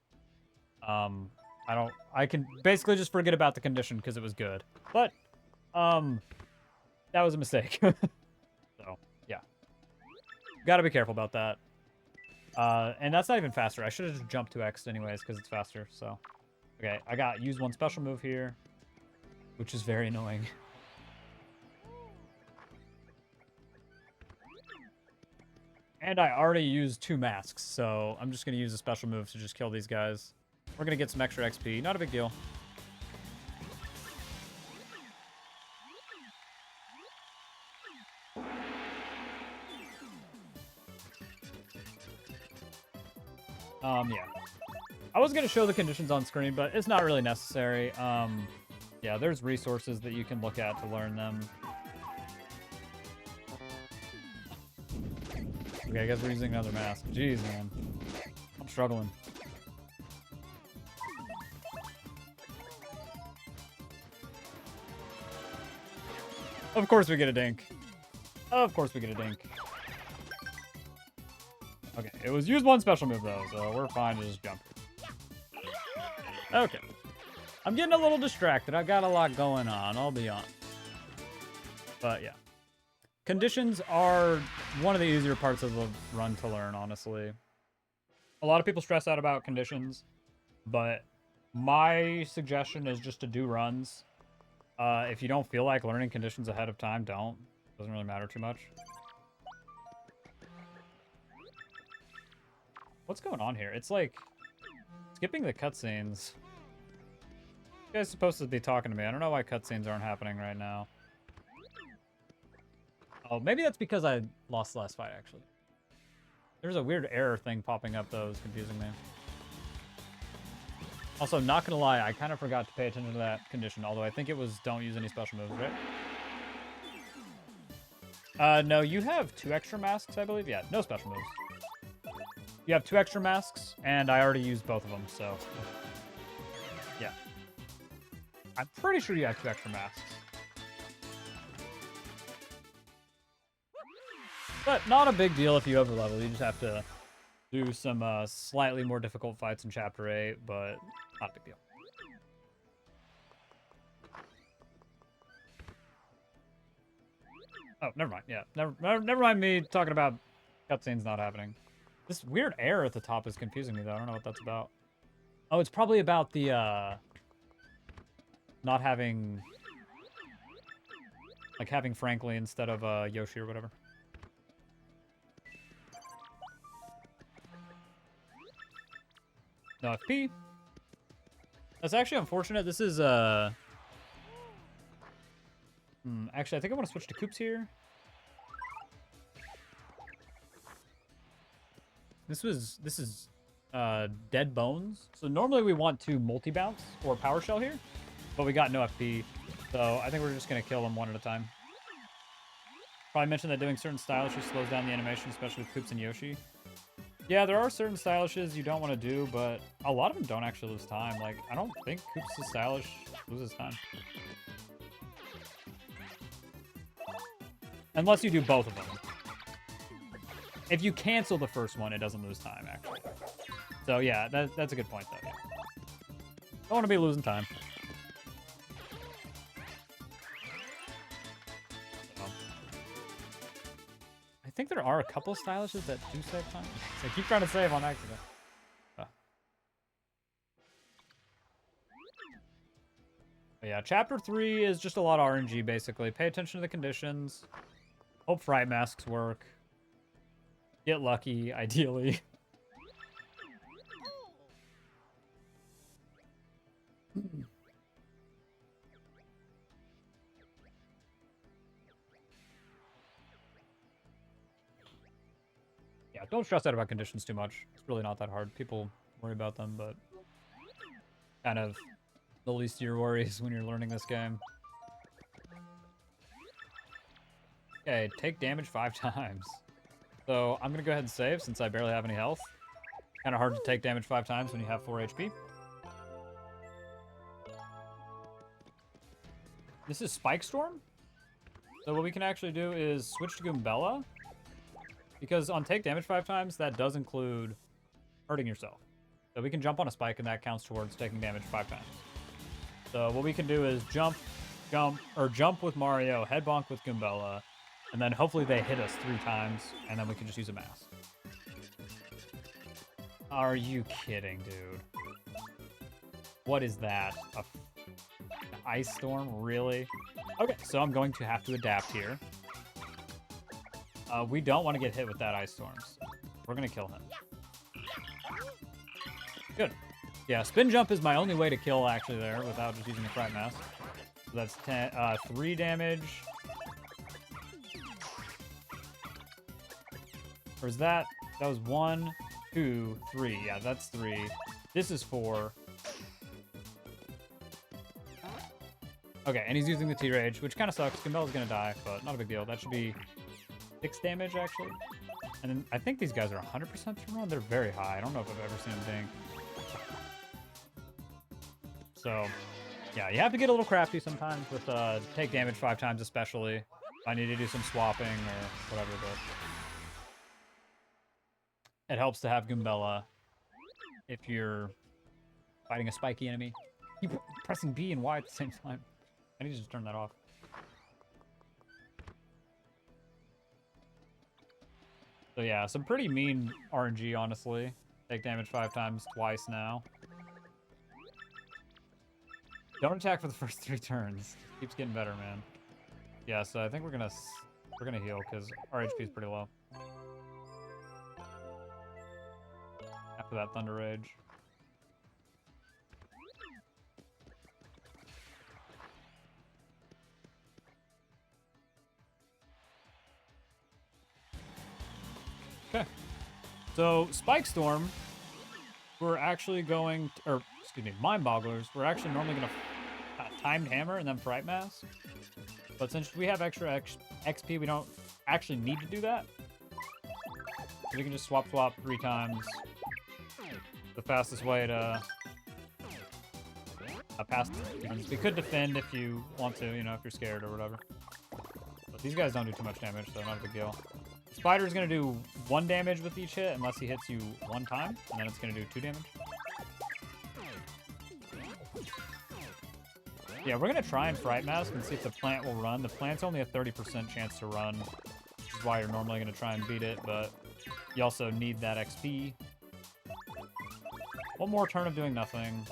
I can basically just forget about the condition because it was good. But, that was a mistake. So, yeah. Gotta be careful about that. And that's not even faster. I should have just jumped to X anyways because it's faster, so. Okay, I use one special move here, which is very annoying. And I already used 2 masks, so I'm just going to use a special move to just kill these guys. We're going to get some extra XP. Not a big deal. Yeah. I was going to show the conditions on screen, but it's not really necessary. Yeah, there's resources that you can look at to learn them. Okay, I guess we're using another mask. Jeez, man. I'm struggling. Of course we get a dink. Of course we get a dink. Okay, it was use one special move though, so we're fine to just jump. Okay. I'm getting a little distracted. I got a lot going on, I'll be honest. But yeah. Conditions are one of the easier parts of the run to learn, honestly. A lot of people stress out about conditions, but my suggestion is just to do runs. If you don't feel like learning conditions ahead of time, don't. Doesn't really matter too much. What's going on here? It's like skipping the cutscenes. You guys are supposed to be talking to me. I don't know why cutscenes aren't happening right now. Oh, maybe that's because I lost the last fight, actually. There's a weird error thing popping up, though. It's confusing me. Also, not gonna lie, I kind of forgot to pay attention to that condition, although I think it was don't use any special moves, right? No, you have 2 extra masks, I believe. Yeah, no special moves. You have 2 extra masks, and I already used both of them, so... Yeah. I'm pretty sure you have 2 extra masks. But not a big deal if you overlevel. You just have to do some slightly more difficult fights in Chapter 8, but not a big deal. Oh, never mind. Yeah, never mind me talking about cutscenes not happening. This weird error at the top is confusing me, though. I don't know what that's about. Oh, it's probably about the, not having... Like, having Frankly instead of, Yoshi or whatever. No FP. That's actually unfortunate. This is, actually, I think I want to switch to Koops here. This is Dead Bones. So normally we want to multi-bounce or Power Shell here, but we got no FP. So I think we're just going to kill them one at a time. Probably mentioned that doing certain stylishes slows down the animation, especially with Koops and Yoshi. Yeah, there are certain stylishes you don't want to do, but a lot of them don't actually lose time. Like, I don't think Koops' stylish loses time. Unless you do both of them. If you cancel the first one, it doesn't lose time, actually. So, yeah, that's a good point, though. Yeah. Don't want to be losing time. So, I think there are a couple stylishes that do save time. So I keep trying to save on accident. Oh. But yeah, Chapter 3 is just a lot of RNG, basically. Pay attention to the conditions. Hope Fright Masks work. Get lucky, ideally. don't stress out about conditions too much. It's really not that hard. People worry about them, but kind of the least of your worries when you're learning this game. Okay, take damage 5 times. So I'm gonna go ahead and save since I barely have any health. Kind of hard to take damage 5 times when you have 4 HP. This is Spike Storm. So what we can actually do is switch to Goombella. Because on take damage 5 times, that does include hurting yourself. So we can jump on a spike and that counts towards taking damage 5 times. So what we can do is jump with Mario, head bonk with Goombella, and then hopefully they hit us 3 times, and then we can just use a mask. Are you kidding, dude? What is that? An ice storm? Really? Okay, so I'm going to have to adapt here. We don't want to get hit with that ice storm. So we're going to kill him. Good. Yeah, spin jump is my only way to kill, actually, there, without just using a fright mask. So that's 3 damage. Or is that... That was 1, 2, 3. Yeah, that's 3. This is 4. Okay, and he's using the T-Rage, which kind of sucks. Goombella's gonna die, but not a big deal. That should be 6 damage, actually. And then I think these guys are 100% to run. They're very high. I don't know if I've ever seen them ding. So, yeah, you have to get a little crafty sometimes with take damage 5 times, especially. If I need to do some swapping or whatever, but it helps to have Goombella if you're fighting a spiky enemy. Keep pressing B and Y at the same time. I need to just turn that off. So yeah, some pretty mean RNG, honestly. Take damage 5 times twice now. Don't attack for the first 3 turns. Keeps getting better, man. Yeah, so I think we're gonna heal because our HP is pretty low. After that Thunder Rage. Okay. So Spike Storm, we're actually going to, or excuse me, Mind Bogglers, we're actually normally going to Timed Hammer and then Fright Mask. But since we have extra XP, we don't actually need to do that. So we can just swap 3 times. The fastest way to pass defense. We could defend if you want to, you know, if you're scared or whatever. But these guys don't do too much damage, so not a big deal. Spider's going to do 1 damage with each hit unless he hits you 1 time, and then it's going to do 2 damage. Yeah, we're going to try and Fright Mask and see if the plant will run. The plant's only a 30% chance to run, which is why you're normally going to try and beat it, but you also need that XP. 1 more turn of doing nothing.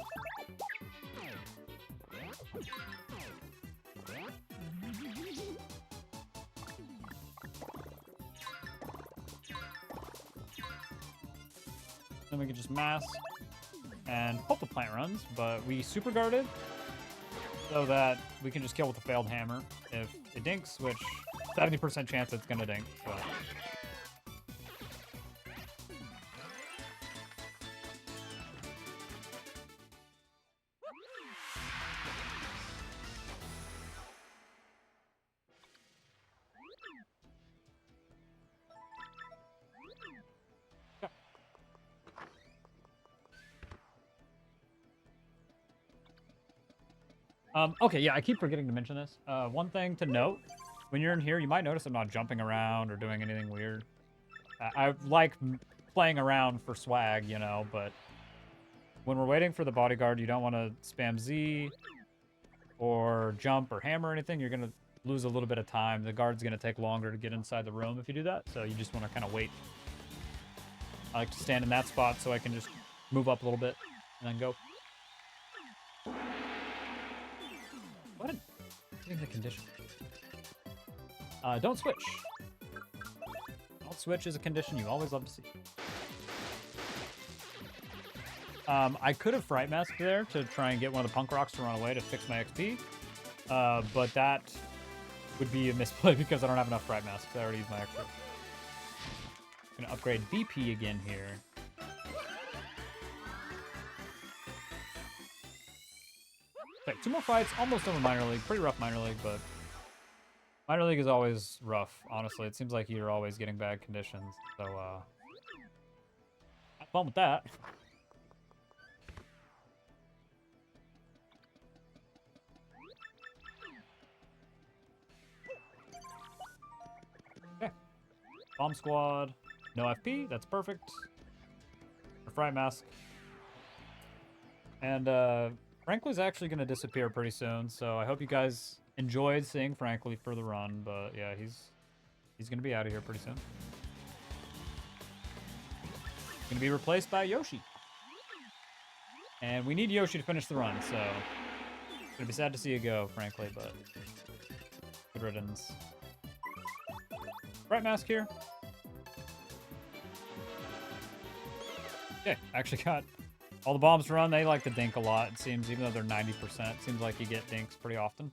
Then we can just mask and hope the plant runs, but we super guarded so that we can just kill with a failed hammer if it dinks, which 70% chance it's gonna dink. But okay, yeah, I keep forgetting to mention this. One thing to note, when you're in here, you might notice I'm not jumping around or doing anything weird. I like playing around for swag, you know, but when we're waiting for the bodyguard, you don't want to spam Z or jump or hammer or anything. You're going to lose a little bit of time. The guard's going to take longer to get inside the room if you do that, so you just want to kind of wait. I like to stand in that spot so I can just move up a little bit and then go. What? Getting the condition. Don't switch. Don't switch is a condition you always love to see. I could have Fright Masked there to try and get one of the Punk Rocks to run away to fix my XP. But that would be a misplay because I don't have enough Fright Masks. I already used my extra. Gonna upgrade VP again here. Okay, 2 more fights, almost over minor league. Pretty rough minor league, but minor league is always rough, honestly. It seems like you're always getting bad conditions, so have fun with that. Okay. Bomb squad, no FP, that's perfect. A fry mask. And Frankly's actually gonna disappear pretty soon, so I hope you guys enjoyed seeing Frankly for the run, but yeah, he's gonna be out of here pretty soon. Gonna be replaced by Yoshi. And we need Yoshi to finish the run, so it's gonna be sad to see you go, frankly, but good riddance. Bright mask here. Okay, actually got all the bombs to run. They like to dink a lot, it seems, even though they're 90%. It seems like you get dinks pretty often.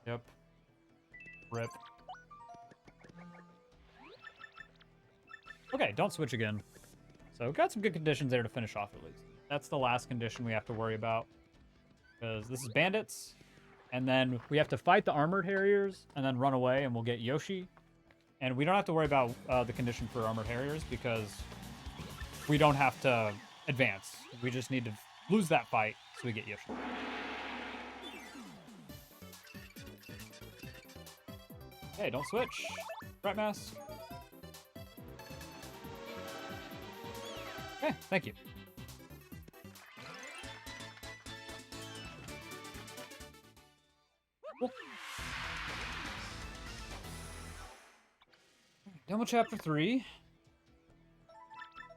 Yep. Rip. Okay, don't switch again. So got some good conditions there to finish off at least. That's the last condition we have to worry about. Because this is bandits. And then we have to fight the armored harriers and then run away and we'll get Yoshi. And we don't have to worry about the condition for armored harriers because we don't have to advance. We just need to lose that fight so we get Yoshi. Okay, don't switch. Bright mask. Okay, thank you. Cool. Demo chapter 3.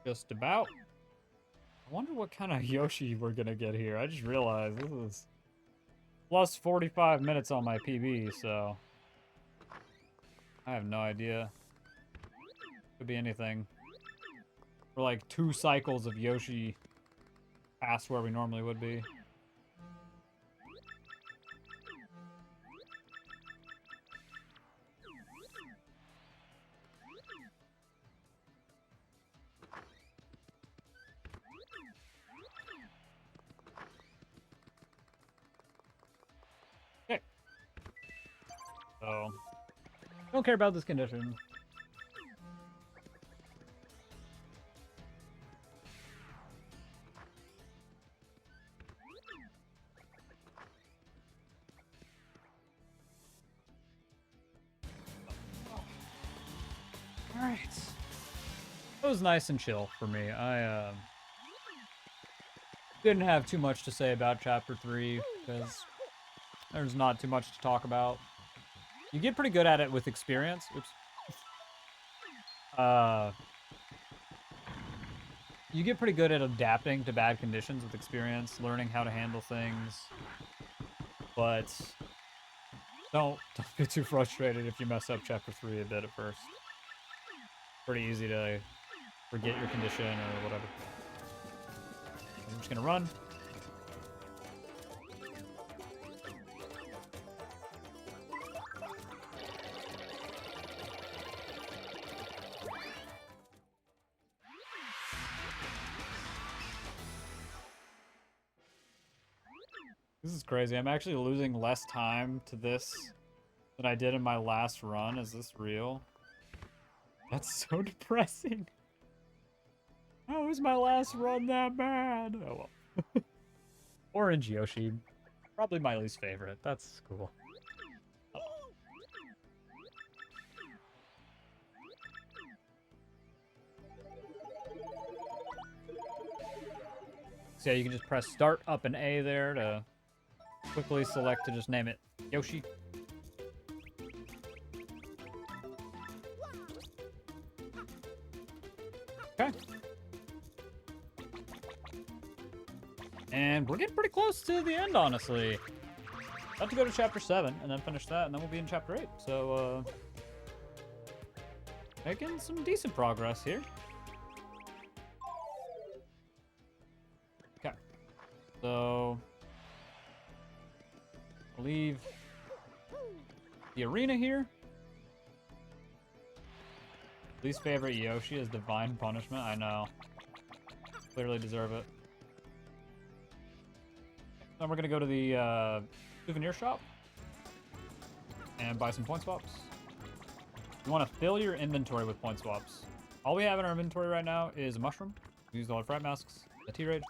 Just about. I wonder what kind of Yoshi we're gonna get here. I just realized this is plus 45 minutes on my PB, so I have no idea. Could be anything. We're like 2 cycles of Yoshi past where we normally would be. Okay. So, don't care about this condition. Alright. It was nice and chill for me. I didn't have too much to say about Chapter 3, because there's not too much to talk about. You get pretty good at it with experience. Oops. You get pretty good at adapting to bad conditions with experience, learning how to handle things. But don't get too frustrated if you mess up Chapter 3 a bit at first. Pretty easy to forget your condition or whatever. I'm just gonna run. This is crazy. I'm actually losing less time to this than I did in my last run. Is this real? That's so depressing. How was my last run that bad? Oh well. Orange Yoshi. Probably my least favorite. That's cool. Oh. So yeah, you can just press start up and A there to quickly select to just name it Yoshi. Okay. And we're getting pretty close to the end, honestly. About to go to Chapter 7 and then finish that, and then we'll be in Chapter 8. So, making some decent progress here. So I'll leave the arena here. Least favorite Yoshi is Divine Punishment. I know. Clearly deserve it. Then we're gonna go to the souvenir shop and buy some point swaps. You want to fill your inventory with point swaps. All we have in our inventory right now is a mushroom. We used all our fright masks, a T-Rage.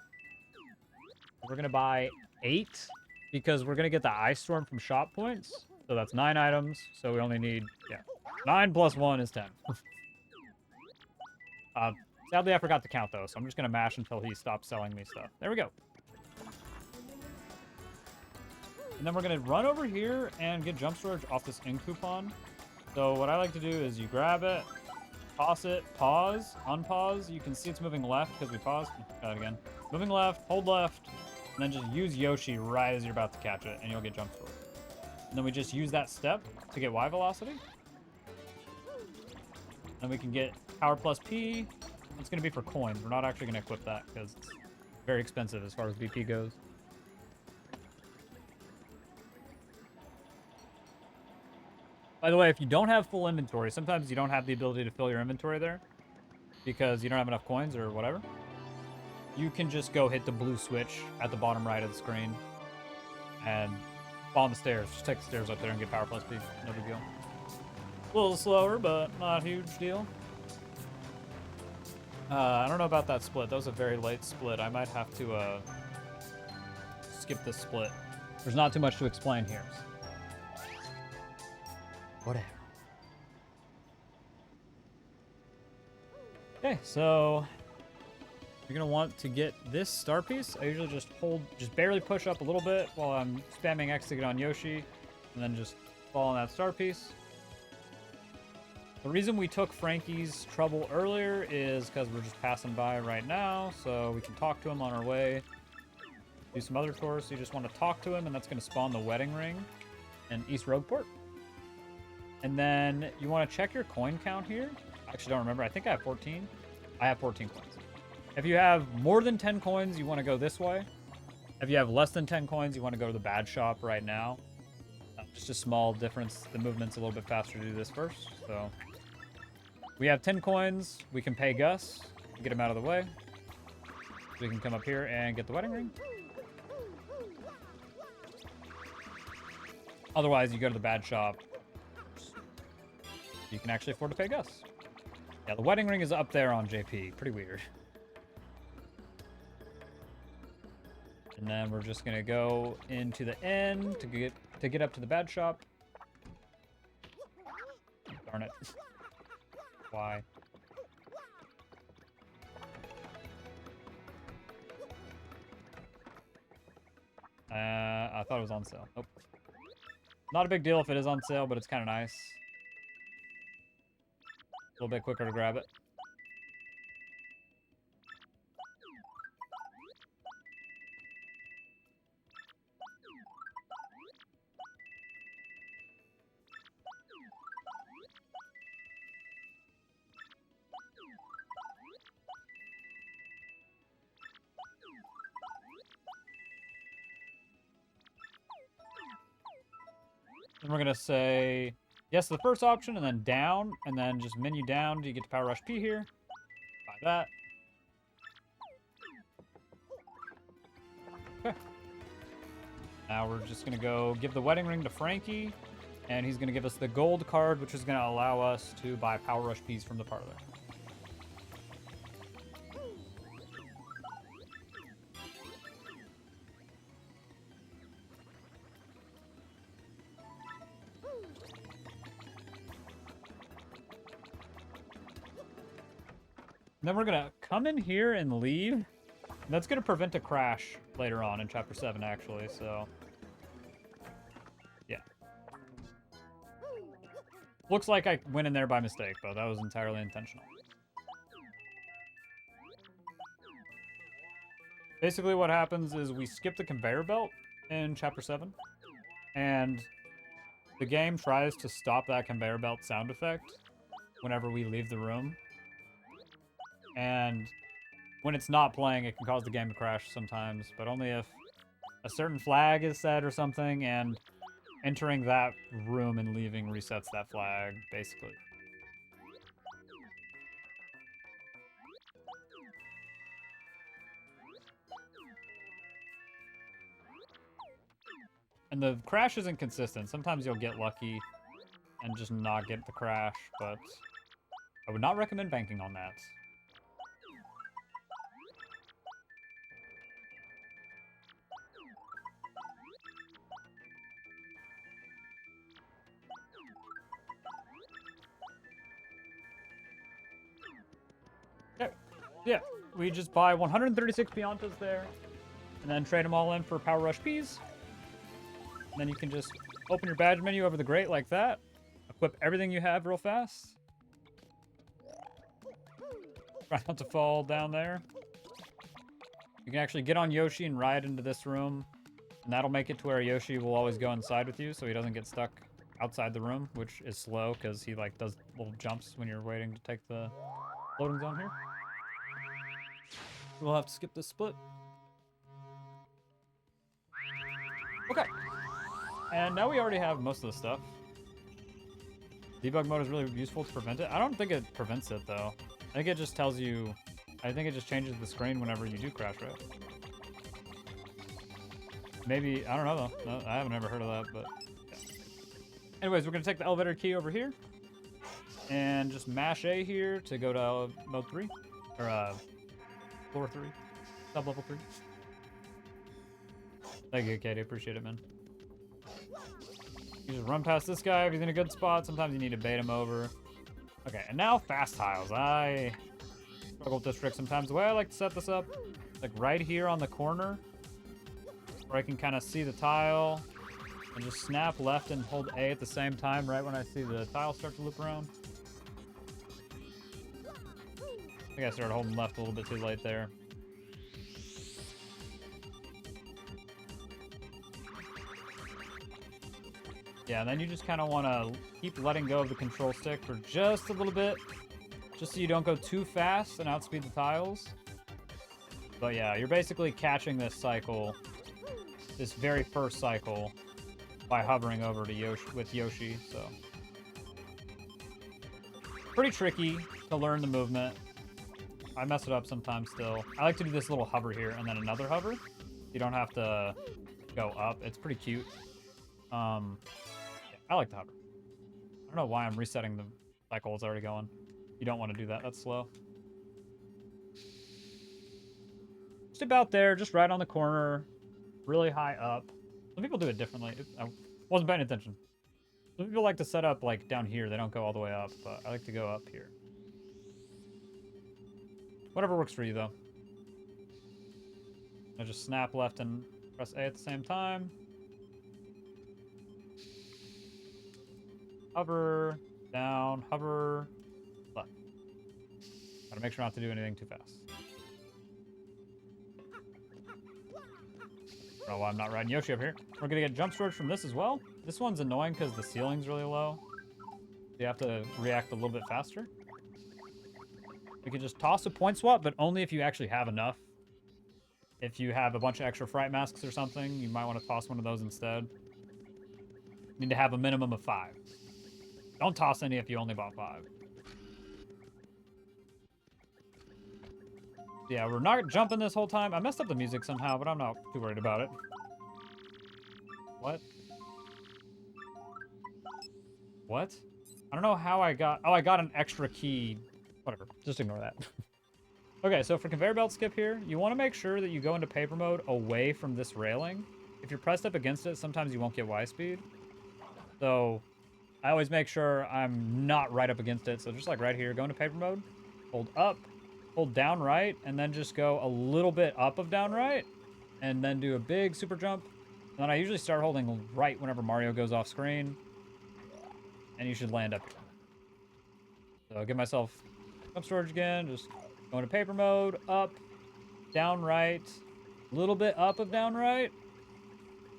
We're gonna buy 8 because we're gonna get the ice storm from shop points. So that's 9 items. So we only need 9 plus 1 is 10. Sadly, I forgot to count though, so I'm just gonna mash until he stops selling me stuff. There we go. And then we're gonna run over here and get jump storage off this in coupon. So what I like to do is you grab it, toss it, pause, unpause. You can see it's moving left because we paused. Try it again. Moving left, hold left, and then just use Yoshi right as you're about to catch it, and you'll get jump storage. And then we just use that step to get Y velocity. Then we can get power plus P. It's going to be for coins. We're not actually going to equip that because it's very expensive as far as BP goes. By the way, if you don't have full inventory, sometimes you don't have the ability to fill your inventory there because you don't have enough coins or whatever. You can just go hit the blue switch at the bottom right of the screen and fall on the stairs. Just take the stairs up there and get power plus P. No big deal. A little slower, but not a huge deal. I don't know about that split. That was a very late split. I might have to skip this split. There's not too much to explain here. Whatever. Okay, so you're gonna want to get this star piece. I usually just barely push up a little bit while I'm spamming X to get on Yoshi, and then just fall on that star piece. The reason we took Frankie's trouble earlier is because we're just passing by right now, so we can talk to him on our way. Do some other tours, so you just want to talk to him, and that's going to spawn the wedding ring in East Rogueport. And then you want to check your coin count here. I actually don't remember. I think I have 14. I have 14 coins. If you have more than 10 coins, you want to go this way. If you have less than 10 coins, you want to go to the bad shop right now. Just a small difference. The movement's a little bit faster to do this first, so... We have 10 coins. We can pay Gus to get him out of the way. So we can come up here and get the wedding ring. Otherwise, you go to the bad shop. You can actually afford to pay Gus. Yeah, the wedding ring is up there on JP. Pretty weird. And then we're just gonna go into the end to get up to the bad shop. Darn it. Why? I thought it was on sale. Nope. Not a big deal if it is on sale, but it's kind of nice. A little bit quicker to grab it. And we're going to say yes to the first option, and then down, and then just menu down. Do you get to Power Rush P here? Buy that. Okay. Now we're just going to go give the wedding ring to Frankie, and he's going to give us the gold card, which is going to allow us to buy Power Rush Ps from the parlor. And then we're going to come in here and leave. And that's going to prevent a crash later on in Chapter 7, actually, so... yeah. Looks like I went in there by mistake, but that was entirely intentional. Basically what happens is we skip the conveyor belt in Chapter 7, and the game tries to stop that conveyor belt sound effect whenever we leave the room. And when it's not playing, it can cause the game to crash sometimes, but only if a certain flag is set or something, and entering that room and leaving resets that flag, basically. And the crash isn't consistent. Sometimes you'll get lucky and just not get the crash, but I would not recommend banking on that. Okay. Yeah, we just buy 136 Piantas there, and then trade them all in for Power Rush Peas. And then you can just open your badge menu over the grate like that. Equip everything you have real fast. Try not to fall down there. You can actually get on Yoshi and ride into this room. And that'll make it to where Yoshi will always go inside with you so he doesn't get stuck outside the room, which is slow because he like does little jumps when you're waiting to take the loading zone here. We'll have to skip this split. Okay. And now we already have most of the stuff. Debug mode is really useful to prevent it. I don't think it prevents it, though. I think it just tells you... I think it just changes the screen whenever you do crash, right? Maybe... I don't know, though. No, I haven't ever heard of that, but... Yeah. Anyways, we're going to take the elevator key over here. And just mash A here to go to mode 3. Or, floor 3. Sub-level 3. Thank you, Katie. Appreciate it, man. You just run past this guy if he's in a good spot. Sometimes you need to bait him over. Okay, and now fast tiles. I struggle with this trick sometimes. The way I like to set this up, like right here on the corner, where I can kind of see the tile, and just snap left and hold A at the same time right when I see the tile start to loop around. I think I started holding left a little bit too late there. Yeah, and then you just kind of want to keep letting go of the control stick for just a little bit, just so you don't go too fast and outspeed the tiles. But yeah, you're basically catching this cycle, this very first cycle, by hovering over to Yoshi with Yoshi, so. Pretty tricky to learn the movement. I mess it up sometimes still. I like to do this little hover here and then another hover. You don't have to go up. It's pretty cute. I like the hover. I don't know why I'm resetting the cycle. It's already going. You don't want to do that. That's slow. Just about there, just right on the corner, really high up. Some people do it differently. I wasn't paying attention. Some people like to set up like down here. They don't go all the way up, but I like to go up here. Whatever works for you, though. I just snap left and press A at the same time. Hover, down, hover, left. Gotta make sure not to do anything too fast. I don't know why I'm not riding Yoshi up here. We're gonna get jump storage from this as well. This one's annoying because the ceiling's really low. You have to react a little bit faster. We can just toss a point swap, but only if you actually have enough. If you have a bunch of extra fright masks or something, you might want to toss one of those instead. You need to have a minimum of 5. Don't toss any if you only bought 5. Yeah, we're not jumping this whole time. I messed up the music somehow, but I'm not too worried about it. What? What? I don't know how I got... Oh, I got an extra key. Whatever. Just ignore that. Okay, so for conveyor belt skip here, you want to make sure that you go into paper mode away from this railing. If you're pressed up against it, sometimes you won't get Y speed. So I always make sure I'm not right up against it. So just like right here, go into paper mode, hold up, hold down right, and then just go a little bit up of down right, and then do a big super jump. And then I usually start holding right whenever Mario goes off screen, and you should land up here. So I'll give myself jump storage again, just go into paper mode, up, down right, a little bit up of down right,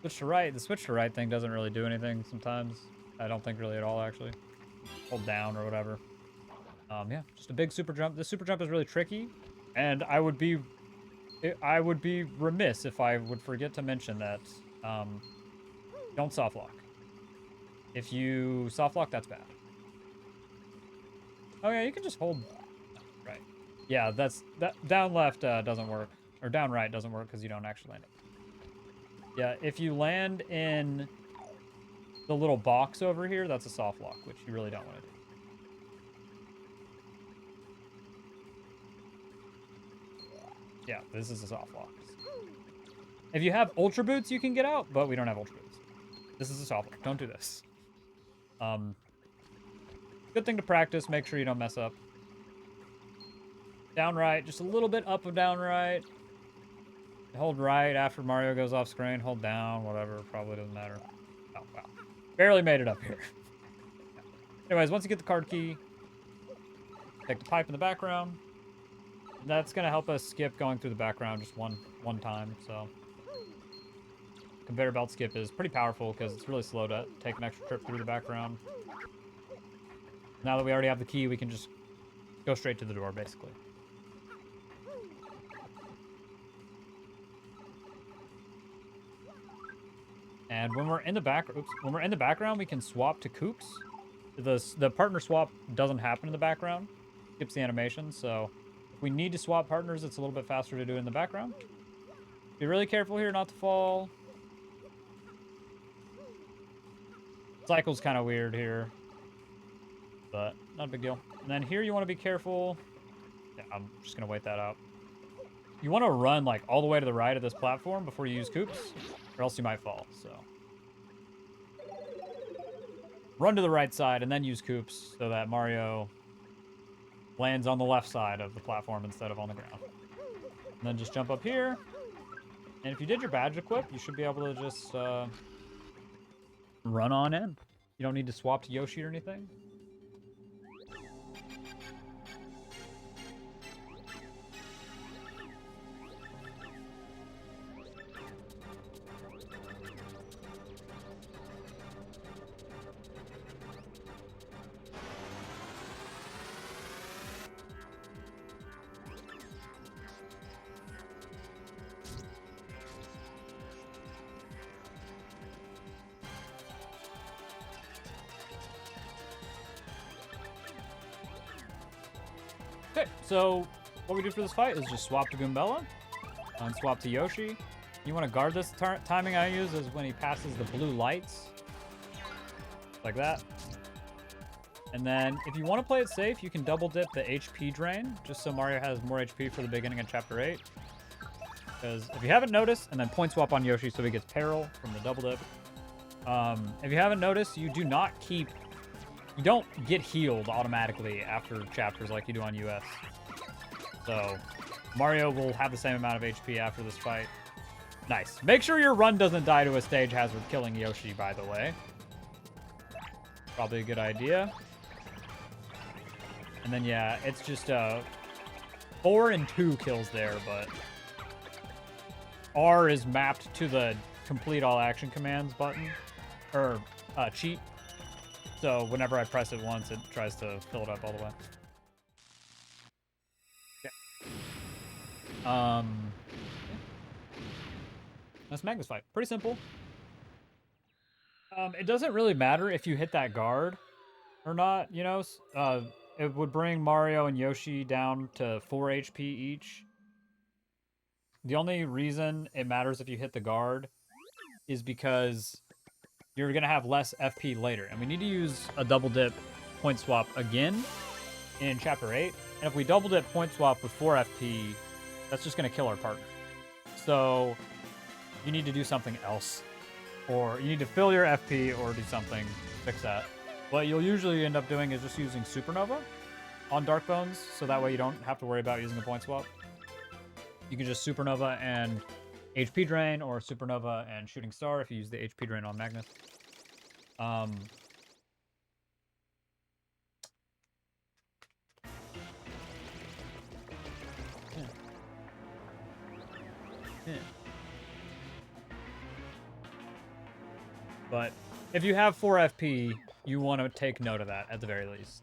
switch to right. The switch to right thing doesn't really do anything sometimes. I don't think really at all, actually. Hold down or whatever. Yeah, just a big super jump. This super jump is really tricky, and I would be I would be remiss if I would forget to mention that don't soft lock. If you soft lock, that's bad. Oh yeah, you can just hold right. Yeah, that down left doesn't work, or down right doesn't work because you don't actually land it. Yeah, if you land in the little box over here, that's a soft lock, which you really don't want to do. Yeah, this is a soft lock. If you have ultra boots, you can get out, but we don't have ultra boots. This is a soft lock. Don't do this. Good thing to practice. Make sure you don't mess up. Down right, just a little bit up of down right. Hold right after Mario goes off screen. Hold down, whatever. Probably doesn't matter. Oh, wow. Barely made it up here. Anyways, once you get the card key, take the pipe in the background. That's going to help us skip going through the background just one time, so. Conveyor belt skip is pretty powerful because it's really slow to take an extra trip through the background. Now that we already have the key, we can just go straight to the door, basically. And when we're in the background, we can swap to Koops. The partner swap doesn't happen in the background. Skips the animation, so if we need to swap partners, it's a little bit faster to do it in the background. Be really careful here not to fall. Cycle's kind of weird here, but not a big deal. And then here you want to be careful. Yeah, I'm just going to wait that out. You want to run like all the way to the right of this platform before you use Koops, or else you might fall, so. Run to the right side and then use Koops so that Mario lands on the left side of the platform instead of on the ground. And then just jump up here. And if you did your badge equip, you should be able to just run on in. You don't need to swap to Yoshi or anything. Okay, so what we do for this fight is just swap to Goombella and swap to Yoshi. You want to guard this. Timing I use is when he passes the blue lights. Like that. And then if you want to play it safe, you can double dip the HP drain, just so Mario has more HP for the beginning of Chapter 8. Because if you haven't noticed, and then point swap on Yoshi so he gets peril from the double dip. If you haven't noticed, you don't get healed automatically after chapters like you do on US. So Mario will have the same amount of HP after this fight. Nice. Make sure your run doesn't die to a stage hazard killing Yoshi, by the way. Probably a good idea. And then, yeah, it's just 4 and 2 kills there, but R is mapped to the complete all action commands button, or cheat. So whenever I press it once, it tries to fill it up all the way. Yeah. That's Magnus fight. Pretty simple. It doesn't really matter if you hit that guard or not, you know. It would bring Mario and Yoshi down to 4 HP each. The only reason it matters if you hit the guard is because you're going to have less FP later. And we need to use a double dip point swap again in Chapter 8. And if we double dip point swap with 4 FP, that's just going to kill our partner. So you need to do something else. Or you need to fill your FP or do something to fix that. What you'll usually end up doing is just using Supernova on Dark Bones, so that way you don't have to worry about using a point swap. You can just Supernova and HP Drain, or Supernova and Shooting Star if you use the HP Drain on Magnus. But if you have 4 FP, you want to take note of that at the very least.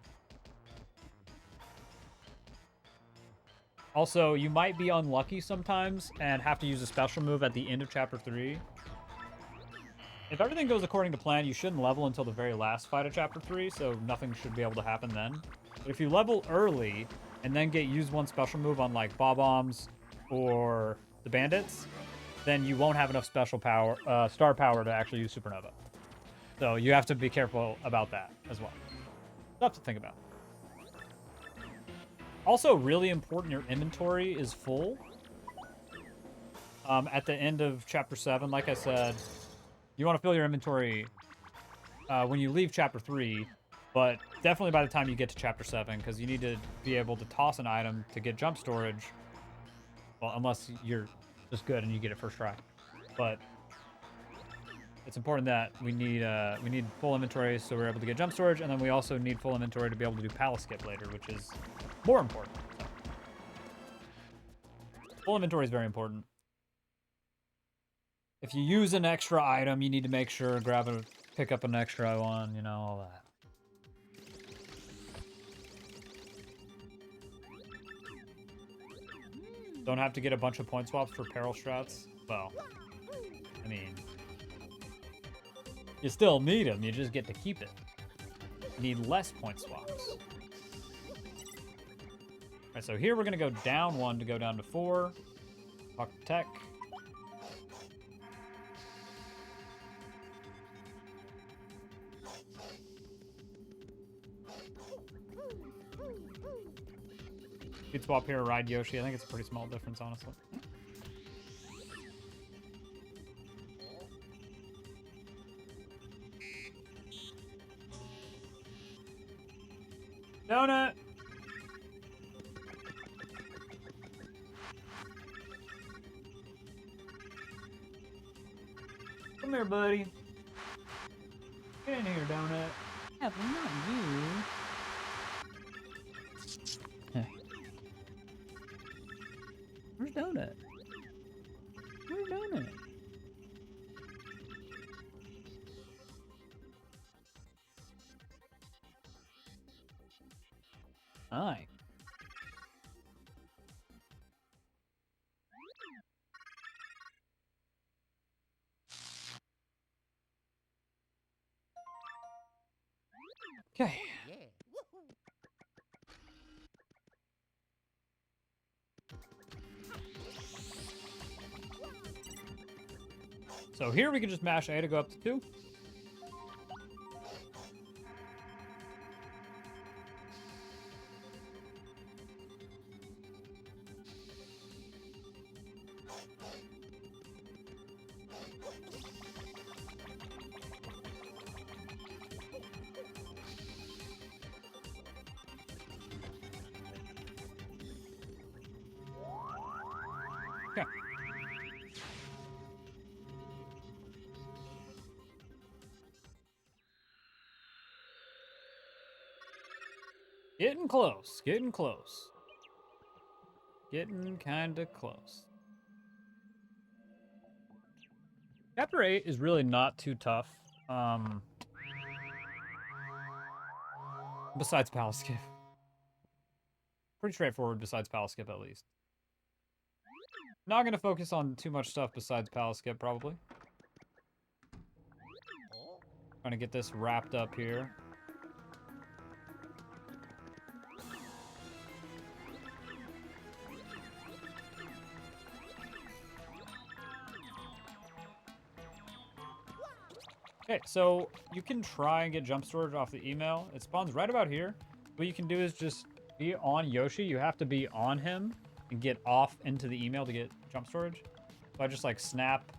Also, you might be unlucky sometimes and have to use a special move at the end of Chapter 3. If everything goes according to plan, you shouldn't level until the very last fight of Chapter 3, so nothing should be able to happen then. But if you level early and then get used one special move on like Bob-Ombs or the Bandits, then you won't have enough special power, star power to actually use Supernova. So you have to be careful about that as well. Stuff to think about. Also, really important, your inventory is full. At the end of Chapter 7, like I said, you want to fill your inventory when you leave Chapter 3, but definitely by the time you get to Chapter 7, because you need to be able to toss an item to get jump storage. Well, unless you're just good and you get it first try. But it's important that we need full inventory so we're able to get jump storage, and then we also need full inventory to be able to do palace skip later, which is more important. Full inventory is very important. If you use an extra item, you need to make sure pick up an extra one, you know, all that. Don't have to get a bunch of point swaps for peril strats. Well, I mean, you still need them, you just get to keep it. You need less point swaps. Alright, so here we're gonna go down 1 to go down to 4. Talk to tech. Speed swap here, ride Yoshi. I think it's a pretty small difference, honestly. Donut! Come here, buddy. Get in here, Donut. Yeah, but not you. Where's Donut? Where's Donut? Hi. Okay. So here we can just mash A to go up to 2. Okay. Getting close, getting close. Getting kinda close. Chapter 8 is really not too tough. Besides Palace Skip. Pretty straightforward besides Palace Skip, at least. Not gonna focus on too much stuff besides Palace Skip, probably. Trying to get this wrapped up here. Okay, so you can try and get jump storage off the email. It spawns right about here. What you can do is just be on Yoshi. You have to be on him and get off into the email to get jump storage. So I just like snap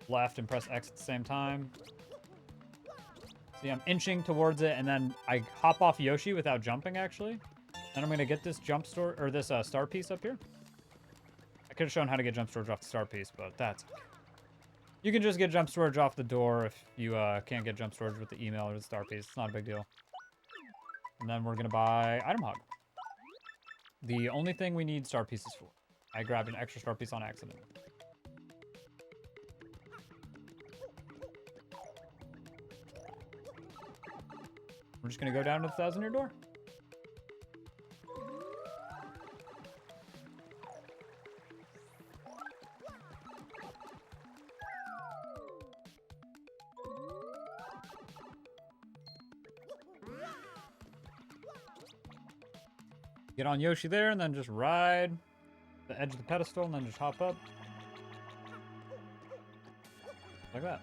left and press X at the same time. See, I'm inching towards it, and then I hop off Yoshi without jumping, actually. Then I'm gonna get this jump storage, or this star piece up here. I could have shown how to get jump storage off the star piece, but that's okay. You can just get jump storage off the door if you can't get jump storage with the email or the star piece. It's not a big deal. And then we're gonna buy item hog. The only thing we need star pieces for. I grabbed an extra star piece on accident. We're just gonna go down to the 1,000-year door. Get on Yoshi there, and then just ride the edge of the pedestal, and then just hop up. Like that.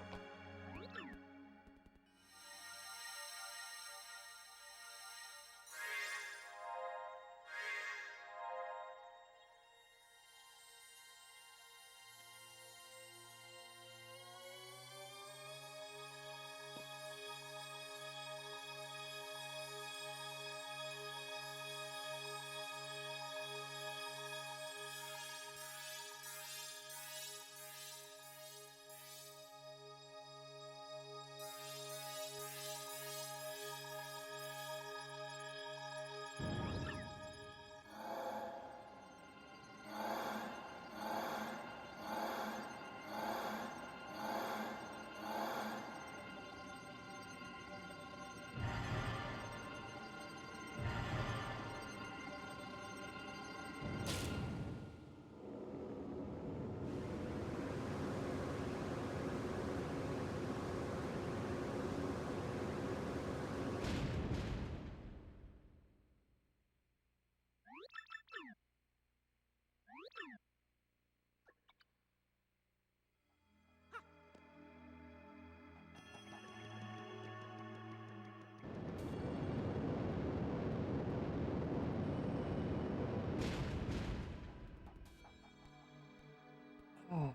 Oh.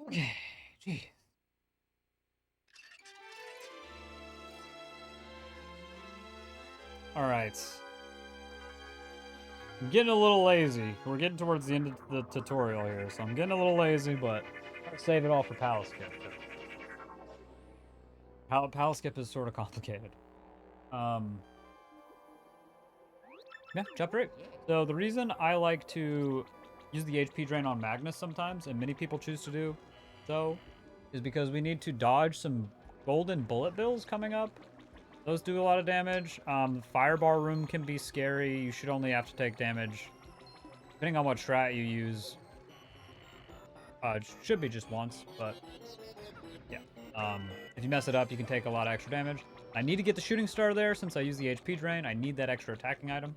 Okay, geez. All right. I'm getting a little lazy. We're getting towards the end of the tutorial here, so I'm getting a little lazy, but I'll save it all for Palace Skip. Palace Skip is sort of complicated. Yeah, chapter 8. So the reason I like to use the HP drain on Magnus sometimes, and many people choose to do so, is because we need to dodge some golden bullet bills coming up. Those do a lot of damage. Firebar room can be scary. You should only have to take damage, depending on what strat you use. It should be just once, but yeah. If you mess it up, you can take a lot of extra damage. I need to get the shooting star there since I use the HP drain. I need that extra attacking item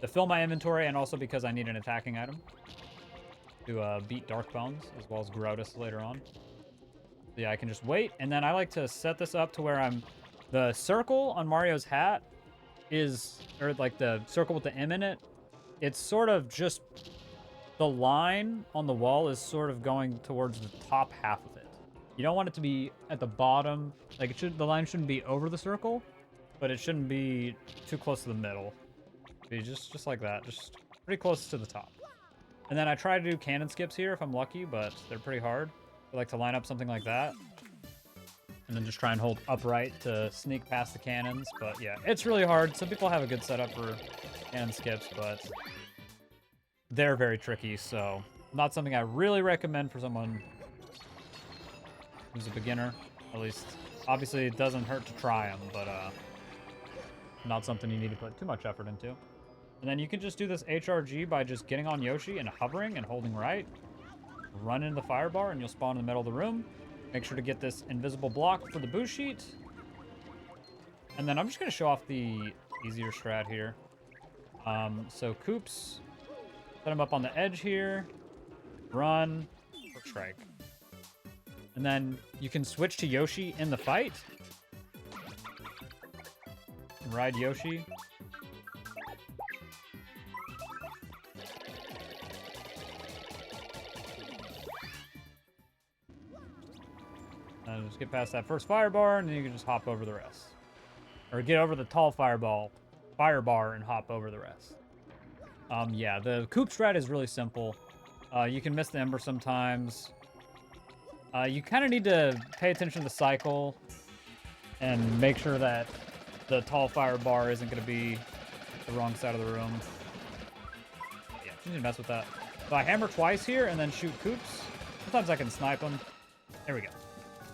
to fill my inventory, and also because I need an attacking item to beat Dark Bones as well as Grotus later on. So yeah, I can just wait, and then I like to set this up to where the circle on Mario's hat is, or like the circle with the M in it, it's sort of just, the line on the wall is sort of going towards the top half of it. You don't want it to be at the bottom, like the line shouldn't be over the circle, but it shouldn't be too close to the middle. Be just like that, just pretty close to the top. And then I try to do cannon skips here if I'm lucky, but they're pretty hard. I like to line up something like that, and then just try and hold upright to sneak past the cannons. But yeah, it's really hard. Some people have a good setup for cannon skips, but they're very tricky, so not something I really recommend for someone who's a beginner. At least, obviously it doesn't hurt to try them, but not something you need to put too much effort into. And then you can just do this HRG by just getting on Yoshi and hovering and holding right. Run into the fire bar and you'll spawn in the middle of the room. Make sure to get this invisible block for the boost sheet. And then I'm just going to show off the easier strat here. So Koops, set him up on the edge here. Run, quick strike. And then you can switch to Yoshi in the fight. And ride Yoshi. And just get past that first fire bar, and then you can just hop over the rest. Or get over the tall fire bar and hop over the rest. Yeah, the Coop strat is really simple. You can miss the Ember sometimes. You kind of need to pay attention to the cycle and make sure that the tall fire bar isn't going to be the wrong side of the room. Yeah, you need to mess with that. So I hammer twice here and then shoot Koops. Sometimes I can snipe them. There we go.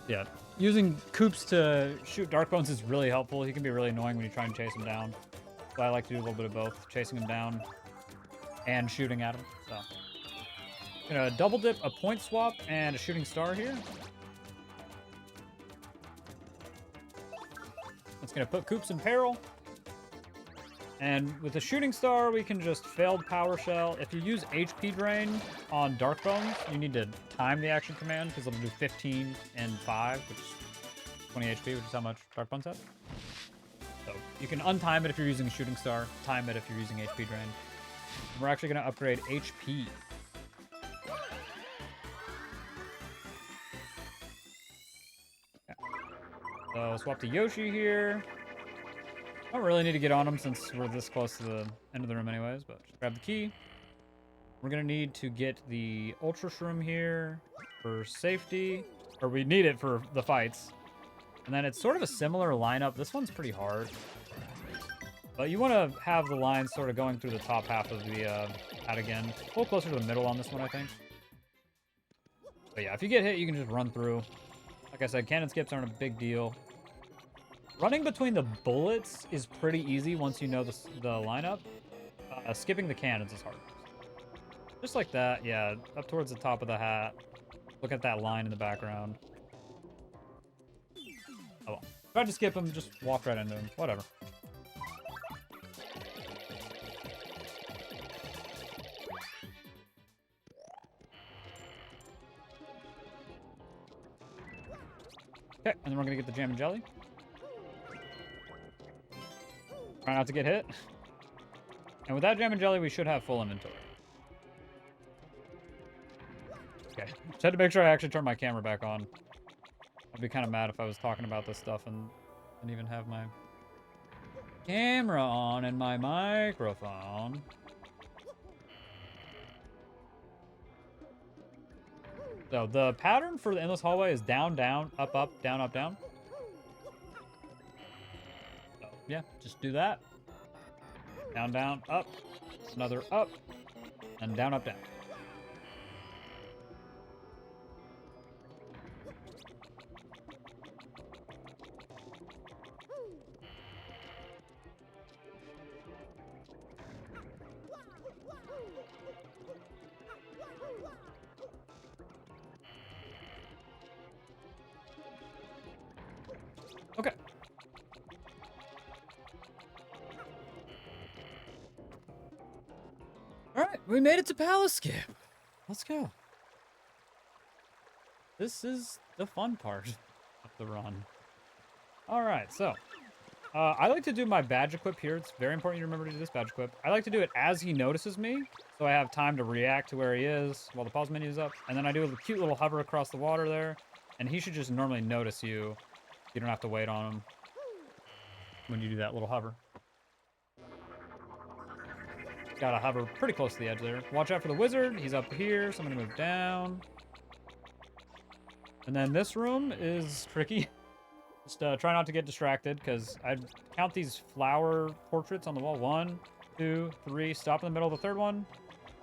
Yeah, using Koops to shoot Dark Bones is really helpful. He can be really annoying when you try and chase him down. So I like to do a little bit of both, chasing him down and shooting at him. So I'm gonna double dip a point swap and a shooting star here. It's gonna put Koops in peril. And with the shooting star, we can just failed power shell. If you use HP drain on Dark Bones, you need to time the action command because it'll do 15 and 5, which is 20 HP, which is how much Dark Bones has. So you can untime it if you're using a shooting star, time it if you're using HP drain. And we're actually going to upgrade HP. Yeah. So swap to Yoshi here. Don't really need to get on him since we're this close to the end of the room anyways, but just grab the key. We're going to need to get the Ultra Shroom here for safety, or we need it for the fights. And then it's sort of a similar lineup. This one's pretty hard. But you want to have the line sort of going through the top half of the pad again. A little closer to the middle on this one, I think. But yeah, if you get hit, you can just run through. Like I said, cannon skips aren't a big deal. Running between the bullets is pretty easy once you know the lineup. Skipping the cannons is hard. Just like that, yeah, up towards the top of the hat. Look at that line in the background. Oh well. Try to skip him, just walk right into him. Whatever. Okay, and then we're gonna get the jam and jelly. Try not to get hit. And with that jam and jelly, we should have full inventory. Okay, just had to make sure I actually turned my camera back on. I'd be kind of mad if I was talking about this stuff and didn't even have my camera on and my microphone. So the pattern for the endless hallway is down, down, up, up, down, up, down. So yeah, just do that. Down, down, up, another up, and down, up, down. Okay. All right, we made it to Palace Skip. Let's go. This is the fun part of the run. All right, so I like to do my badge equip here. It's very important you remember to do this badge equip. I like to do it as he notices me, so I have time to react to where he is while the pause menu is up. And then I do a cute little hover across the water there, and he should just normally notice you. You don't have to wait on him when you do that little hover. Gotta hover pretty close to the edge there. Watch out for the wizard. He's up here, so I'm gonna move down. And then this room is tricky. Just try not to get distracted, because I count these flower portraits on the wall. 1, 2, 3. Stop in the middle of the third one.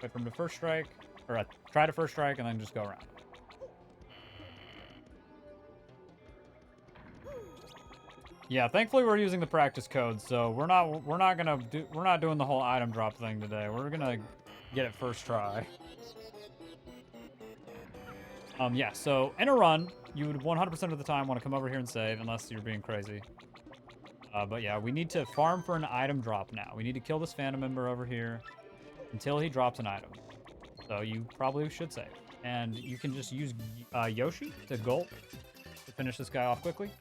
Wait for him to first strike. Or try to first strike, and then just go around. Yeah, thankfully we're using the practice code, so we're not doing the whole item drop thing today. We're gonna get it first try. Yeah, so in a run, you would 100% of the time want to come over here and save, unless you're being crazy. But yeah, we need to farm for an item drop now. We need to kill this phantom member over here until he drops an item. So you probably should save. And you can just use Yoshi to gulp to finish this guy off quickly.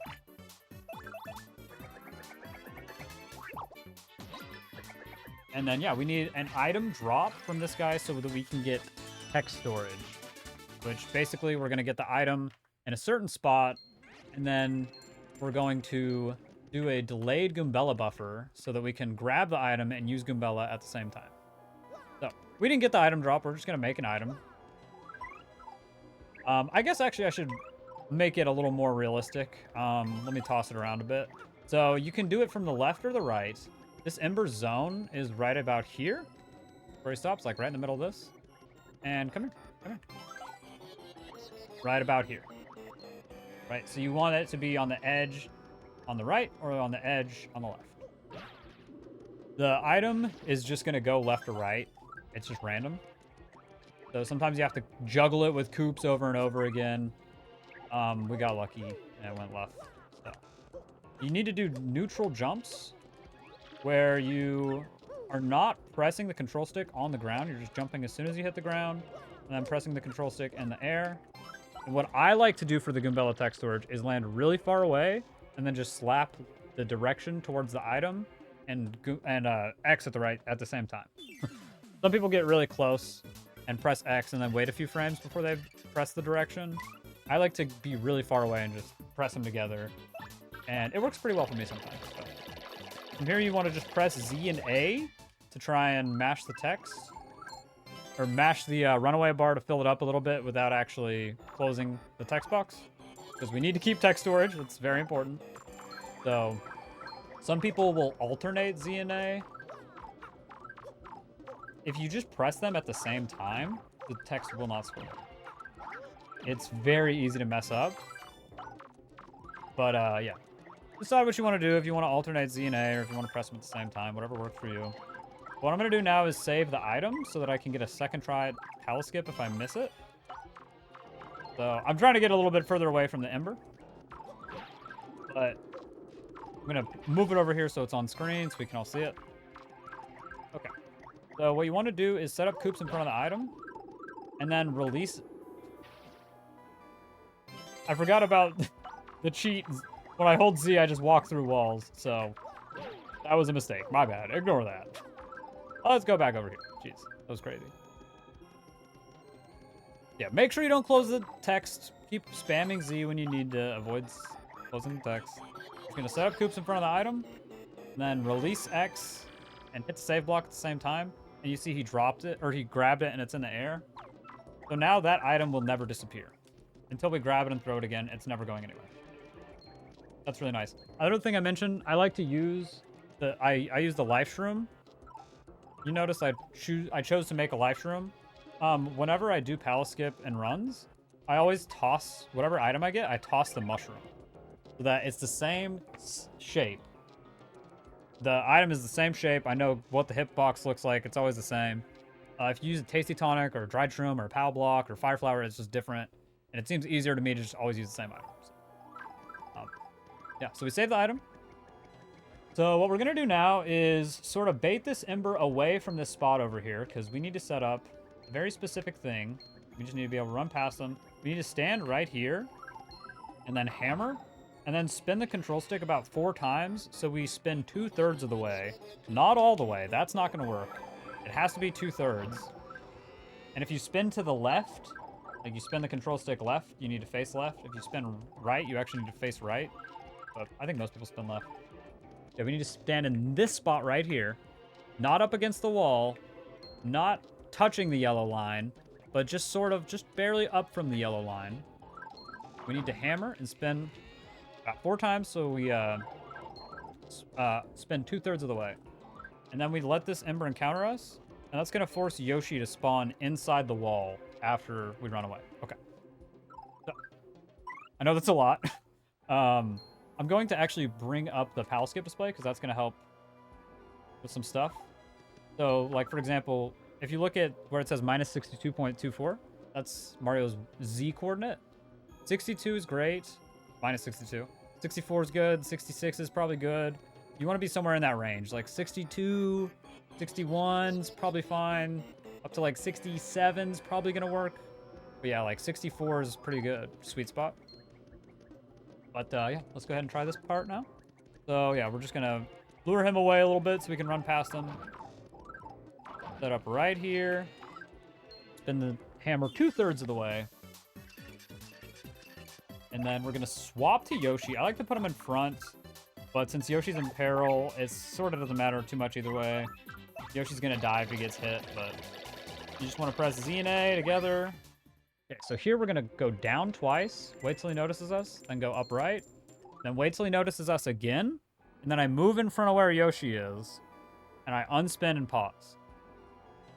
And then, yeah, we need an item drop from this guy so that we can get text storage. Which, basically, we're going to get the item in a certain spot, and then we're going to do a delayed Goombella buffer so that we can grab the item and use Goombella at the same time. So, we didn't get the item drop. We're just going to make an item. I guess, actually, I should make it a little more realistic. Let me toss it around a bit. So, you can do it from the left or the right. This Ember zone is right about here, where he stops, like right in the middle of this. And come here, come here. Right about here. Right, so you want it to be on the edge on the right or on the edge on the left. The item is just gonna go left or right. It's just random. So sometimes you have to juggle it with coops over and over again. We got lucky and it went left. So you need to do neutral jumps. where you are not pressing the control stick on the ground. You're just jumping as soon as you hit the ground, and then pressing the control stick in the air. And what I like to do for the Goombella tech storage is land really far away, and then just slap the direction towards the item and X at the same time. Some people get really close and press X and then wait a few frames before they press the direction. I like to be really far away and just press them together. And it works pretty well for me sometimes. So. From here, you want to just press Z and A to try and mash the text. Or mash the runaway bar to fill it up a little bit without actually closing the text box. Because we need to keep text storage. It's very important. So, some people will alternate Z and A. If you just press them at the same time, the text will not scroll. It's very easy to mess up. But, yeah. Decide what you want to do. If you want to alternate Z and A, or if you want to press them at the same time, whatever works for you. What I'm going to do now is save the item so that I can get a second try at pal skip if I miss it. So, I'm trying to get a little bit further away from the ember. But I'm going to move it over here so it's on screen so we can all see it. Okay. So what you want to do is set up coops in front of the item. And then release... I forgot about the cheat. When I hold Z, I just walk through walls. So that was a mistake. My bad. Ignore that. Let's go back over here. Jeez, that was crazy. Yeah, make sure you don't close the text. Keep spamming Z when you need to avoid closing the text. Just gonna set up coops in front of the item, and then release X and hit the save block at the same time. And you see he dropped it, or he grabbed it and it's in the air. So now that item will never disappear. Until we grab it and throw it again, it's never going anywhere. That's really nice. Another thing I mentioned, I like to use I use the life shroom. You notice I chose to make a life shroom. Whenever I do pal skip and runs, I always toss whatever item I get, I toss the mushroom. So that it's the same shape. The item is the same shape. I know what the hitbox looks like. It's always the same. If you use a tasty tonic or a dried shroom or a pal block or fire flower, it's just different. And it seems easier to me to just always use the same item. So, yeah, so we save the item. So what we're going to do now is sort of bait this ember away from this spot over here because we need to set up a very specific thing. We just need to be able to run past them. We need to stand right here and then hammer and then spin the control stick about 4 times. So we spin 2/3 of the way, not all the way. That's not going to work. It has to be 2/3. And if you spin to the left, like you spin the control stick left, you need to face left. If you spin right, you actually need to face right. But I think most people spin left. Yeah, we need to stand in this spot right here, not up against the wall, not touching the yellow line, but just barely up from the yellow line. We need to hammer and spin about 4 times, so we spin 2/3 of the way. And then we let this ember encounter us, and that's going to force Yoshi to spawn inside the wall after we run away. Okay. So, I know that's a lot. I'm going to actually bring up the pal skip display because that's going to help with some stuff. So, like, for example, if you look at where it says -62.24, that's Mario's Z coordinate. 62 is great. -62. 64 is good. 66 is probably good. You want to be somewhere in that range. Like 62, 61's probably fine. Up to like 67's probably going to work. But yeah, like 64 is pretty good. Sweet spot. But yeah, let's go ahead and try this part now. So yeah, we're just going to lure him away a little bit so we can run past him. Set up right here. Spin the hammer 2/3 of the way. And then we're going to swap to Yoshi. I like to put him in front, but since Yoshi's in peril, it sort of doesn't matter too much either way. Yoshi's going to die if he gets hit, but you just want to press Z and A together. Okay, so here we're going to go down twice, wait till he notices us, then go up right, then wait till he notices us again, and then I move in front of where Yoshi is, and I unspin and pause.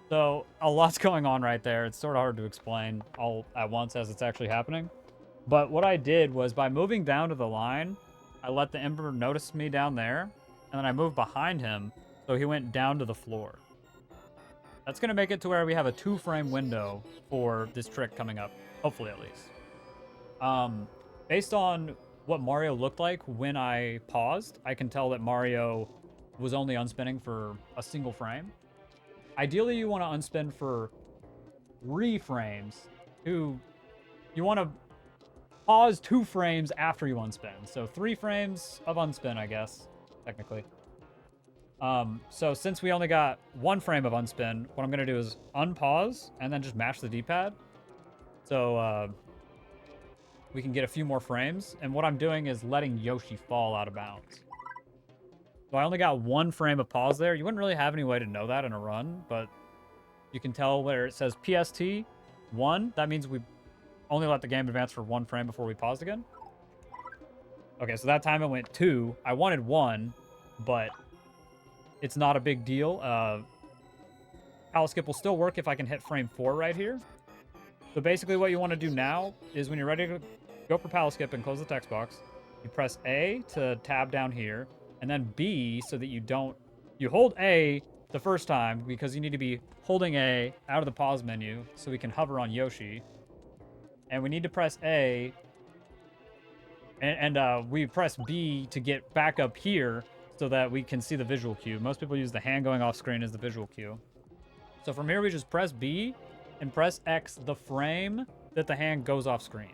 So a lot's going on right there. It's sort of hard to explain all at once as it's actually happening. But what I did was by moving down to the line, I let the Emperor notice me down there, and then I moved behind him, so he went down to the floor. That's going to make it to where we have a 2-frame window for this trick coming up, hopefully at least. Based on what Mario looked like when I paused, I can tell that Mario was only unspinning for a single frame. Ideally, you want to unspin for 3 frames. You want to pause 2 frames after you unspin. So 3 frames of unspin, I guess, technically. So since we only got 1 frame of unspin, what I'm going to do is unpause and then just mash the D-pad. So we can get a few more frames. And what I'm doing is letting Yoshi fall out of bounds. So I only got 1 frame of pause there. You wouldn't really have any way to know that in a run, but you can tell where it says PST 1. That means we only let the game advance for 1 frame before we paused again. Okay, so that time it went 2. I wanted 1, but it's not a big deal. Palace skip will still work if I can hit frame 4 right here. So basically what you want to do now is when you're ready to go for palace skip and close the text box, you press A to tab down here, and then B so that you hold A the first time because you need to be holding A out of the pause menu so we can hover on Yoshi. And we need to press A, and we press B to get back up here so that we can see the visual cue. Most people use the hand going off screen as the visual cue. So from here, we just press B and press X the frame that the hand goes off screen.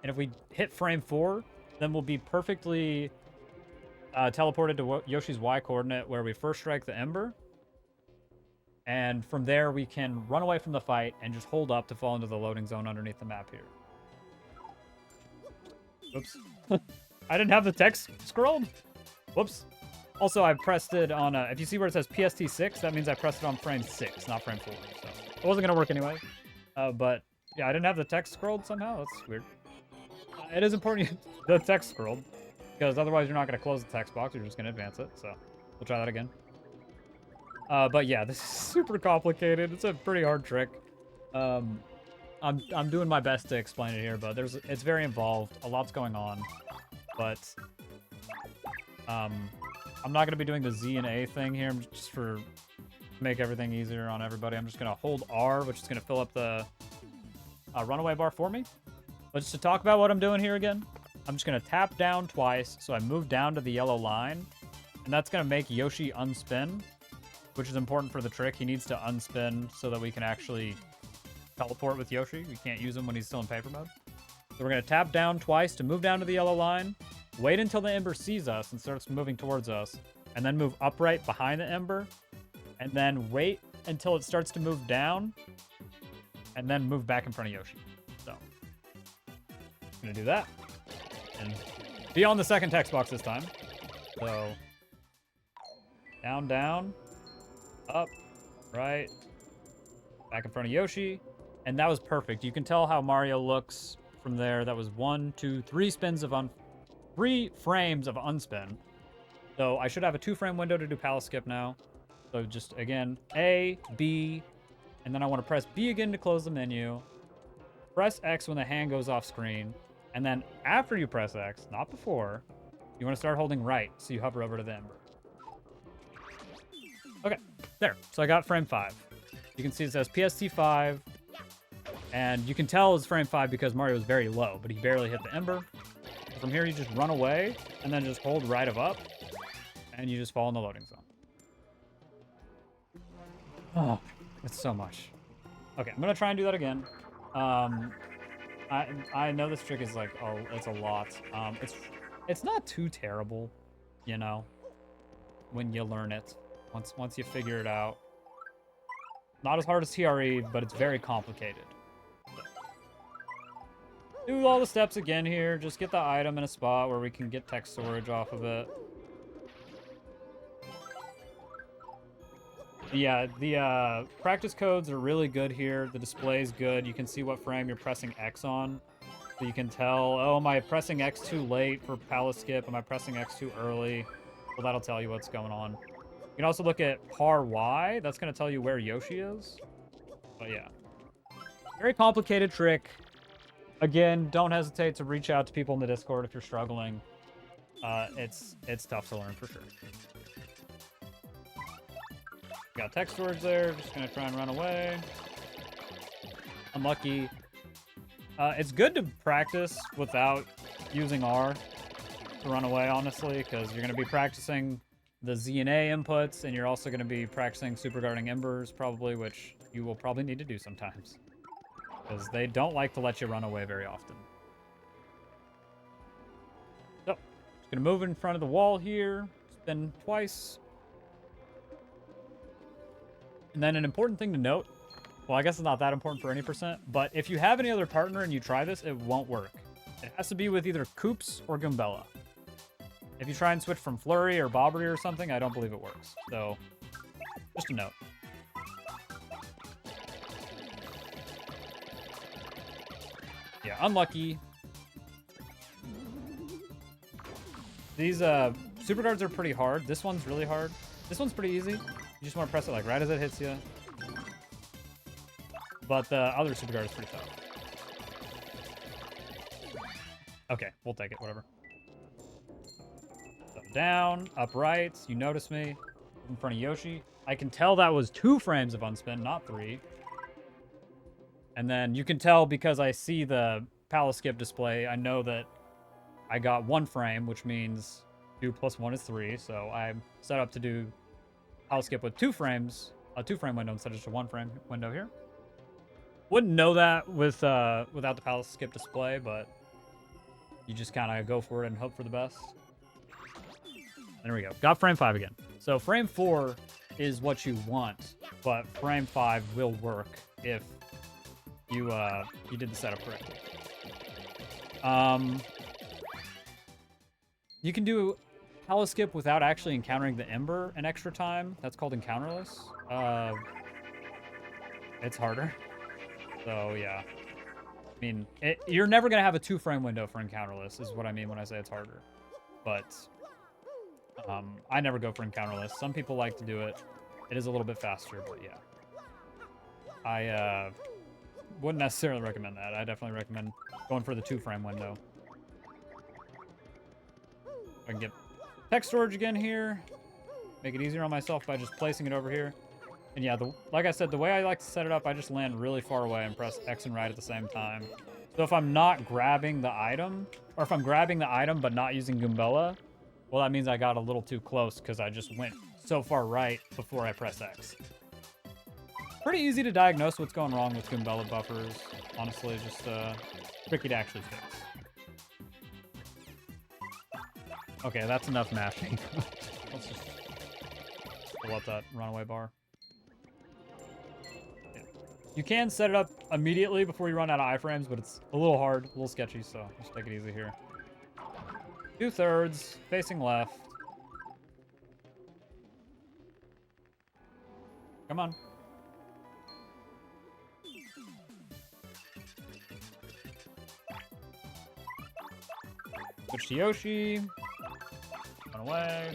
And if we hit frame 4, then we'll be perfectly teleported to Yoshi's Y coordinate where we first strike the Ember. And from there, we can run away from the fight and just hold up to fall into the loading zone underneath the map here. Oops. I didn't have the text scrolled. Whoops. Also, I pressed it on, if you see where it says PST 6, that means I pressed it on frame 6, not frame 4. So it wasn't going to work anyway. But yeah, I didn't have the text scrolled somehow. That's weird. It is important the text scrolled, because otherwise you're not going to close the text box. You're just going to advance it. So we'll try that again. But yeah, this is super complicated. It's a pretty hard trick. I'm doing my best to explain it here, but it's very involved. A lot's going on. But I'm not going to be doing the Z and A thing here just for make everything easier on everybody. I'm just going to hold R, which is going to fill up the runaway bar for me. But just to talk about what I'm doing here again, I'm just going to tap down twice, so I move down to the yellow line, and that's going to make Yoshi unspin, which is important for the trick. He needs to unspin so that we can actually teleport with Yoshi. We can't use him when he's still in paper mode. So we're going to tap down twice to move down to the yellow line, wait until the Ember sees us and starts moving towards us, and then move upright behind the Ember, and then wait until it starts to move down, and then move back in front of Yoshi. So I'm going to do that. And be on the second text box this time. So down, down, up, right, back in front of Yoshi. And that was perfect. You can tell how Mario looks from there. That was 1, 2, 3 spins of 3 frames of unspin. So I should have a 2-frame window to do palace skip now. So just again, A, B, and then I want to press B again to close the menu. Press X when the hand goes off screen. And then after you press X, not before, you want to start holding right, so you hover over to the Ember. Okay, there. So I got frame 5. You can see it says PST5, and you can tell it's frame 5 because Mario is very low, but he barely hit the Ember. From here, you just run away, and then just hold right of up, and you just fall in the loading zone. Oh, it's so much. Okay, I'm going to try and do that again. I know this trick is like, oh, it's a lot. It's not too terrible, you know, when you learn it. Once you figure it out. Not as hard as TRE, but it's very complicated. Do all the steps again here. Just get the item in a spot where we can get text storage off of it. Yeah, the practice codes are really good here. The display is good. You can see what frame you're pressing X on. So you can tell, oh, am I pressing X too late for palace skip? Am I pressing X too early? Well, that'll tell you what's going on. You can also look at par Y. That's going to tell you where Yoshi is. But yeah. Very complicated trick. Again, don't hesitate to reach out to people in the Discord if you're struggling. It's tough to learn for sure. Got text storage there. Just gonna try and run away. Unlucky. It's good to practice without using R to run away, honestly, because you're gonna be practicing the ZNA inputs, and you're also going to be practicing super guarding embers, probably, which you will probably need to do sometimes. Because they don't like to let you run away very often. So, just going to move in front of the wall here, spin twice. And then an important thing to note, well, I guess it's not that important for any percent, but if you have any other partner and you try this, it won't work. It has to be with either Koops or Goombella. If you try and switch from Flurry or Bobbery or something, I don't believe it works. So, just a note. Yeah, unlucky. These super guards are pretty hard. This one's really hard. This one's pretty easy. You just want to press it like right as it hits you. But the other super guard is pretty tough. Okay, we'll take it, whatever. So down, upright. You notice me in front of Yoshi. I can tell that was 2 frames of unspin, not 3. And then you can tell because I see the palace skip display, I know that I got 1 frame, which means 2 plus 1 is 3. So I'm set up to do palace skip with 2 frames, a 2-frame window instead of just a 1-frame window here. Wouldn't know that with without the palace skip display, but you just kind of go for it and hope for the best. There we go. Got frame 5 again. So frame 4 is what you want, but frame 5 will work if you did the setup correctly. You can do palace skip without actually encountering the ember an extra time. That's called encounterless. It's harder. So yeah, I mean, you're never gonna have a 2-frame window for encounterless, is what I mean when I say it's harder. But I never go for encounterless. Some people like to do it. It is a little bit faster, but yeah, I wouldn't necessarily recommend that. I definitely recommend going for the 2-frame window. I can get text storage again here. Make it easier on myself by just placing it over here. And yeah, like I said, the way I like to set it up, I just land really far away and press X and right at the same time. So if I'm not grabbing the item, or if I'm grabbing the item but not using Goombella, well, that means I got a little too close because I just went so far right before I press X. Pretty easy to diagnose what's going wrong with Goombella buffers. Honestly, just tricky to actually fix. Okay, that's enough mashing. Let's just pull up that runaway bar. You can set it up immediately before you run out of iframes, but it's a little hard, a little sketchy, so just take it easy here. 2/3, facing left. Come on. Switch to Yoshi. Run away.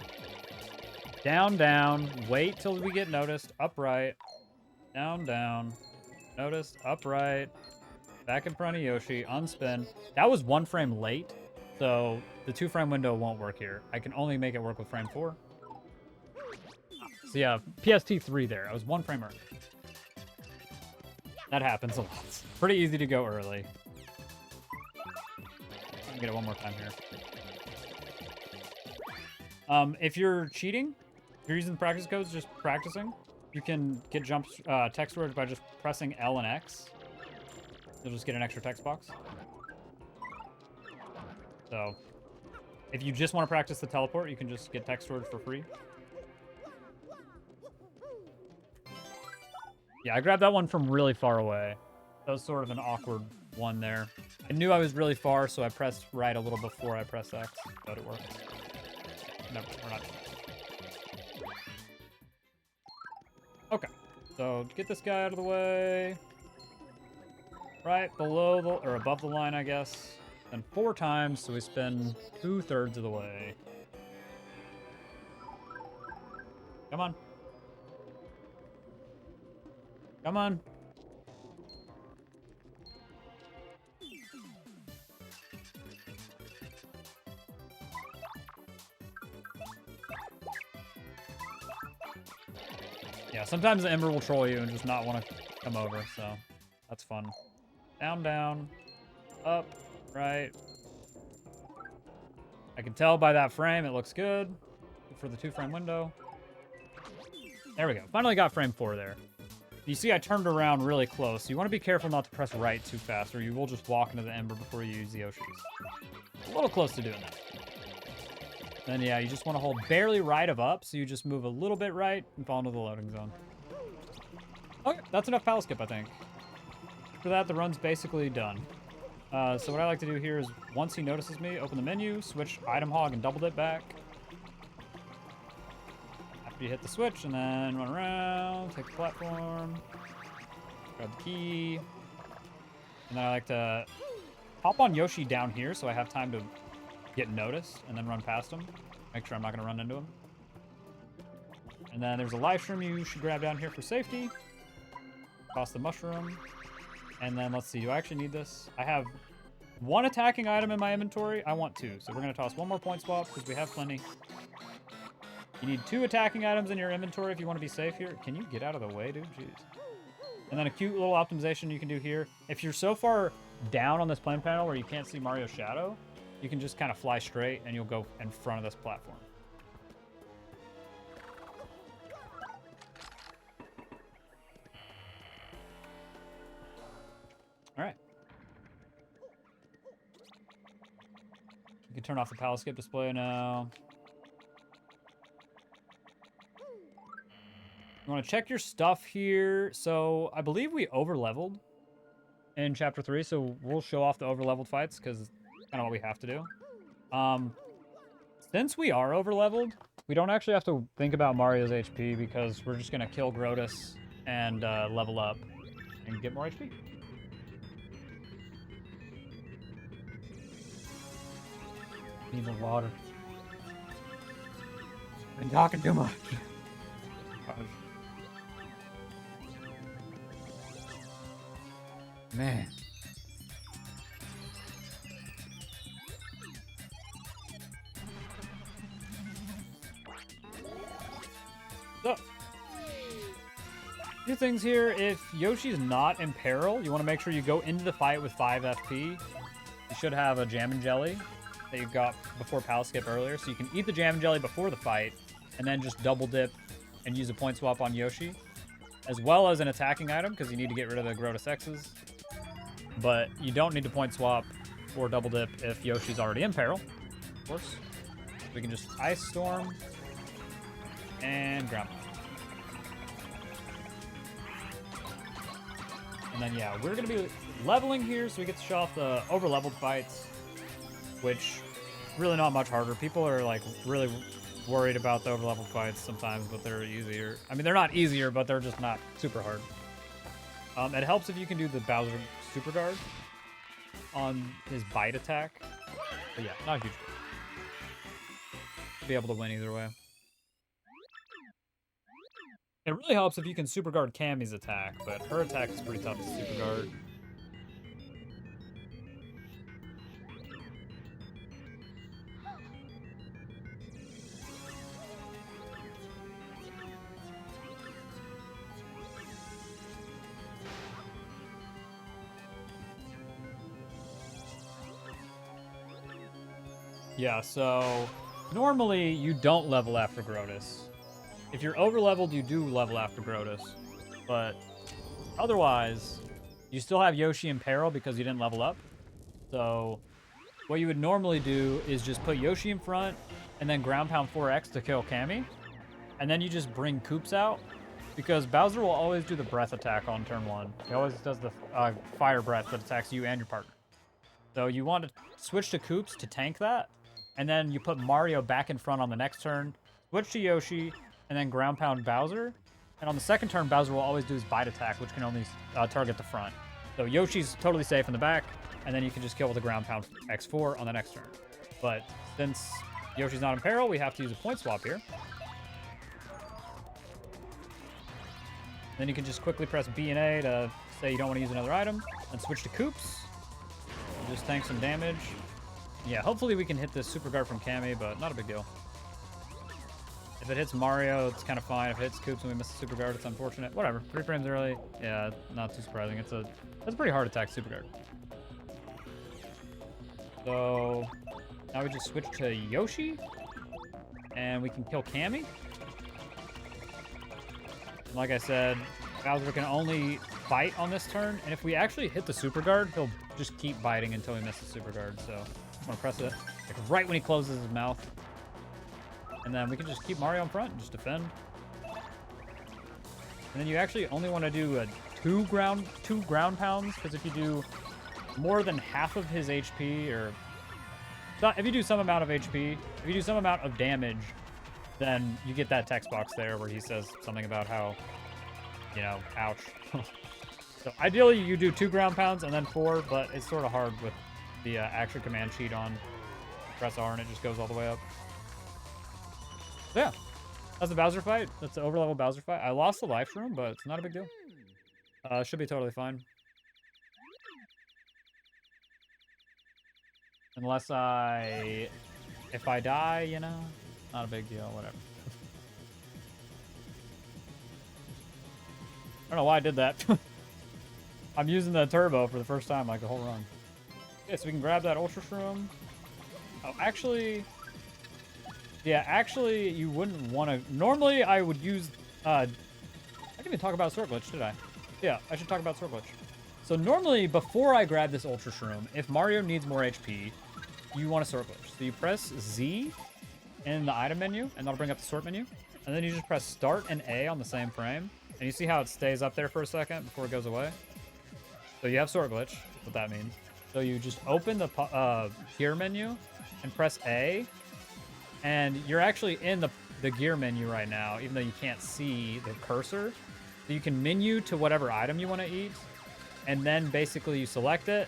Down, down. Wait till we get noticed. Upright. Down, down. Noticed. Upright. Back in front of Yoshi. Unspin. That was 1 frame late, so the 2-frame window won't work here. I can only make it work with frame 4. So yeah, PST3 there. I was 1 frame early. That happens a lot. Pretty easy to go early. I'm gonna get it one more time here. If you're cheating, if you're using the practice codes, just practicing, you can get jump text storage by just pressing L and X. You'll just get an extra text box. So, if you just want to practice the teleport, you can just get text storage for free. Yeah, I grabbed that one from really far away. That was sort of an awkward one there. I knew I was really far, so I pressed right a little before I pressed X, but it worked. No, we're not. Okay, so get this guy out of the way. Right below the, or above the line, I guess. And 4 times, so we spin 2/3 of the way. Come on. Come on. Yeah, sometimes the Ember will troll you and just not want to come over, so that's fun. Down, down, up, right. I can tell by that frame it looks good. for the 2-frame window. There we go. Finally got frame 4 there. You see I turned around really close. So you want to be careful not to press right too fast, or you will just walk into the ember before you use the Yoshis. A little close to doing that. Then yeah, you just want to hold barely right of up, so you just move a little bit right and fall into the loading zone. Okay, that's enough pal skip, I think. After that, the run's basically done. So what I like to do here is, once he notices me, open the menu, switch item hog, and double dip back. After you hit the switch, and then run around, take the platform, grab the key, and then I like to hop on Yoshi down here so I have time to get noticed, and then run past him. Make sure I'm not going to run into him. And then there's a live stream you should grab down here for safety. Toss the mushroom. And then let's see, do I actually need this? I have 1 attacking item in my inventory. I want 2, so we're going to toss 1 more point swap because we have plenty. You need 2 attacking items in your inventory if you want to be safe here. Can you get out of the way, dude? Jeez. And then a cute little optimization you can do here. If you're so far down on this plane panel where you can't see Mario's shadow, you can just kind of fly straight and you'll go in front of this platform. All right. You can turn off the pal skip display now. You want to check your stuff here. So I believe we over-leveled in Chapter 3, so we'll show off the over-leveled fights because it's kind of what we have to do. Since we are over-leveled, we don't actually have to think about Mario's HP because we're just going to kill Grotus and level up and get more HP. Need more water. Been talking too much. Man. So, few things here. If Yoshi's not in peril, you want to make sure you go into the fight with 5 FP. You should have a jam and jelly that you got before pal skip earlier, so you can eat the jam and jelly before the fight, and then just double dip and use a point swap on Yoshi, as well as an attacking item, because you need to get rid of the Grotus X's. But you don't need to point swap or double dip if Yoshi's already in peril, of course. We can just Ice Storm and ground. And then, yeah, we're going to be leveling here, so we get to show off the over-leveled fights, which really not much harder. People are, like, really worried about the over-leveled fights sometimes, but they're easier. I mean, they're not easier, but they're just not super hard. It helps if you can do the Bowser Super Guard on his bite attack. But yeah, not huge. Be able to win either way. It really helps if you can Super Guard Cammy's attack, but her attack is pretty tough to Super Guard. Yeah, so normally you don't level after Grotus. If you're over-leveled, you do level after Grotus. But otherwise, you still have Yoshi in peril because you didn't level up. So what you would normally do is just put Yoshi in front and then ground pound 4X to kill Cammy. And then you just bring Koops out because Bowser will always do the breath attack on turn 1. He always does the fire breath that attacks you and your partner. So you want to switch to Koops to tank that. And then you put Mario back in front on the next turn, switch to Yoshi, and then ground pound Bowser. And on the second turn, Bowser will always do his bite attack, which can only target the front. So Yoshi's totally safe in the back, and then you can just kill with the ground pound X4 on the next turn. But since Yoshi's not in peril, we have to use a point swap here. Then you can just quickly press B and A to say you don't want to use another item, and switch to Koops. Just tank some damage. Yeah, hopefully we can hit this Super Guard from Cammy, but not a big deal. If it hits Mario, it's kind of fine. If it hits Koops and we miss the Super Guard, it's unfortunate. Whatever. 3 frames early. Yeah, not too surprising. It's a pretty hard attack Super Guard. So now we just switch to Yoshi. And we can kill Cammy. And like I said, Bowser can only bite on this turn. And if we actually hit the super guard, he'll just keep biting until we miss the super guard. So I'm gonna press it like right when he closes his mouth. And then we can just keep Mario in front and just defend. And then you actually only want to do two ground pounds, because if you do more than half of his HP, or if you do some amount of HP, if you do some amount of damage, then you get that text box there where he says something about how, you know, ouch. So ideally you do 2 ground pounds and then 4, but it's sort of hard with the action command sheet on. Press R and it just goes all the way up. So yeah, that's the Bowser fight. That's the overlevel Bowser fight. I lost the life room, but it's not a big deal. Should be totally fine. Unless if I die, you know, not a big deal, whatever. I don't know why I did that. I'm using the turbo for the first time, like the whole run. Okay, so we can grab that Ultra Shroom. Oh, actually... Yeah, actually, you wouldn't want to... Normally, I would use... I didn't even talk about Sword Glitch, did I? Yeah, I should talk about Sword Glitch. So normally, before I grab this Ultra Shroom, if Mario needs more HP, you want a Sword Glitch. So you press Z in the item menu, and that'll bring up the sort menu. And then you just press Start and A on the same frame. And you see how it stays up there for a second before it goes away? So you have Sword Glitch, that's what that means. So you just open the gear menu and press A. And you're actually in the gear menu right now, even though you can't see the cursor. So you can menu to whatever item you want to eat. And then basically you select it.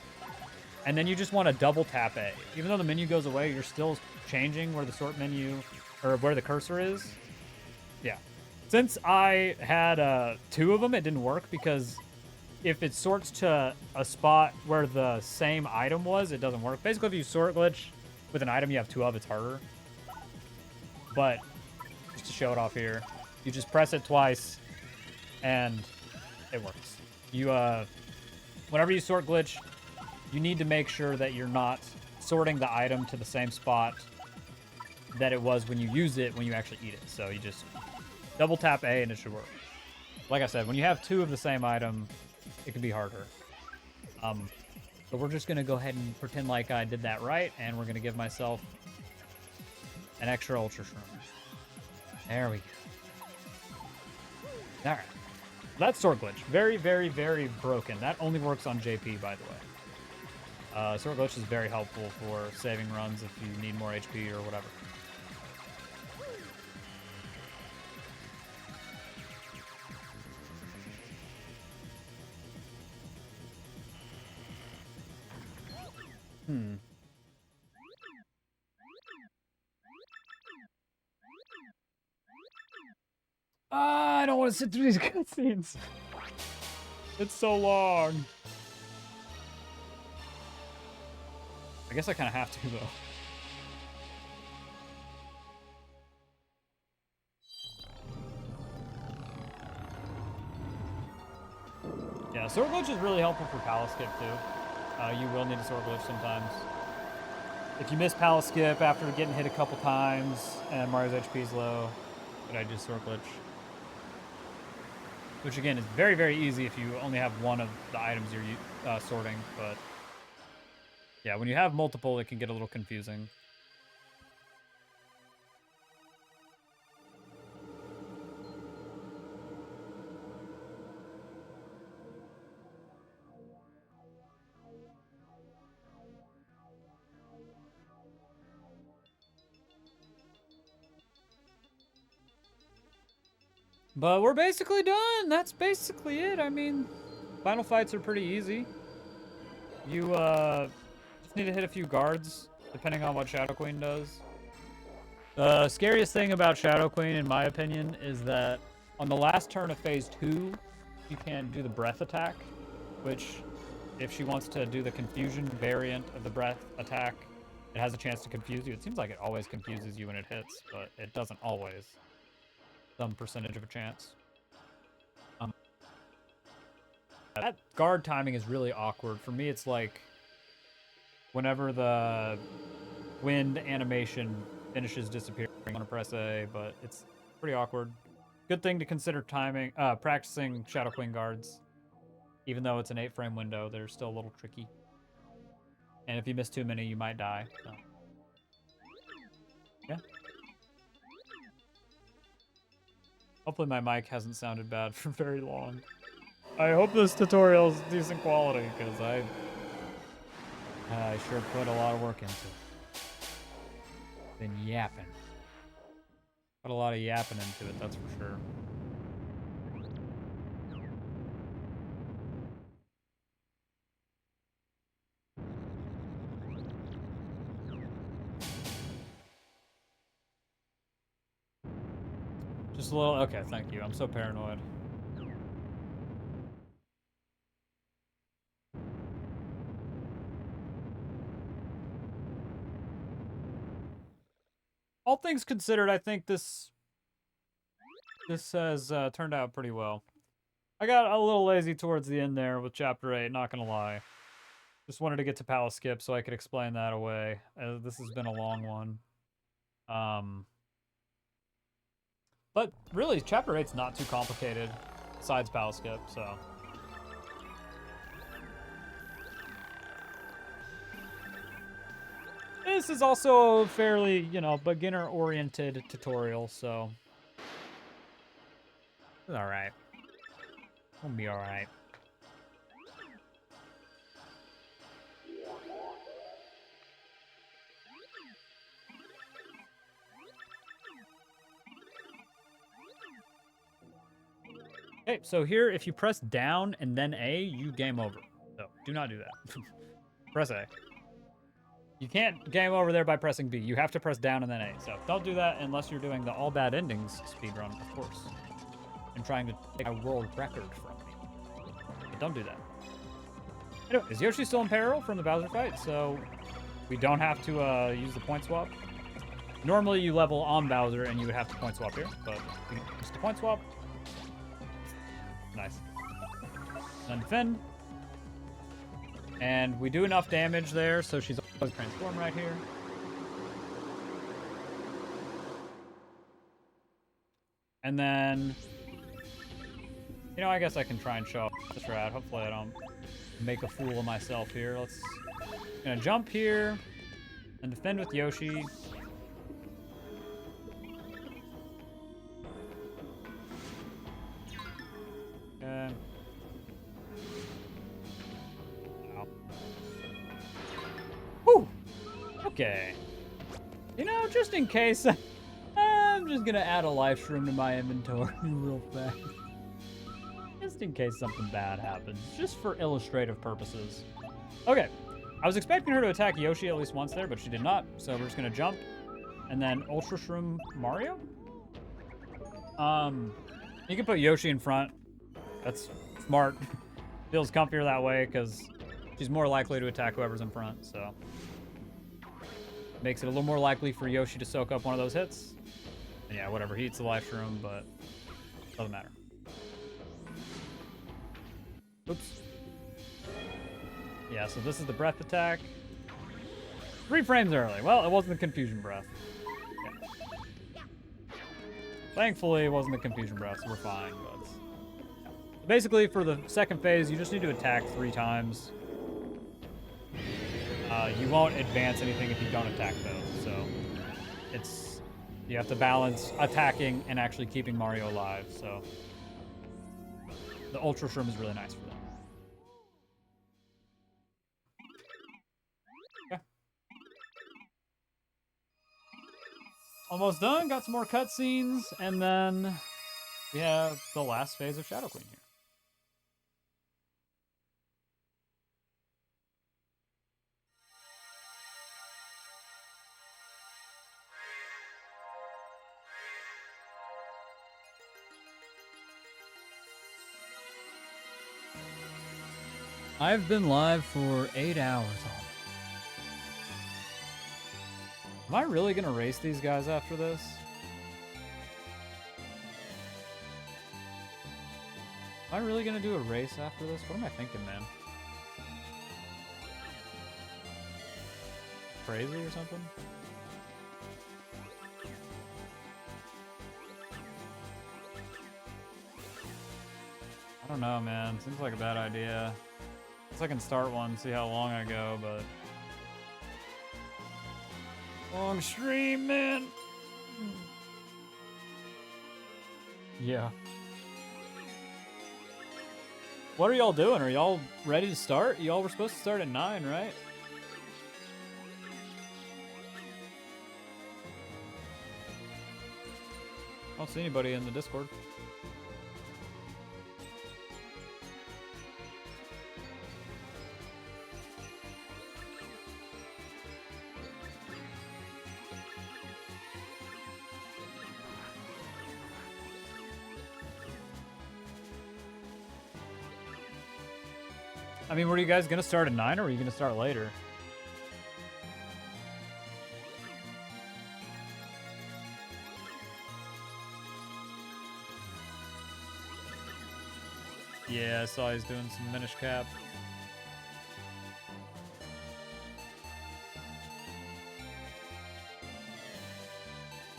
And then you just want to double tap A. Even though the menu goes away, you're still changing where the sort menu, or where the cursor is. Yeah. Since I had 2 of them, it didn't work, because if it sorts to a spot where the same item was, it doesn't work. Basically, if you sort glitch with an item you have 2 of, it's harder. But just to show it off here, you just press it twice and it works. You whenever you sort glitch, you need to make sure that you're not sorting the item to the same spot that it was when you use it when you actually eat it. So you just double tap A and it should work. Like I said, when you have 2 of the same item, it can be harder. So we're just gonna go ahead and pretend like I did that right, and we're gonna give myself an extra Ultra Shroom. There we go. Alright. That's Sword Glitch. Very, very, very broken. That only works on JP, by the way. Sword Glitch is very helpful for saving runs if you need more HP or whatever. I don't want to sit through these cutscenes. It's so long. I guess I kind of have to, though. Yeah, Sword Glitch is really helpful for Palace Skip, too. You will need a Sword Glitch sometimes. If you miss Palace Skip after getting hit a couple times and Mario's HP is low, but I just Sword Glitch. Which, again, is very, very easy if you only have one of the items you're sorting. But, yeah, when you have multiple, it can get a little confusing. But we're basically done. That's basically it. I mean, final fights are pretty easy. You just need to hit a few guards, depending on what Shadow Queen does. The scariest thing about Shadow Queen, in my opinion, is that on the last turn of Phase 2, you can do the breath attack, which, if she wants to do the confusion variant of the breath attack, it has a chance to confuse you. It seems like it always confuses you when it hits, but it doesn't always. Some percentage of a chance. That guard timing is really awkward. For me, it's like whenever the wind animation finishes disappearing. I want to press A, but it's pretty awkward. Good thing to consider timing, practicing Shadow Queen guards. Even though it's an 8-frame window, they're still a little tricky. And if you miss too many, you might die. So. Yeah. Hopefully my mic hasn't sounded bad for very long. I hope this tutorial is decent quality, because I sure put a lot of work into it. Been yapping. Put a lot of yapping into it, that's for sure. Just a little, okay, thank you. I'm so paranoid. All things considered, I think this has turned out pretty well. I got a little lazy towards the end there with Chapter 8, not gonna lie. Just wanted to get to Palace Skip so I could explain that away. This has been a long one. But really, Chapter 8's not too complicated, besides Palace Skip, so... This is also a fairly, you know, beginner-oriented tutorial, so... It's alright. It'll be alright. Okay, so here, if you press down and then A, you game over. So, do not do that. Press A. You can't game over there by pressing B. You have to press down and then A. So, don't do that unless you're doing the all bad endings speedrun, of course. And trying to take a world record from me. But don't do that. Anyway, is Yoshi still in peril from the Bowser fight? So, we don't have to use the point swap. Normally, you level on Bowser and you would have to point swap here. But you can use the point swap. Nice. Then defend. And we do enough damage there, so she's always transform right here. And then, you know, I guess I can try and show off this rat. Hopefully I don't make a fool of myself here. Gonna jump here and defend with Yoshi. Okay. Whew. Okay. You know, just in case, I'm just gonna add a life shroom to my inventory real fast. Just in case something bad happens. Just for illustrative purposes. Okay. I was expecting her to attack Yoshi at least once there, but she did not. So we're just gonna jump. And then Ultra Shroom Mario? You can put Yoshi in front. That's smart. Feels comfier that way because she's more likely to attack whoever's in front, so. Makes it a little more likely for Yoshi to soak up one of those hits. And yeah, whatever, he eats the life shroom, but doesn't matter. Oops. Yeah, so this is the breath attack. 3 frames early. Well, it wasn't the confusion breath. Yeah. Thankfully, it wasn't the confusion breath, so we're fine, but... Basically, for the second phase, you just need to attack 3 times. You won't advance anything if you don't attack, though. So, you have to balance attacking and actually keeping Mario alive. So, the Ultra Shroom is really nice for that. Okay. Almost done. Got some more cutscenes, and then we have the last phase of Shadow Queen here. I've been live for 8 hours almost. Am I really gonna race these guys after this? Am I really gonna do a race after this? What am I thinking, man? Crazy or something? I don't know, man. Seems like a bad idea. Guess I can start one, see how long I go, but... Long stream, man! Yeah. What are y'all doing? Are y'all ready to start? Y'all were supposed to start at 9, right? I don't see anybody in the Discord. I mean, were you guys gonna start at 9 or were you gonna start later? Yeah, I saw he's doing some Minish Cap.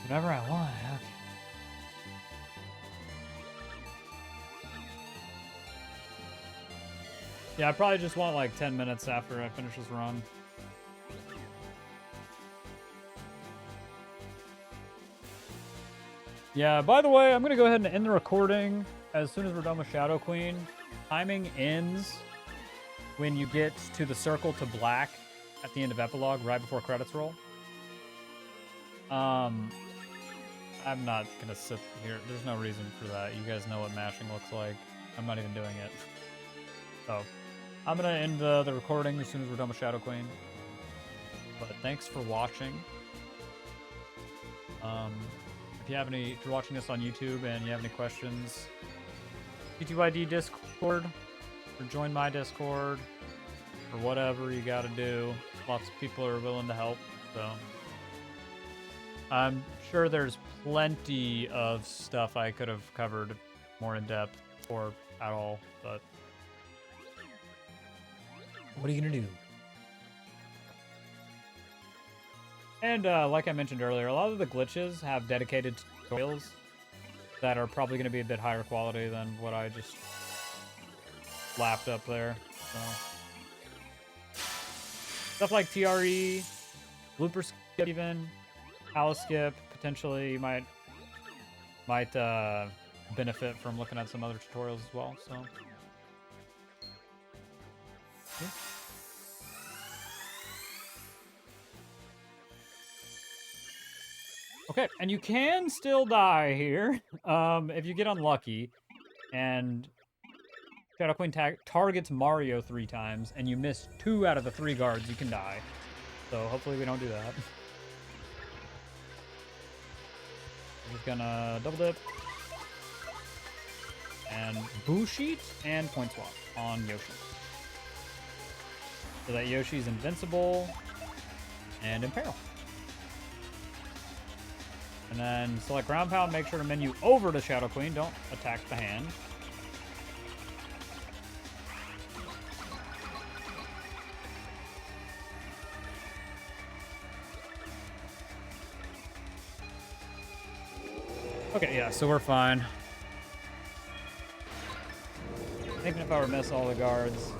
Whatever I want, okay. Yeah, I probably just want like 10 minutes after I finish this run. Yeah, by the way, I'm gonna go ahead and end the recording as soon as we're done with Shadow Queen. Timing ends when you get to the circle to black at the end of epilogue, right before credits roll. I'm not gonna sit here. There's no reason for that. You guys know what mashing looks like. I'm not even doing it. So, I'm gonna end the recording as soon as we're done with Shadow Queen. But thanks for watching. If you're watching this on YouTube and you have any questions, TTYD Discord, or join my Discord, or whatever you gotta do. Lots of people are willing to help, so. I'm sure there's plenty of stuff I could have covered more in depth or at all, but what are you gonna do? And like I mentioned earlier, a lot of the glitches have dedicated tutorials that are probably going to be a bit higher quality than what I just lapped up there. So. Stuff like TRE, blooper skip even, palace skip, potentially you might benefit from looking at some other tutorials as well. So. Yeah. Okay, and you can still die here if you get unlucky and Shadow Queen targets Mario 3 times and you miss 2 out of the 3 guards, you can die. So hopefully we don't do that. I'm just gonna double dip and boo sheet and point swap on Yoshi. So that Yoshi's invincible and in peril. And then select ground pound, make sure to menu over to Shadow Queen, don't attack the hand. Okay, yeah, so we're fine. Even if I were to miss all the guards,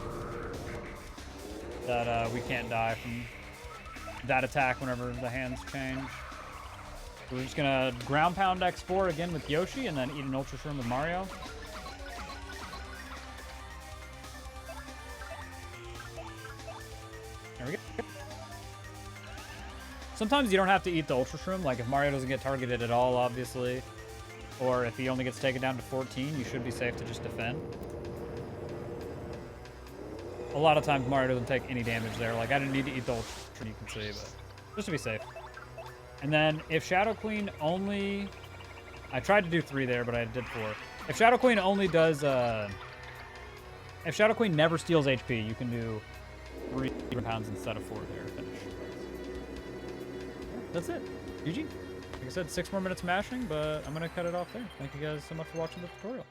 that we can't die from that attack whenever the hands change. We're just gonna ground pound X4 again with Yoshi and then eat an Ultra Shroom with Mario. There we go. Sometimes you don't have to eat the Ultra Shroom, like if Mario doesn't get targeted at all, obviously. Or if he only gets taken down to 14, you should be safe to just defend. A lot of times Mario doesn't take any damage there. Like I didn't need to eat the Ultra Shroom, you can see, but just to be safe. And then if Shadow Queen only... I tried to do 3 there, but I did 4. If Shadow Queen only does... if Shadow Queen never steals HP, you can do 3 pounds instead of 4 there to finish. That's it. GG. Like I said, 6 more minutes mashing, but I'm going to cut it off there. Thank you guys so much for watching the tutorial.